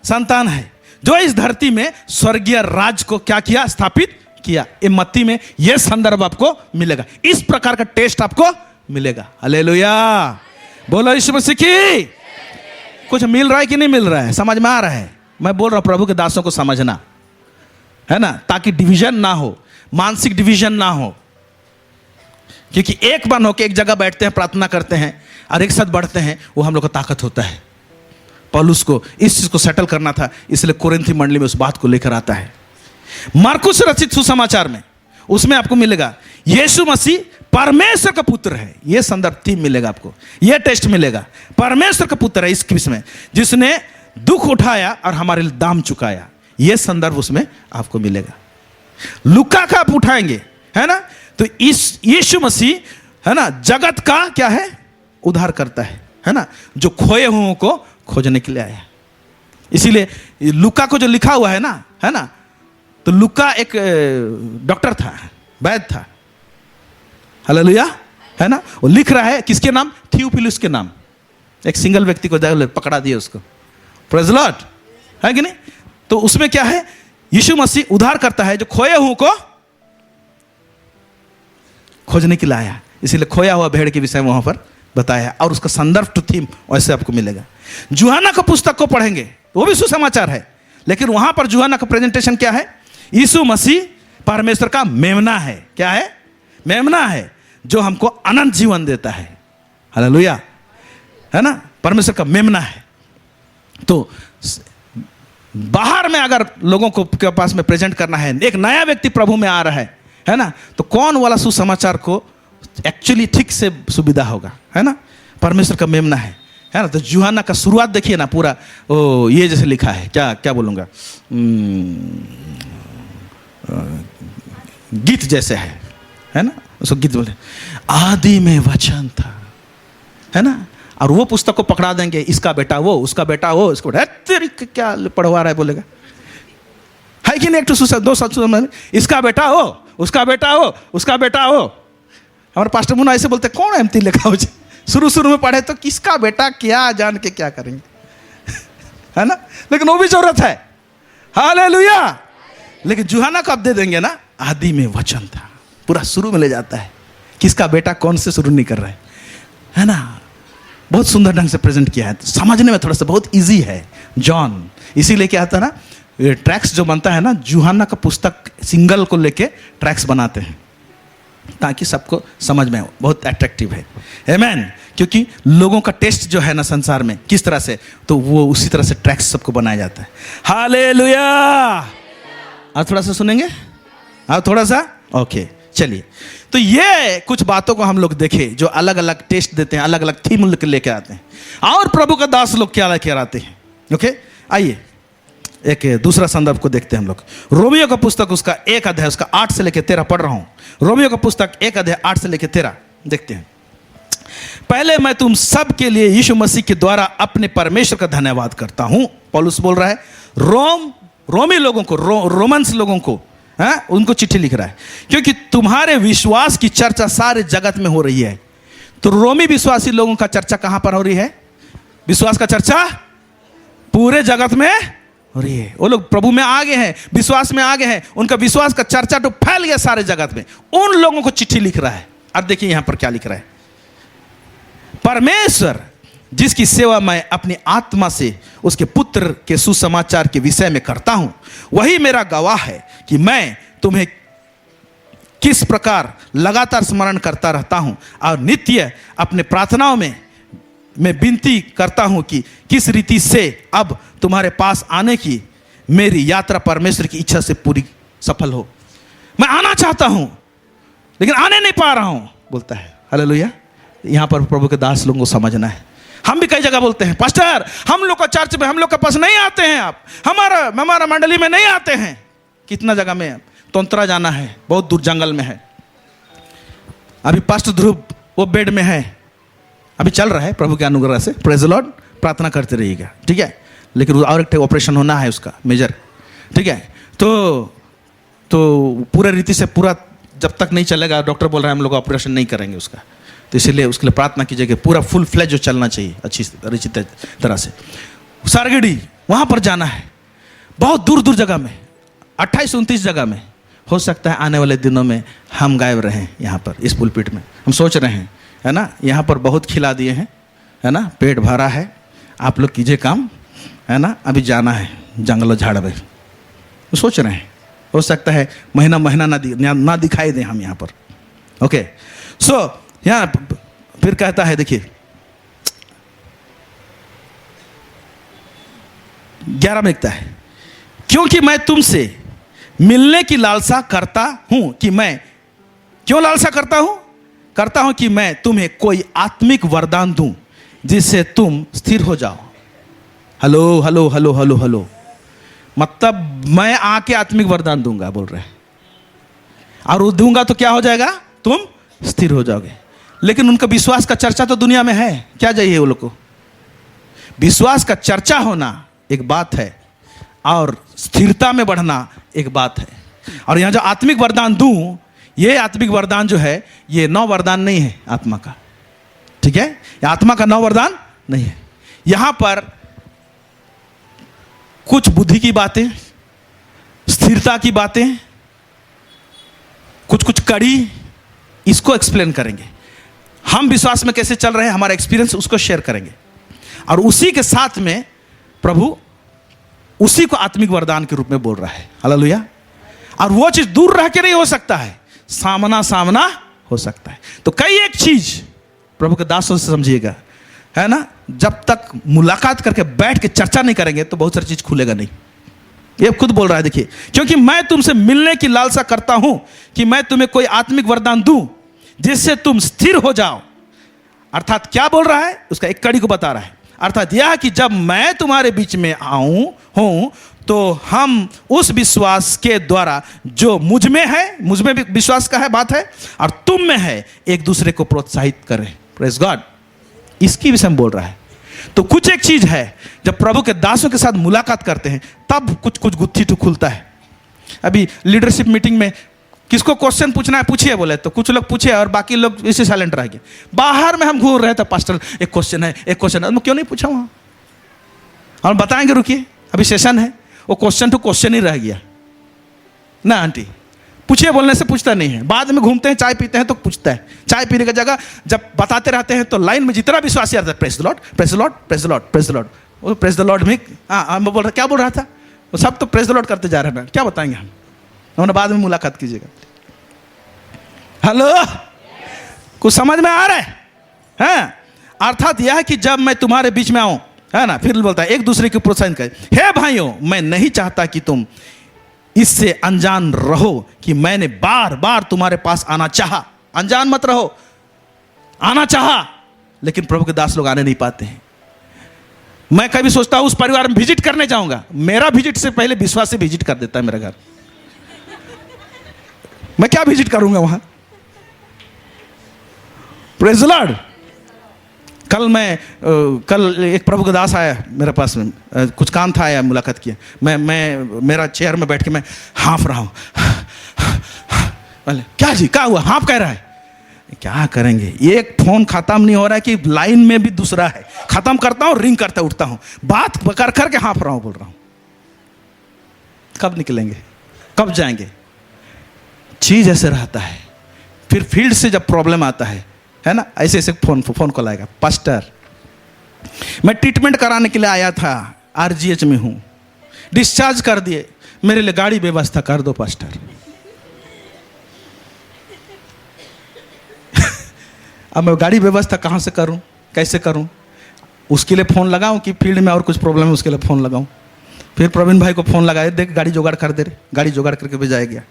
संतान है, जो इस धरती में स्वर्गीय राज को क्या किया? स्थापित किया। ये मत्ती में यह संदर्भ आपको मिलेगा, इस प्रकार का टेस्ट आपको मिलेगा। हालेलुया, बोलो यीशु मसीह की। कुछ मिल रहा है कि नहीं मिल रहा है? समझ में आ रहा है? मैं बोल रहा हूं प्रभु के दासों को समझना, है ना, ताकि डिवीजन ना हो, मानसिक डिवीजन ना हो। क्योंकि एक बन होकर एक जगह बैठते हैं, प्रार्थना करते हैं और एक साथ बढ़ते हैं, वो हम लोग को ताकत होता है। पौलुस को इस चीज को सेटल करना था, इसलिए कोरिन्थी मंडली में उस बात को लेकर आता है। मार्कुस रचित सुसमाचार में, उसमें आपको मिलेगा यीशु मसीह परमेश्वर का पुत्र है, यह संदर्भ थीम मिलेगा आपको, यह टेस्ट मिलेगा। परमेश्वर का पुत्र है इस किस में, जिसने दुख उठाया और हमारे लिए दाम चुकाया, यह संदर्भ उसमें आपको मिलेगा। लुका का आप उठाएंगे, है ना, तो इस यीशु मसीह, है ना, जगत का क्या है? उद्धार करता है ना, जो खोए हुओं को खोजने के लिए आया। इसीलिए लुका को जो लिखा हुआ है ना, है ना, तो लुका एक डॉक्टर था, वैद्य था। हालेलुया, है ना? वो लिख रहा है किसके नाम? थियोफिलुस के नाम। एक सिंगल व्यक्ति को पकड़ा दिया उसको, प्रेज़ द लॉर्ड, है कि नहीं? तो उसमें क्या है? यीशु मसीह उद्धार करता है, जो खोए हुओं को खोजने के लिए आया। इसीलिए खोया हुआ भेड़ के विषय में वहां पर बताया, और उसका संदर्भ टू थीम वैसे आपको मिलेगा। यूहन्ना का पुस्तक को पढ़ेंगे, वो भी सुसमाचार है, लेकिन वहां पर यूहन्ना का प्रेजेंटेशन क्या है? यीशु मसीह परमेश्वर का मेमना है। क्या है? मेमना है, जो हमको अनंत जीवन देता है। हालेलुया, है ना, परमेश्वर का मेमना है। तो बाहर में अगर लोगों को के पास में प्रेजेंट करना है, एक नया व्यक्ति प्रभु में आ रहा है ना, तो कौन वाला सुसमाचार को एक्चुअली ठीक से सुविधा होगा, है ना? परमेश्वर का मेमना है ना? तो यूहन्ना का शुरुआत देखिए ना, पूरा ओ ये जैसे लिखा है, क्या क्या बोलूँगा, गीत जैसे है ना, उसको गीत बोले, आदि में वचन था, है ना? और वो पुस्तक को पकड़ा देंगे, इसका बेटा वो, उसका बेटा वो, इसको तेरी क्या पढ़वा रहा है बोलेगा, है कि नहीं? एक तो दो सच, इसका बेटा हो, उसका बेटा हो, उसका बेटा हो। हमारे पास्टर मुन्ना ऐसे बोलते, कौन एमती लिखा हो? शुरू में पढ़े तो किसका बेटा क्या जान के क्या करेंगे, है ना? लेकिन वो भी जरूरत है। हालेलुया। लेकिन यूहन्ना को आप दे देंगे ना, आदि में वचन था, पूरा शुरू में ले जाता है, किसका बेटा कौन से शुरू नहीं कर रहा है ना? बहुत सुंदर ढंग से प्रेजेंट किया है, समझने में थोड़ा सा बहुत इजी है जॉन। इसीलिए क्या आता है ना, ट्रैक्स जो बनता है ना, यूहन्ना का पुस्तक सिंगल को लेके ट्रैक्स बनाते हैं, ताकि सबको समझ में बहुत अट्रैक्टिव है। आमेन। क्योंकि लोगों का टेस्ट जो है ना संसार में किस तरह से, तो वो उसी तरह से ट्रैक्स सबको बनाया जाता है। हालेलुया। आप थोड़ा सा सुनेंगे, आप थोड़ा सा, ओके, चलिए। तो ये कुछ बातों को हम लोग देखें जो अलग अलग टेस्ट देते हैं, अलग अलग थीम लेके आते हैं, और प्रभु का दास लोग क्या लेकर आते हैं। ओके, आइए एक दूसरा संदर्भ को देखते हैं हम लोग। रोमियो का पुस्तक उसका 1 अध्याय उसका 8 से लेकर 13 पढ़ रहा हूं। रोमियो का पुस्तक 1 अध्याय 8 से लेकर 13 देखते हैं। पहले मैं तुम सब के लिए यीशु मसीह के द्वारा अपने परमेश्वर का धन्यवाद करता हूं। पौलुस बोल रहा है रोमी लोगों को, रोमन्स लोगों को, उनको चिट्ठी लिख रहा है, क्योंकि तुम्हारे विश्वास की चर्चा सारे जगत में हो रही है। तो रोमी विश्वासी लोगों का चर्चा कहां पर हो रही है? विश्वास का चर्चा पूरे जगत में हो रही है। वो लोग प्रभु में आगे हैं, विश्वास में आगे हैं, उनका विश्वास का चर्चा तो फैल गया सारे जगत में। उन लोगों को चिट्ठी लिख रहा है। अब देखिए यहां पर क्या लिख रहा है। परमेश्वर जिसकी सेवा मैं अपनी आत्मा से उसके पुत्र के सुसमाचार के विषय में करता हूं, वही मेरा गवाह है कि मैं तुम्हें किस प्रकार लगातार स्मरण करता रहता हूं और नित्य अपने प्रार्थनाओं में मैं विनती करता हूं कि किस रीति से अब तुम्हारे पास आने की मेरी यात्रा परमेश्वर की इच्छा से पूरी सफल हो। मैं आना चाहता हूं लेकिन आने नहीं पा रहा हूं, बोलता है। हालेलुया। यहां पर प्रभु के दास लोगों को समझना है। हम भी कई जगह बोलते हैं, पास्टर हम लोग का चर्च में हम लोग के पास नहीं आते हैं, आप हमारा मंडली में नहीं आते हैं। कितना जगह में तोंतरा जाना है, बहुत दूर जंगल में है। अभी पास्टर ध्रुव वो बेड में है, अभी चल रहा है प्रभु के अनुग्रह से, प्रेज द लॉर्ड। प्रार्थना करते रहिएगा, ठीक है। लेकिन और एक ऑपरेशन होना है उसका मेजर, ठीक है। तो पूरे रीति से पूरा जब तक नहीं चलेगा, डॉक्टर बोल रहा है हम लोग ऑपरेशन नहीं करेंगे उसका, तो इसीलिए उसके लिए प्रार्थना कीजिए पूरा फुल फ्लैज जो चलना चाहिए अच्छी तरह से। सारगेडी वहाँ पर जाना है, बहुत दूर दूर जगह में, 28-29 जगह में। हो सकता है आने वाले दिनों में हम गायब रहें यहाँ पर इस पुलपिट में। हम सोच रहे हैं, है ना, यहाँ पर बहुत खिला दिए हैं, है ना, पेट भरा है, आप लोग कीजिए काम, है ना। अभी जाना है जंगलों झाड़ में, तो सोच रहे हैं हो सकता है महीना ना दिखाई दें हम यहाँ पर। ओके, सो यहाँ फिर कहता है, देखिए 11 में लिखता है, क्योंकि मैं तुमसे मिलने की लालसा करता हूं कि मैं क्यों लालसा करता हूं कि मैं तुम्हें कोई आत्मिक वरदान दूं जिससे तुम स्थिर हो जाओ। Hello hello hello hello hello, मतलब मैं आके आत्मिक वरदान दूंगा बोल रहे हैं, और वो दूंगा तो क्या हो जाएगा? तुम स्थिर हो जाओगे। लेकिन उनका विश्वास का चर्चा तो दुनिया में है, क्या चाहिए वो लोग को? विश्वास का चर्चा होना एक बात है और स्थिरता में बढ़ना एक बात है। और यहाँ जो आत्मिक वरदान दूं, ये आत्मिक वरदान जो है ये 9 वरदान नहीं है आत्मा का, ठीक है। ये आत्मा का 9 वरदान नहीं है। यहां पर कुछ बुद्धि की बातें, स्थिरता की बातें, कुछ कड़ी, इसको एक्सप्लेन करेंगे। हम विश्वास में कैसे चल रहे हैं, हमारा एक्सपीरियंस उसको शेयर करेंगे, और उसी के साथ में प्रभु उसी को आत्मिक वरदान के रूप में बोल रहा है। हालेलुया। और वो चीज दूर रह के नहीं हो सकता है, सामना हो सकता है। तो कई एक चीज प्रभु के दासों से समझिएगा, है ना, जब तक मुलाकात करके बैठ के चर्चा नहीं करेंगे तो बहुत सारी चीज खुलेगा नहीं। ये खुद बोल रहा है, देखिए, क्योंकि मैं तुमसे मिलने की लालसा करता हूं कि मैं तुम्हें कोई आत्मिक वरदान दूं जिससे तुम स्थिर हो जाओ। अर्थात क्या बोल रहा है, उसका एक कड़ी को बता रहा है। अर्थात यह कि जब मैं तुम्हारे बीच में हूं तो हम उस विश्वास के द्वारा जो मुझ में भी विश्वास का है बात है, और तुम में है, एक दूसरे को प्रोत्साहित करें। Praise God. इसकी विषय में बोल रहा है। तो कुछ एक चीज है, जब प्रभु के दासों के साथ मुलाकात करते हैं तब कुछ गुत्थी तो खुलता है। अभी लीडरशिप मीटिंग में किसको क्वेश्चन पूछना है पूछिए बोले, तो कुछ लोग पूछे और बाकी लोग इसे साइलेंट रह गए। बाहर में हम घूर रहे थे, पास्टर एक क्वेश्चन है, मैं क्यों नहीं पूछा वहां, और बताएंगे, रुकिए अभी सेशन है। वो क्वेश्चन टू क्वेश्चन ही रह गया ना। आंटी पूछिए बोलने से पूछता नहीं है, बाद में घूमते हैं, चाय पीते हैं तो पूछता है। चाय पीने की जगह जब बताते रहते हैं तो लाइन में जितना विश्वासी आता है, praise the Lord, praise the Lord, praise the Lord, praise the Lord. वो प्रेज द लॉर्ड में क्या बोल रहा था, वो सब तो प्रेज द लॉर्ड करते जा रहे हैं। क्या बताएंगे हम, उन्होंने बाद में मुलाकात कीजिएगा। हेलो, कुछ समझ में आ रहा है? अर्थात यह कि जब मैं तुम्हारे बीच में आऊं, है ना, फिर बोलता है एक दूसरे को प्रोत्साहित करें। हे भाइयों, मैं नहीं चाहता कि तुम इससे अनजान रहो कि मैंने बार बार तुम्हारे पास आना चाहा। अनजान मत रहो, आना चाहा, लेकिन प्रभु के दास लोग आने नहीं पाते हैं। मैं कभी सोचता हूं उस परिवार में विजिट करने जाऊंगा, मेरा विजिट से पहले विश्वासी विजिट कर देता है मेरा घर। मैं क्या विजिट करूंगा वहां? Praise the Lord. कल एक प्रभु का दास आया मेरे पास में, कुछ काम था, आया, मुलाकात किया। मैं मेरा चेयर में बैठ के मैं हाँफ रहा हूँ। क्या जी, क्या हुआ? हाँफ कह रहा है। क्या करेंगे, एक फोन खत्म नहीं हो रहा है कि लाइन में भी दूसरा है। खत्म करता हूँ, रिंग करता उठता हूँ, बात कर करके हाँफ रहा हूँ, बोल रहा हूँ। कब निकलेंगे, कब जाएंगे? चीज ऐसे रहता है। फिर फील्ड से जब प्रॉब्लम आता है ना, ऐसे ऐसे फोन कॉल आएगा, पास्टर मैं ट्रीटमेंट कराने के लिए आया था, आरजीएच में हूं, डिस्चार्ज कर दिए, मेरे लिए गाड़ी व्यवस्था कर दो पास्टर। अब मैं गाड़ी व्यवस्था कहाँ से करूं, कैसे करूं? उसके लिए फ़ोन लगाऊं कि फील्ड में और कुछ प्रॉब्लम है उसके लिए फ़ोन लगाऊं? फिर प्रवीण भाई को फ़ोन लगाए, देख गाड़ी जुगाड़ कर दे रहे, गाड़ी जुगाड़ करके भेजाया गया,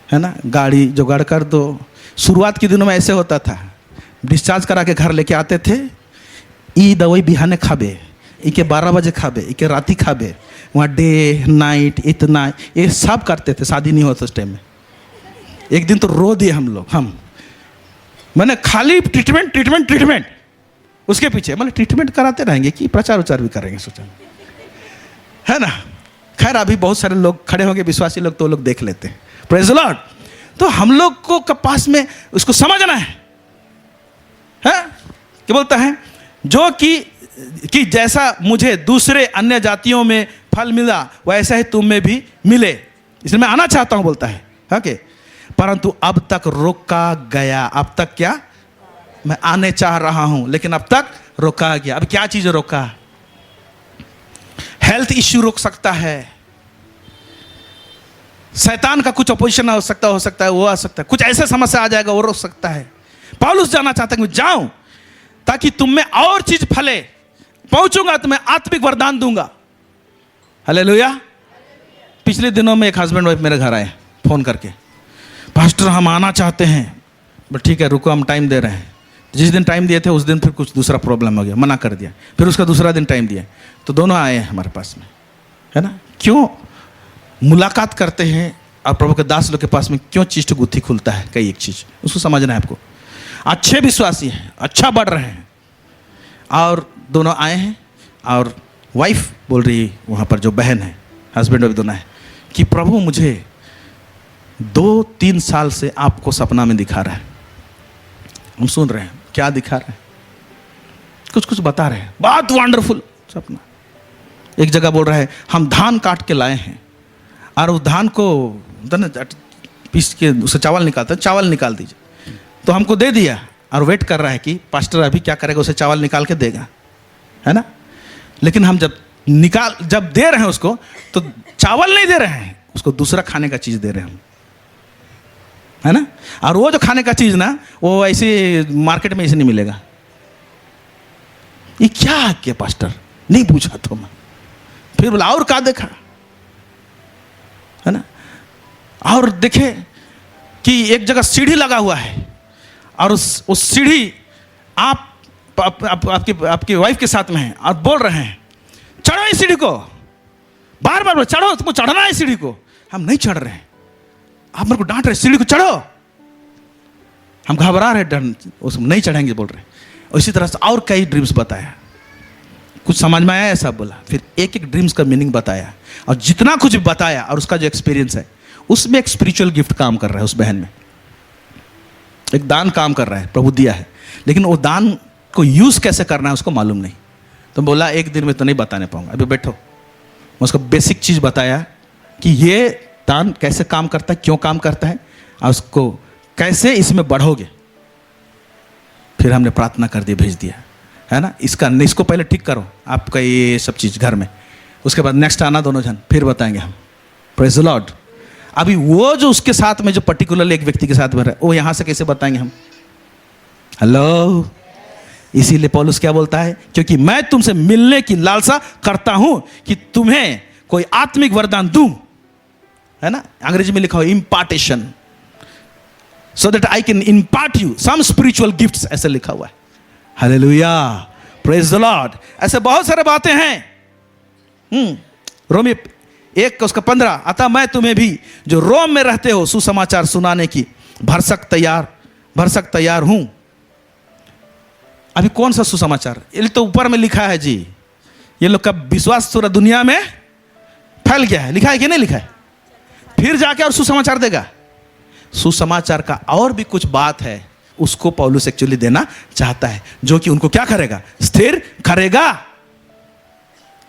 है ना, गाड़ी जुगाड़ कर दो। शुरुआत के दिनों में ऐसे होता था, डिस्चार्ज करा के घर लेके आते थे, ई दवाई बिहाने खाबे, इके 12 बजे खाबे, इके राती खाबे, वहाँ डे नाइट इतना ये सब करते थे। शादी नहीं होता उस टाइम में। एक दिन तो रो दिए हम लोग, मैंने खाली ट्रीटमेंट उसके पीछे, मतलब ट्रीटमेंट कराते रहेंगे कि प्रचार उचार भी करेंगे, सोचा, है ना। खैर अभी बहुत सारे लोग खड़े होंगे, विश्वासी लोग, तो लोग देख लेते हैं। Praise the Lord. तो हम लोग को पास में उसको समझना है क्या बोलता है, जो कि जैसा मुझे दूसरे अन्य जातियों में फल मिला वैसा ही तुम में भी मिले, इसलिए मैं आना चाहता हूं, बोलता है। ओके, परंतु अब तक रोका गया। अब तक क्या? मैं आने चाह रहा हूं लेकिन अब तक रोका गया। अब क्या चीज रोका? हेल्थ इश्यू रोक सकता है, शैतान का कुछ अपोजिशन हो सकता है, वो आ सकता है, कुछ ऐसा समस्या आ जाएगा, वो रोक सकता है। पौलुस जाना चाहता है कि मैं जाऊं ताकि तुम में और चीज फले, पहुंचूंगा तो मैं आत्मिक वरदान दूंगा। हालेलुया। पिछले दिनों में एक हस्बैंड वाइफ मेरे घर आए फोन करके, पास्टर हम आना चाहते हैं। बट ठीक है, रुको, हम टाइम दे रहे हैं। जिस दिन टाइम दिए थे उस दिन फिर कुछ दूसरा प्रॉब्लम हो गया, मना कर दिया। फिर उसका दूसरा दिन टाइम दिया, तो दोनों आए हैं हमारे पास में, है ना। क्यों मुलाकात करते हैं और प्रभु के दास लोग के पास में क्यों चीज गुत्थी खुलता है, कई एक चीज उसको समझना है आपको। अच्छे विश्वासी हैं, अच्छा बढ़ रहे हैं, और दोनों आए हैं, और वाइफ बोल रही है वहाँ पर, जो बहन है, हस्बैंड वाइफ दोनों है, कि प्रभु मुझे 2-3 साल से आपको सपना में दिखा रहा है। हम सुन रहे हैं, क्या दिखा रहे हैं, कुछ बता रहे हैं, बहुत वंडरफुल सपना। एक जगह बोल रहा है हम धान काट के लाए हैं, और उस धान को पीस के उसे चावल निकालते हैं, चावल निकाल दीजिए। तो हमको दे दिया और वेट कर रहा है कि पास्टर अभी क्या करेगा, उसे चावल निकाल के देगा, है ना। लेकिन हम जब दे रहे हैं उसको, तो चावल नहीं दे रहे हैं उसको, दूसरा खाने का चीज़ दे रहे हैं हम, है ना। और वो जो खाने का चीज़ ना, वो ऐसे मार्केट में ऐसे नहीं मिलेगा। ये क्या है क्या पास्टर? नहीं पूछा तो मैं, फिर बोला और क्या देखा, है ना। और देखे कि एक जगह सीढ़ी लगा हुआ है, और उस सीढ़ी आपकी वाइफ के साथ में है, और बोल रहे हैं चढ़ो इस सीढ़ी को, बार बार चढ़ो, तुमको चढ़ना है सीढ़ी को। हम नहीं चढ़ रहे हैं, आप मेरे को डांट रहे, सीढ़ी को चढ़ो। हम घबरा रहे, डर, उसमें नहीं चढ़ेंगे बोल रहे। इसी तरह से और कई ड्रीम्स बताया, कुछ समझ में आया ऐसा बोला, फिर एक एक ड्रीम्स का मीनिंग बताया, और जितना कुछ बताया और उसका जो एक्सपीरियंस है, उसमें एक स्पिरिचुअल गिफ्ट काम कर रहा है उस बहन में, एक दान काम कर रहा है, प्रभु दिया है, लेकिन वो दान को यूज कैसे करना है उसको मालूम नहीं। तो बोला एक दिन में तो नहीं बताने पाऊंगा, अभी बैठो। मैं उसको बेसिक चीज बताया कि ये दान कैसे काम करता है, क्यों काम करता है, और उसको कैसे इसमें बढ़ोगे। फिर हमने प्रार्थना कर दी, भेज दिया, है ना। इसको पहले ठीक करो आपका ये सब चीज घर में, उसके बाद नेक्स्ट आना दोनों जन, फिर बताएंगे हम। Praise the Lord. अभी वो जो उसके साथ में जो पर्टिकुलरली एक व्यक्ति के साथ में रहा, वो यहां से कैसे बताएंगे हम? हेलो। इसीलिए पौलुस क्या बोलता है, क्योंकि मैं तुमसे मिलने की लालसा करता हूं कि तुम्हें कोई आत्मिक वरदान दूं, है ना। अंग्रेजी में लिखा हो impartation, so that I can impart you some spiritual gifts, ऐसे लिखा हुआ है। हालेलुया। Praise the lord. ऐसे बहुत सारे बातें हैं। रोमी 1 उसका 15, अतः मैं तुम्हें भी जो रोम में रहते हो सुसमाचार सुनाने की भरसक तैयार हूं। अभी कौन सा सुसमाचार? ये तो ऊपर में लिखा है जी, ये लोग का विश्वास पूरा दुनिया में फैल गया है। लिखा है कि नहीं लिखा है? फिर जाके और सुसमाचार देगा। सुसमाचार का और भी कुछ बात है, उसको पौलुस एक्चुअली देना चाहता है, जो कि उनको क्या करेगा? स्थिर करेगा।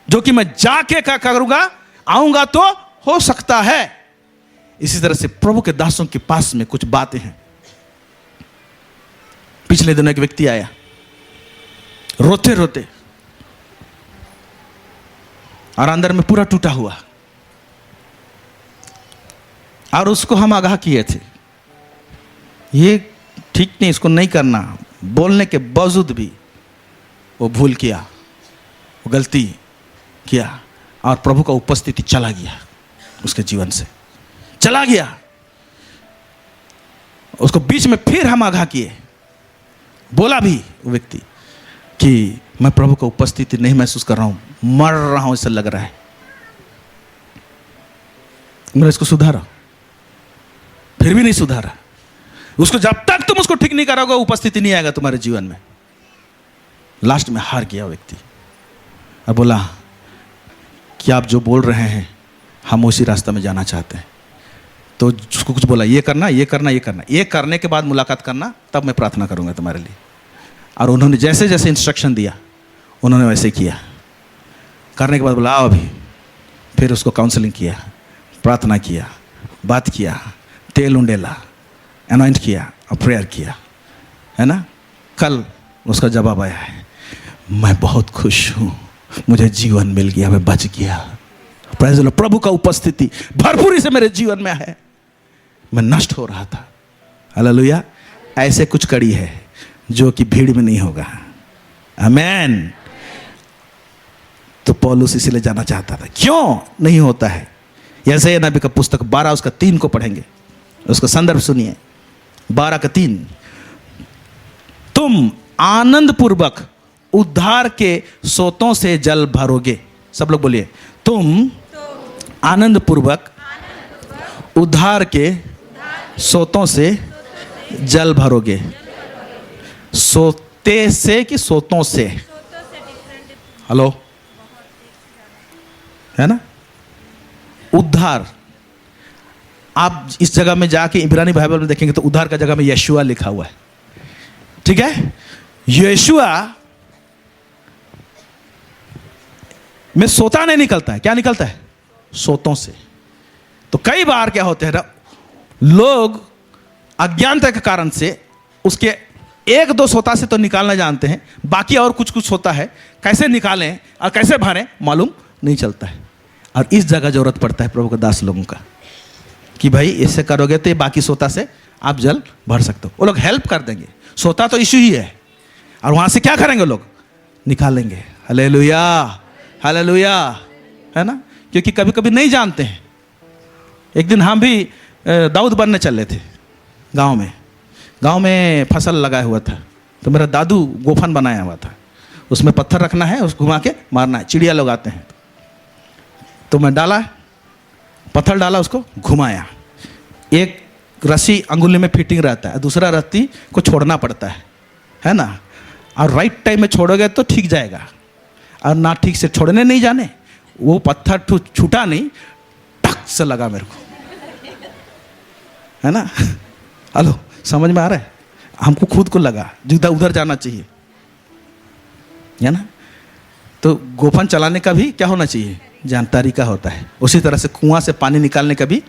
जो कि मैं जाके क्या करूंगा? आऊंगा तो हो सकता है। इसी तरह से प्रभु के दासों के पास में कुछ बातें हैं। पिछले दिनों एक व्यक्ति आया रोते रोते, और अंदर में पूरा टूटा हुआ, और उसको हम आगाह किए थे ये ठीक नहीं, इसको नहीं करना। बोलने के बावजूद भी वो भूल किया, वो गलती किया, और प्रभु का उपस्थिति चला गया, उसके जीवन से चला गया। उसको बीच में फिर हम आगाह किए, बोला भी वो व्यक्ति कि मैं प्रभु का उपस्थिति नहीं महसूस कर रहा हूं, मर रहा हूं ऐसा लग रहा है। मैंने इसको सुधारा, फिर भी नहीं सुधारा। उसको जब तक तुम उसको ठीक नहीं करोगे उपस्थिति नहीं आएगा तुम्हारे जीवन में। लास्ट में हार गया व्यक्ति और बोला कि आप जो बोल रहे हैं हम उसी रास्ते में जाना चाहते हैं। तो उसको कुछ बोला, ये करना, ये करना, ये करना, ये करने के बाद मुलाकात करना, तब मैं प्रार्थना करूंगा तुम्हारे लिए। और उन्होंने जैसे जैसे इंस्ट्रक्शन दिया उन्होंने वैसे किया। करने के बाद बोला आओ अभी। फिर उसको काउंसलिंग किया, प्रार्थना किया, बात किया, तेल उंडेला, अनॉइंट किया और प्रेयर किया, है ना। कल उसका जवाब आया है, मैं बहुत खुश हूँ, मुझे जीवन मिल गया, मैं बच गया। Praise the Lord. प्रभु का उपस्थिति भरपूरी से मेरे जीवन में है, मैं नष्ट हो रहा था। हालेलुया। ऐसे कुछ कड़ी है जो कि भीड़ में नहीं होगा। आमेन। तो पौलुस इसलिए जाना चाहता था। क्यों नहीं होता है? यशायाह नबी का पुस्तक 12 उसका 3 को पढ़ेंगे, उसका संदर्भ सुनिए। 12 का 3, तुम आनंद पूर्वक उद्धार के सोतों से जल भरोगे। सब लोग बोलिए, तुम आनंद पूर्वक उद्धार के सोतों से जल भरोगे। सोते से कि सोतों से? हेलो, है ना। उद्धार, आप इस जगह में जाके इब्रानी बाइबल में देखेंगे तो उद्धार का जगह में यशुआ लिखा हुआ है। ठीक है। यशुआ में सोता नहीं निकलता है, क्या निकलता है? सोतों से। तो कई बार क्या होते हैं ना, लोग अज्ञानता के कारण से उसके 1-2 सोता से तो निकालना जानते हैं, बाकी और कुछ कुछ होता है, कैसे निकालें और कैसे भरें मालूम नहीं चलता है। और इस जगह जरूरत पड़ता है प्रभु के दास लोगों का कि भाई ऐसे करोगे तो बाकी सोता से आप जल भर सकते हो। वो लोग हेल्प कर देंगे। सोता तो इशू ही है, और वहां से क्या करेंगे लोग? निकालेंगे। हालेलुया, हालेलुया, है ना। क्योंकि कभी कभी नहीं जानते हैं। एक दिन हम भी दाऊद बनने चले थे गांव में फसल लगाया हुआ था। तो मेरा दादू गोफन बनाया हुआ था, उसमें पत्थर रखना है, उसको घुमा के मारना है, चिड़िया लोग आते हैं। तो मैं डाला, पत्थर डाला, उसको घुमाया। एक रस्सी अंगुली में फिटिंग रहता है, दूसरा रस्सी को छोड़ना पड़ता है ना। और राइट टाइम में छोड़ोगे तो ठीक जाएगा, और ना ठीक से छोड़ने नहीं जाने, वो पत्थर छूटा नहीं, टक से लगा मेरे को, है ना। हेलो, समझ में आ रहा है? हमको खुद को लगा जिधर उधर जाना चाहिए, है ना। तो गोफन चलाने का भी क्या होना चाहिए? तरीका होता है। उसी तरह से कुआं से पानी निकालने का भी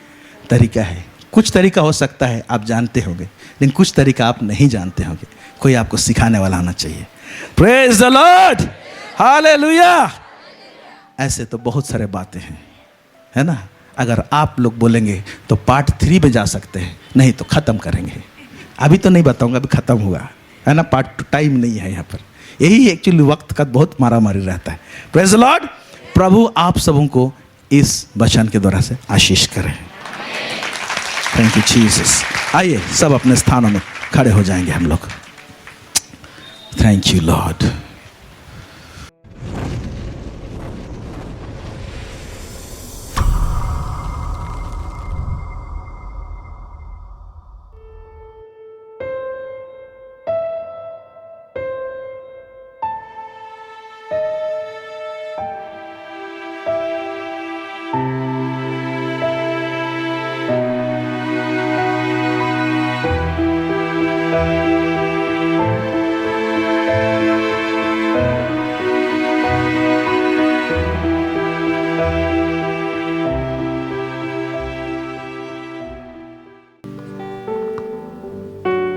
तरीका है। कुछ तरीका हो सकता है आप जानते होंगे, लेकिन कुछ तरीका आप नहीं जानते होंगे। कोई आपको सिखाने वाला होना चाहिए। Praise the Lord, hallelujah. ऐसे तो बहुत सारे बातें हैं, है ना। अगर आप लोग बोलेंगे तो पार्ट 3 में जा सकते हैं, नहीं तो ख़त्म करेंगे। अभी तो नहीं बताऊंगा, अभी ख़त्म हुआ है ना। पार्ट 2 टाइम नहीं है यहाँ पर। यही एक्चुअली वक्त का बहुत मारामारी रहता है। Praise the Lord. प्रभु आप सबों को इस वचन के द्वारा से आशीष करें। Thank you Jesus. आइए सब अपने स्थानों में खड़े हो जाएंगे हम लोग। Thank you Lord.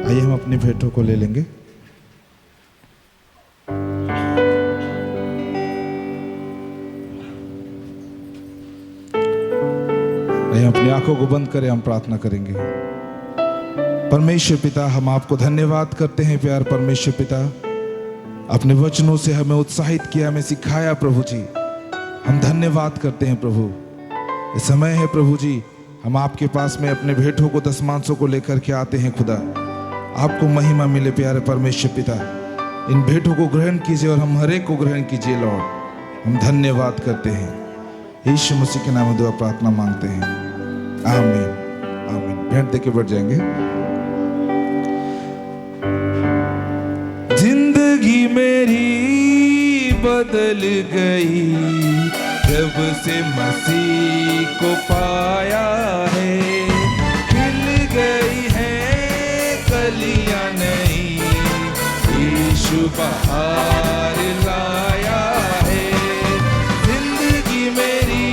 आइए हम अपनी भेंटों को ले लेंगे। आइए अपनी आंखों को बंद करें, हम प्रार्थना करेंगे। परमेश्वर पिता, हम आपको धन्यवाद करते हैं प्यार परमेश्वर पिता, अपने वचनों से हमें उत्साहित किया, हमें सिखाया प्रभु जी। हम धन्यवाद करते हैं प्रभु। ये समय है प्रभु जी, हम आपके पास में अपने भेंटों को दशमांशों को लेकर के आते हैं खुदा। आपको महिमा मिले प्यारे परमेश्वर पिता। इन भेंटों को ग्रहण कीजिए और हम हर एक को ग्रहण कीजिए लॉर्ड। हम धन्यवाद करते हैं, यीशु मसीह के नाम में दुआ प्रार्थना मांगते हैं, आमीन आमीन। भेंट देके बढ़ जाएंगे। जिंदगी मेरी बदल गई जब से मसीह को पाया है। खिल गई है कलियां नई, यीशु बहार लाया है। जिंदगी मेरी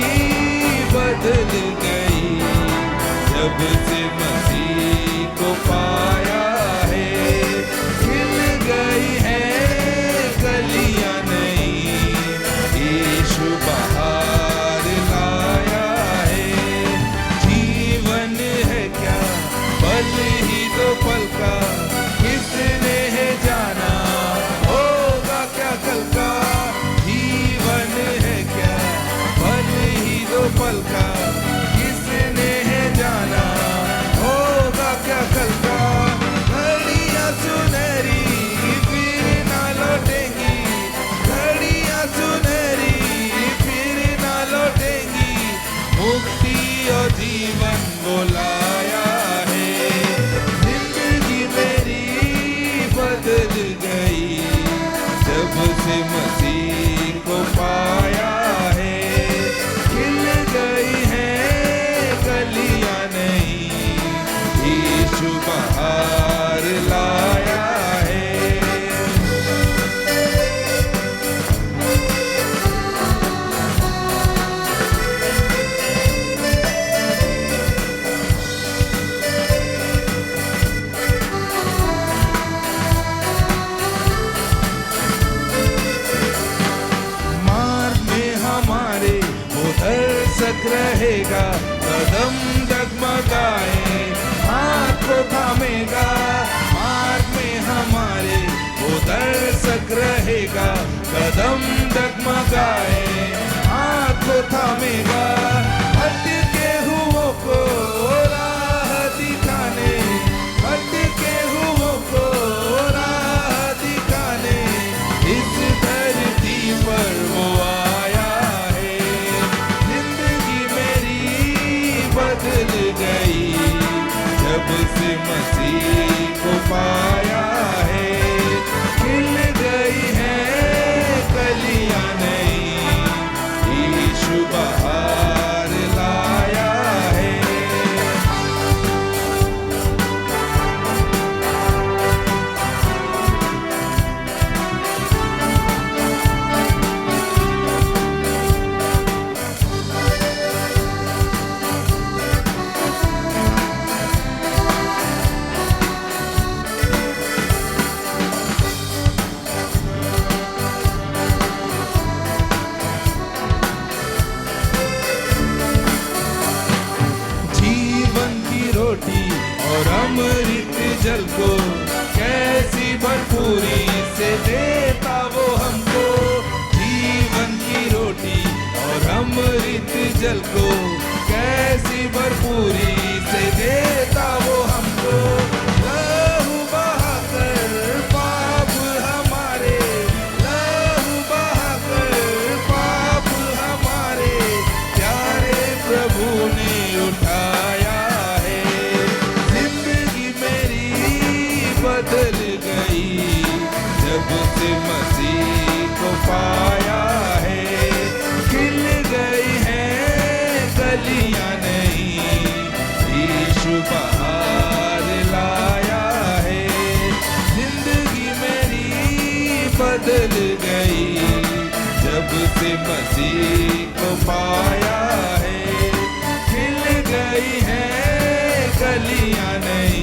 बदल गई जब से मसीह को पाया है। खिल गई है कलियां नई, यीशु बहार लाया है। जीवन है क्या पल ही दो पल का, किसने है जाना होगा क्या कल का। जीवन है क्या पल ही दो पल का, किसने है जाना होगा क्या कल का। घड़ियां सुनहरी फिर ना लौटेंगी, घड़ियां सुनहरी फिर ना लौटेंगी। मुक्ति और जीवन को लाया है। जिंदगी मेरी बदल गई जब से मसीह को पाया है। खिल गई है कलियां नई, यीशु बहार लाया है। मार्ग में हमारे वो दर्शक रहेगा, कदम डगमगाए हाथ को थामेगा। मार्ग में हमारे वो दर्शक रहेगा, कदम डगमगाए हाथ को थामेगा। भटके हुओं को राह दिखाने, भटके हुओं को राह दिखाने, इस धरती पर वो आया है। जिंदगी मेरी बदल गई जब से मसीह को पाया है। खिल गई है कलियां नई, यीशु बहार लाया है। जीवन की रोटी और अमृत जल को कैसी भरपूरी से देता वो हमको। जीवन की रोटी और अमृत जल को कैसी भरपूरी से देता वो हमको। लहू बहाकर पाप हमारे, लहू बहाकर पाप हमारे, प्यारे प्रभु ने उठाया है। जिंदगी मेरी बदल गई जब से मसीह को पाया है। खिल गई है कलियां नई, यीशु बहार लाया है। जिंदगी मेरी बदल गई जब से मसीह को पाया है। खिल गई है कलियां नई,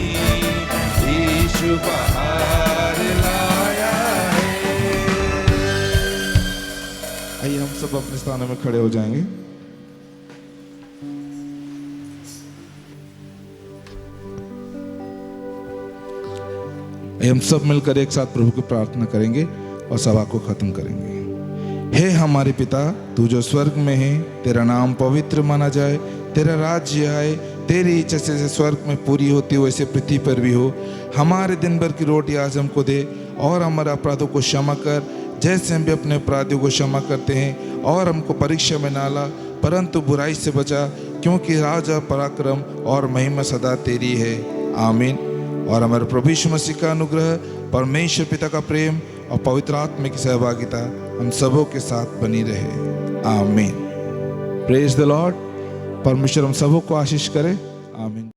यीशु उपहार लाया है। आइए हम सब अपने स्थानों में खड़े हो जाएंगे। हम सब मिलकर एक साथ प्रभु की प्रार्थना करेंगे और सभा को खत्म करेंगे। हे हमारे पिता, तू जो स्वर्ग में है, तेरा नाम पवित्र माना जाए, तेरा राज्य आए, तेरी इच्छा जैसे स्वर्ग में पूरी होती हो वैसे पृथ्वी पर भी हो। हमारे दिन भर की रोटी आज हमको दे, और हमारे अपराधों को क्षमा कर जैसे हम भी अपने अपराधियों को क्षमा करते हैं, और हमको परीक्षा में ना ला परंतु बुराई से बचा, क्योंकि राजा पराक्रम और महिमा सदा तेरी है। आमीन। और हमारे प्रभु यीशु मसीह का अनुग्रह, परमेश्वर पिता का प्रेम और पवित्र आत्मा की सहभागिता हम सबों के साथ बनी रहे। आमीन। Praise the Lord. परमेश्वर हम सबों को आशीष करे। आमीन।